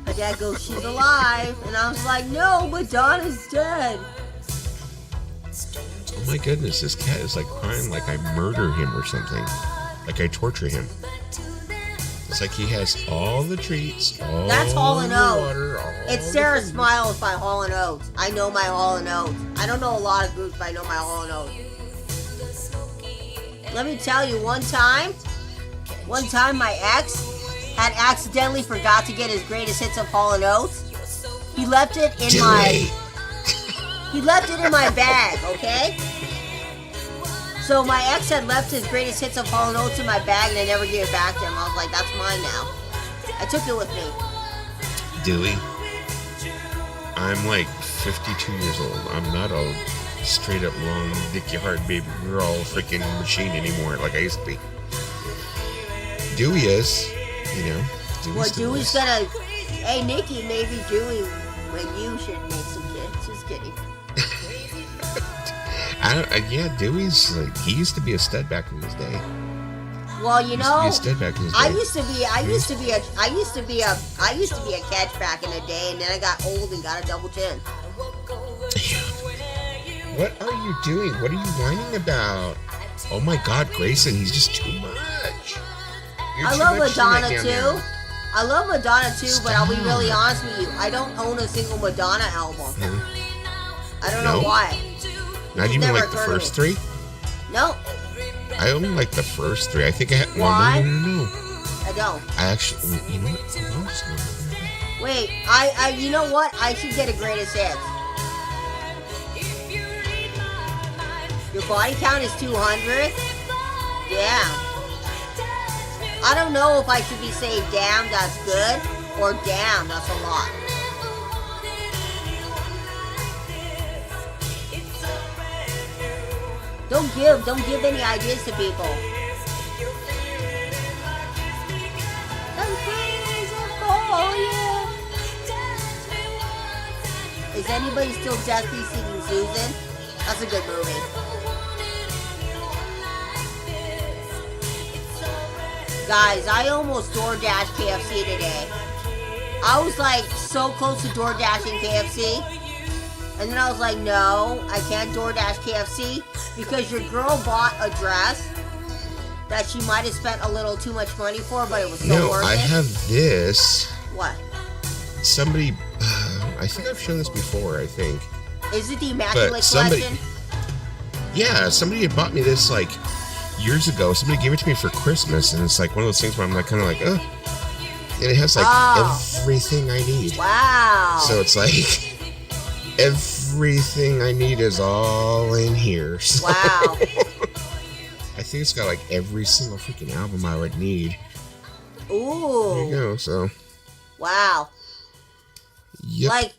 My dad goes, she's alive. And I was like, no, Madonna's dead. Oh my goodness, this cat is like crying like I murder him or something. Like I torture him. It's like he has all the treats, all That's Hall & the Oates. water, all It's the Sarah food. Smiles by Hall & Oates. I know my Hall & Oates. I don't know a lot of groups, but I know my Hall & Oates. Let me tell you, one time my ex had accidentally forgot to get his greatest hits of Hall & Oates. He left it in my bag, okay? So my ex had left his greatest hits of Hall & Oates in my bag and I never gave it back to him. I was like, that's mine now. I took it with me. Dewey, I'm like 52 years old. I'm not a straight up long dicky hard baby girl freaking machine anymore like I used to be. Dewey is, you know. Dewey's gonna. Hey, Nikki, maybe Dewey, when you should make some kids. Just kidding. Dewey's like, he used to be a stud back in his day. Well, you know, I used to be a catch back in the day, and then I got old and got a double chin. What are you doing? What are you whining about? Oh my God, Grayson, he's just too much. I love Madonna too. I love Madonna too, but I'll be really honest with you. I don't own a single Madonna album. I don't know why. Not even like the first 3? No. I only like the first 3. I think I had. Why? No. I don't. I actually, you know what? Wait, you know what? I should get a greatest hits. Your body count is 200? Yeah. I don't know if I should be saying damn, that's good, or damn, that's a lot. Don't give any ideas to people. I'm crazy for you. Is anybody still deathly singing Susan? That's a good movie. Guys, I almost DoorDashed KFC today. I was like so close to DoorDashing KFC. And then I was like, no, I can't DoorDash KFC because your girl bought a dress that she might have spent a little too much money for, but it was so worth it. I have this. What? Somebody, I think I've shown this before, I think. Is it the Immaculate Collection? Yeah, somebody had bought me this like years ago. Somebody gave it to me for Christmas, and it's like one of those things where I'm like kind of like, and it has like everything I need. Wow. So it's like everything I need is all in here. So. Wow. I think it's got like every single freaking album I would need. Ooh. There you go. So. Wow. Yep. Like.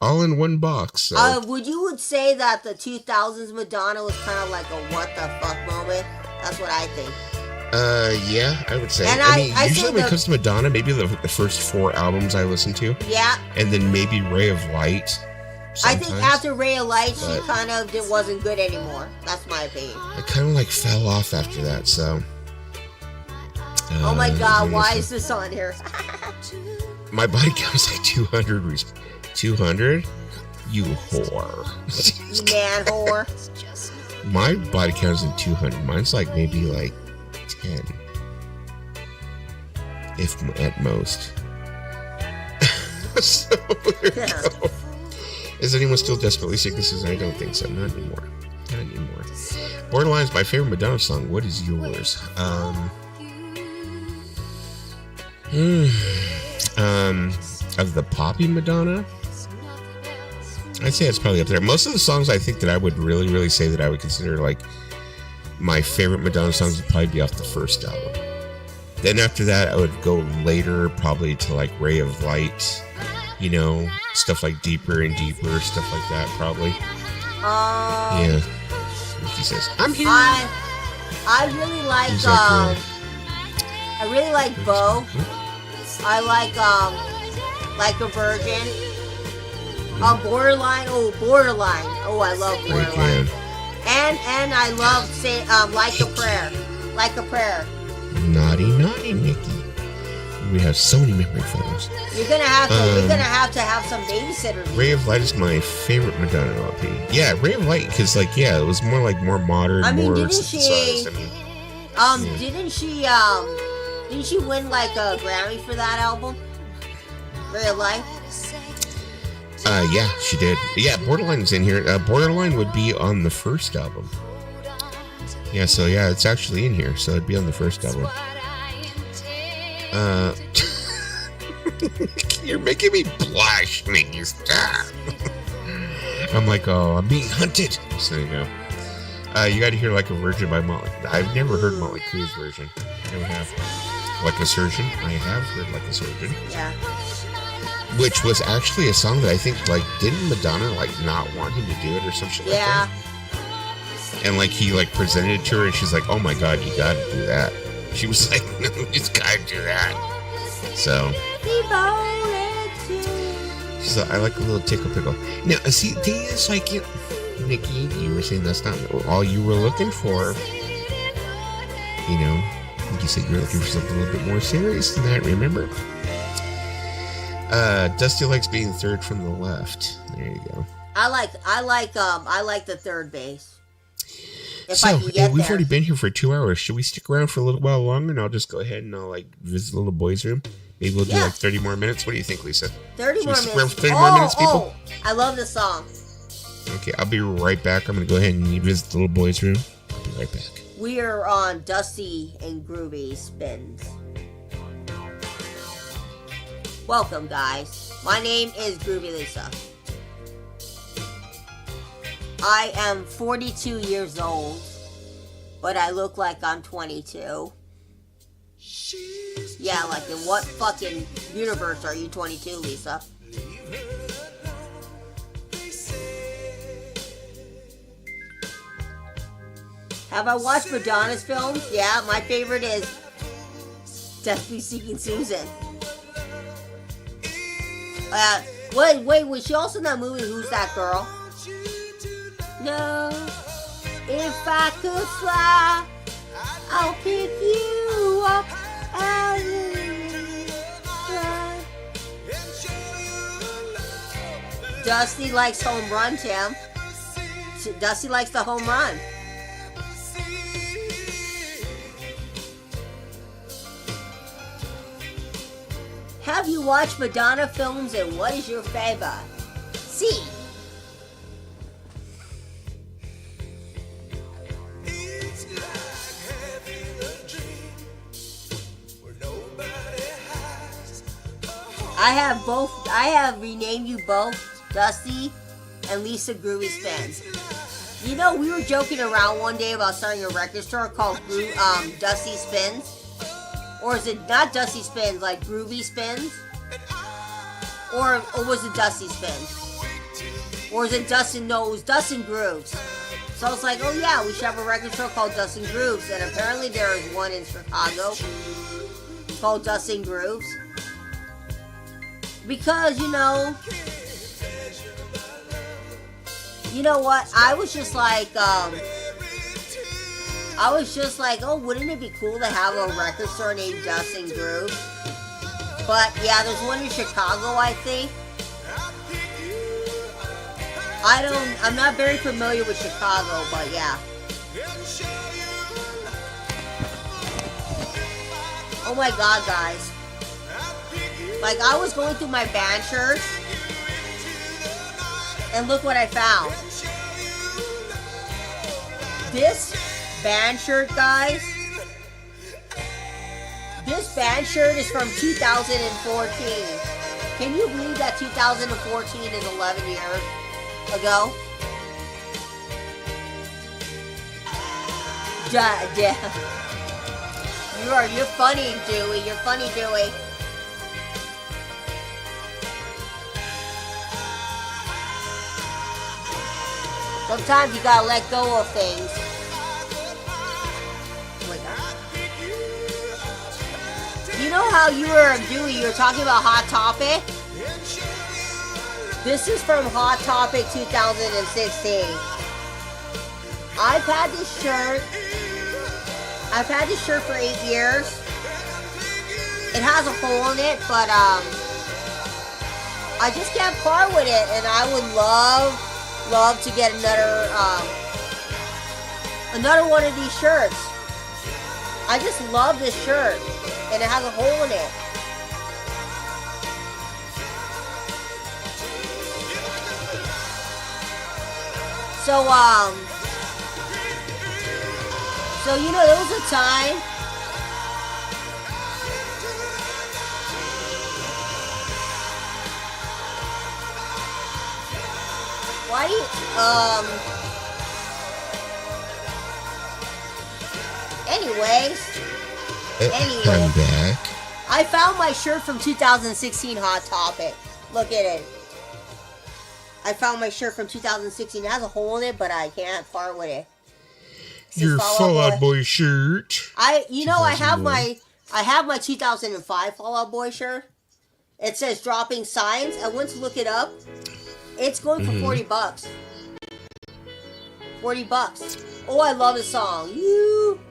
all in one box. So. Would say that the 2000s Madonna was kind of like a what the fuck moment? That's what I think. Yeah, I would say. And I usually when it comes to Madonna, maybe the first 4 albums I listen to. Yeah. And then maybe Ray of Light. Sometimes. I think after Ray of Light, she kind of wasn't good anymore. That's my opinion. It kind of like fell off after that, so. Oh my God, why is this on here? My body count is like 200. 200? You whore. You man whore. My body count isn't 200. Mine's like maybe like 10. If at most. So, there you go. Is anyone still desperately seeking this? I don't think so. Not anymore. Not anymore. Borderline's my favorite Madonna song. What is yours? Of the poppy Madonna, I'd say it's probably up there. Most of the songs I think that I would really say that I would consider like my favorite Madonna songs would probably be off the first album. Then after that, I would go later, probably to like Ray of Light, you know, stuff like Deeper and Deeper, stuff like that, probably. Yeah. He says, "I'm here." I really like I really like Bo. I like a Virgin. Borderline. Borderline. I love Borderline. And I love Like a Prayer. Like a Prayer. Naughty, Nikki. We have so many memory photos. You're gonna have to have some babysitters. Ray of Light is my favorite Madonna LP. Yeah, Ray of Light, because like it was more modern, more synthesized. Didn't she win like a Grammy for that album? Ray of Light? Yeah, she did. Yeah, Borderline's in here. Borderline would be on the first album. Yeah, so yeah, it's actually in here, so it'd be on the first album. You're making me blush, Nikki. Stop. I'm like, I'm being hunted. So there you go. You got to hear Like a Virgin by Motley. I've never heard Motley Crue's version. I never have. Like a Surgeon. I have heard Like a Surgeon. Yeah. Which was actually a song that I think, like, didn't Madonna, like, not want him to do it or something like that? And, like, he, like, presented it to her, and she's like, oh, my God, you gotta do that. She was like, no, you just gotta do that. So. She's like, I like a little tickle pickle. Now, see, the thing is, like, Nikki, you were saying that's not all you were looking for. You know, I think you said you were looking for something a little bit more serious than that, remember? Dusty likes being third from the left. There you go. I like the third bass. So, we've already been here for 2 hours. Should we stick around for a little while longer, and I'll just go ahead and I'll like visit the little boys' room? Maybe we'll do like 30 more minutes. What do you think, Lisa? 30 more minutes. Around for 30 more minutes, people. I love this song. Okay, I'll be right back. I'm gonna go ahead and visit the little boys' room. I'll be right back. We are on Dusty and Groovy Spins. Welcome, guys. My name is Groovy Lisa. I am 42 years old, but I look like I'm 22. Yeah, like in what fucking universe are you 22, Lisa? Have I watched Madonna's films? Yeah, my favorite is Desperately Seeking Susan. Wait, was she also in that movie Who's That Girl? No, if I could fly, I'll pick you up Dusty likes home run, Tim. Dusty likes the home run. Have you watched Madonna films, and what is your favorite? C. I have renamed you both Dusty and Lisa Groovy Spins. You know, we were joking around one day about starting a record store called Dusty Spins. Or is it not Dusty Spins, like Groovy Spins? Or was it Dusty Spins? Or is it Dustin? No, it was Dustin Grooves. So I was like, oh yeah, we should have a record store called Dustin Grooves. And apparently there is one in Chicago called Dustin Grooves. Because, you know what? I was just like, oh, wouldn't it be cool to have a record store named Dustin Grooves? But yeah, there's one in Chicago, I think. I'm not very familiar with Chicago, but yeah. Oh my god, guys. Like, I was going through my band shirts, and look what I found. This band shirt, guys. This band shirt is from 2014. Can you believe that 2014 is 11 years ago? You're funny, Dewey. You're funny, Dewey. Sometimes you gotta let go of things. You know how you were, Dewey, you were talking about Hot Topic? This is from Hot Topic 2016. I've had this shirt for 8 years. It has a hole in it, but I just can't part with it, and I would love to get another one of these shirts. I just love this shirt, and it has a hole in it. So you know, there was a time why do you, anyways, I'm back. I found my shirt from 2016 Hot Topic. Look at it. I found my shirt from 2016. It has a hole in it, but I can't part with it. Your Fall Out Boy shirt. I have my 2005 Fall Out Boy shirt. It says Dropping Signs. I went to look it up. It's going for $40. $40. Oh, I love the song. You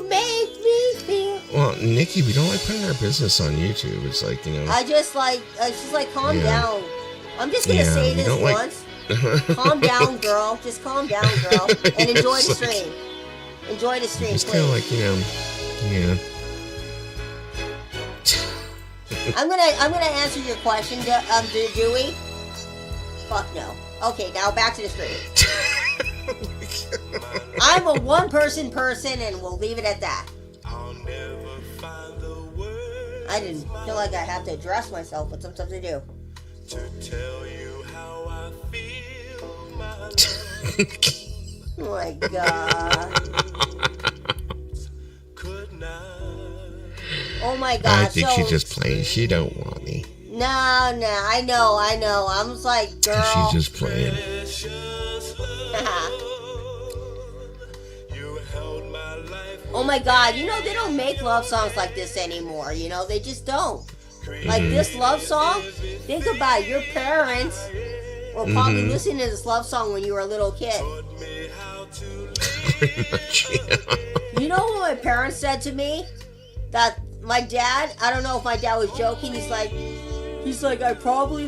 make me feel. Well, Nikki, we don't like putting our business on YouTube. It's like, you know. It's just like, calm down. I'm just gonna say this once. Calm down, girl. Just calm down, girl, and enjoy the stream. Enjoy the stream, it's please. Kind of like, you know, yeah. I'm gonna answer your question, Dewey. Fuck no. Okay, now back to the stream. I'm a one-person person, and we'll leave it at that. I didn't feel like I have to address myself, but sometimes I do. To tell you how I feel, oh my god. Oh my god. I think she's just playing. She don't want me. No, I know. I'm just like, girl. She's just playing. Oh my god, you know, they don't make love songs like this anymore, you know, they just don't. Like this love song, think about it, your parents were probably listening to this love song when you were a little kid. Pretty much, yeah. You know what my parents said to me? That my dad, I don't know if my dad was joking, he's like, I probably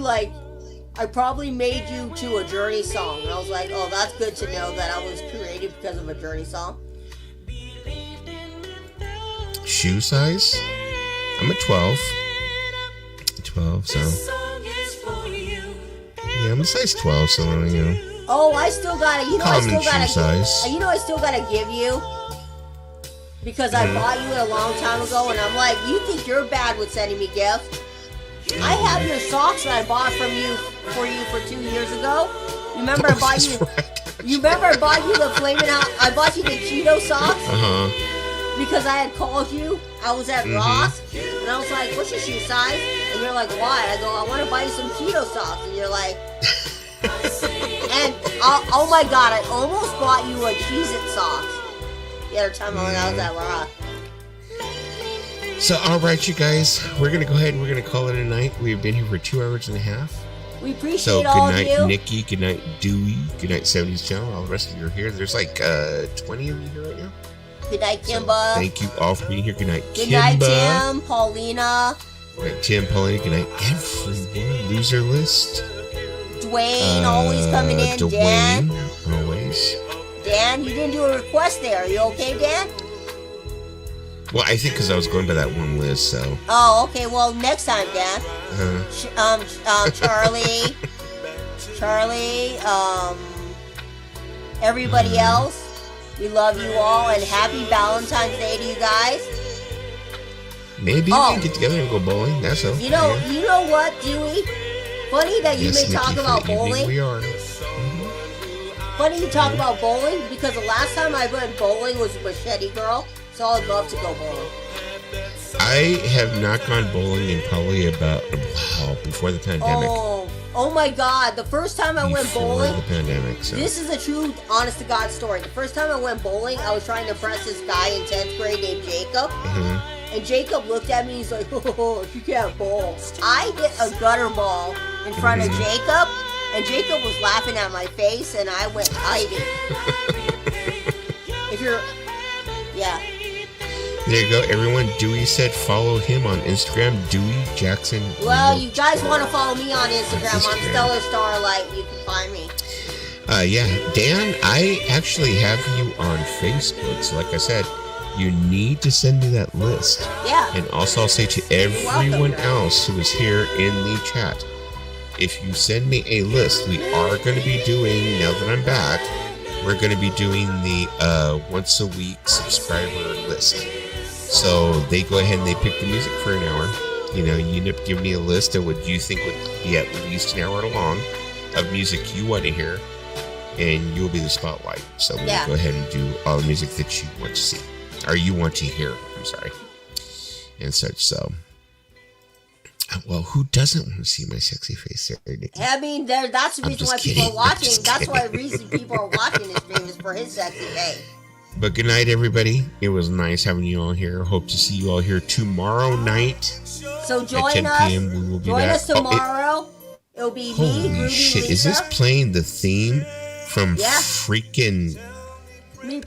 made you to a Journey song. And I was like, oh, that's good to know that I was created because of a Journey song. Shoe size? I'm at 12. 12, so. Yeah, I'm a size 12, so, you know. Oh, I still gotta, you know, I still gotta give you. Because I bought you it a long time ago, and I'm like, you think you're bad with sending me gifts? I have your socks that I bought for you for 2 years ago. You remember I bought you? You remember I bought you the Flamin' Hot? I bought you the Cheeto socks. Because I had called you. I was at Ross, and I was like, "What's your shoe size?" And you're like, "Why?" I go, "I want to buy you some Cheeto socks." And you're like, and oh my god, I almost bought you a Cheez-It socks the other time when I was at Ross. So, all right, you guys, we're gonna go ahead and we're gonna call it a night. We've been here for 2 hours and a half. We appreciate all of you. So, good night, Nikki. Good night, Dewey. Good night, 70s channel. All the rest of you are here. There's like 20 of you here right now. Good night, Kimba. So, thank you all for being here. Good night, Good Kimba. night, Tim, Paulina. Good night, Tim, Paulina. Good night, everyone. Loser list. Dwayne always coming in. Dwayne, Dan, always. Dan, you didn't do a request there. Are you okay, Dan? Well, I think because I was going by that one list, so. Oh, okay. Well, next time, Dan. Charlie, everybody else. We love you all, and happy Valentine's Day to you guys. Maybe we can get together and go bowling. That's all. You know what, Dewey? Funny that you may talk about bowling. We are. Funny you talk about bowling, because the last time I went bowling was with Machete Girl, so I'd love to go bowling. I have not gone bowling in probably about, before the pandemic. Oh my God! The first time I went bowling, the pandemic. So. This is a true, honest to God story. The first time I went bowling, I was trying to impress this guy in 10th grade named Jacob. And Jacob looked at me, he's like, oh, you can't bowl. I hit a gutter ball in front of Jacob, and Jacob was laughing at my face, and I went hiding. Yeah. There you go, everyone. Dewey said follow him on Instagram, Dewey Jackson. Well, you guys want to follow me on Instagram. I'm Stellar Starlight. You can find me. Yeah. Dan, I actually have you on Facebook. So like I said, you need to send me that list. Yeah. And also I'll say to everyone else who is here in the chat, if you send me a list, we are going to be doing, now that I'm back, we're going to be doing the once a week subscriber list. So they go ahead and they pick the music for an hour. You know, you end up giving me a list of what you think would be at least an hour long of music you want to hear, and you'll be the spotlight. So we'll go ahead and do all the music that you want to see, or you want to hear, I'm sorry, and such. So, well, who doesn't want to see my sexy face there, Nikki? I mean, that's the reason why people are watching. That's why the reason people are watching this stream is for his sexy face. But good night, everybody. It was nice having you all here. Hope to see you all here tomorrow night. So join at 10 us. p.m. We will be join back. us tomorrow. It'll be me, Holy Groovy shit! Lisa. Is this playing the theme from freaking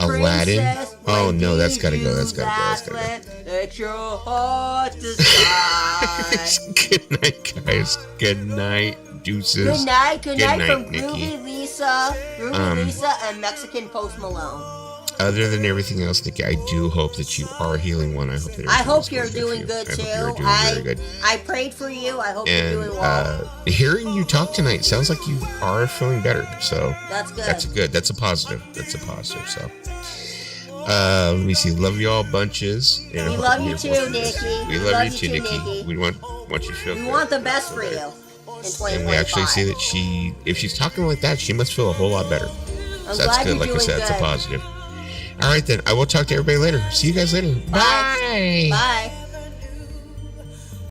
Aladdin? Oh no, that's gotta go. That's gotta go. That's gotta go. Let your heart decide. Good night, guys. Good night, deuces. Good night. Good night from Nikki. Groovy Lisa, and Mexican Post Malone. Other than everything else, Nikki, I do hope that you are healing one. I hope you're doing good too. You're doing very good. I prayed for you. I hope you're doing well. Hearing you talk tonight sounds like you are feeling better. So that's good. That's good. That's a positive. That's a positive. So let me see. Love you all bunches. And we love you too, Nikki. We love you too, Nikki. We want you to feel good. We want the best for you in 2025. And we actually see that if she's talking like that, she must feel a whole lot better. So that's good. Like I said, it's a positive. All right, then. I will talk to everybody later. See you guys later. Bye. Bye.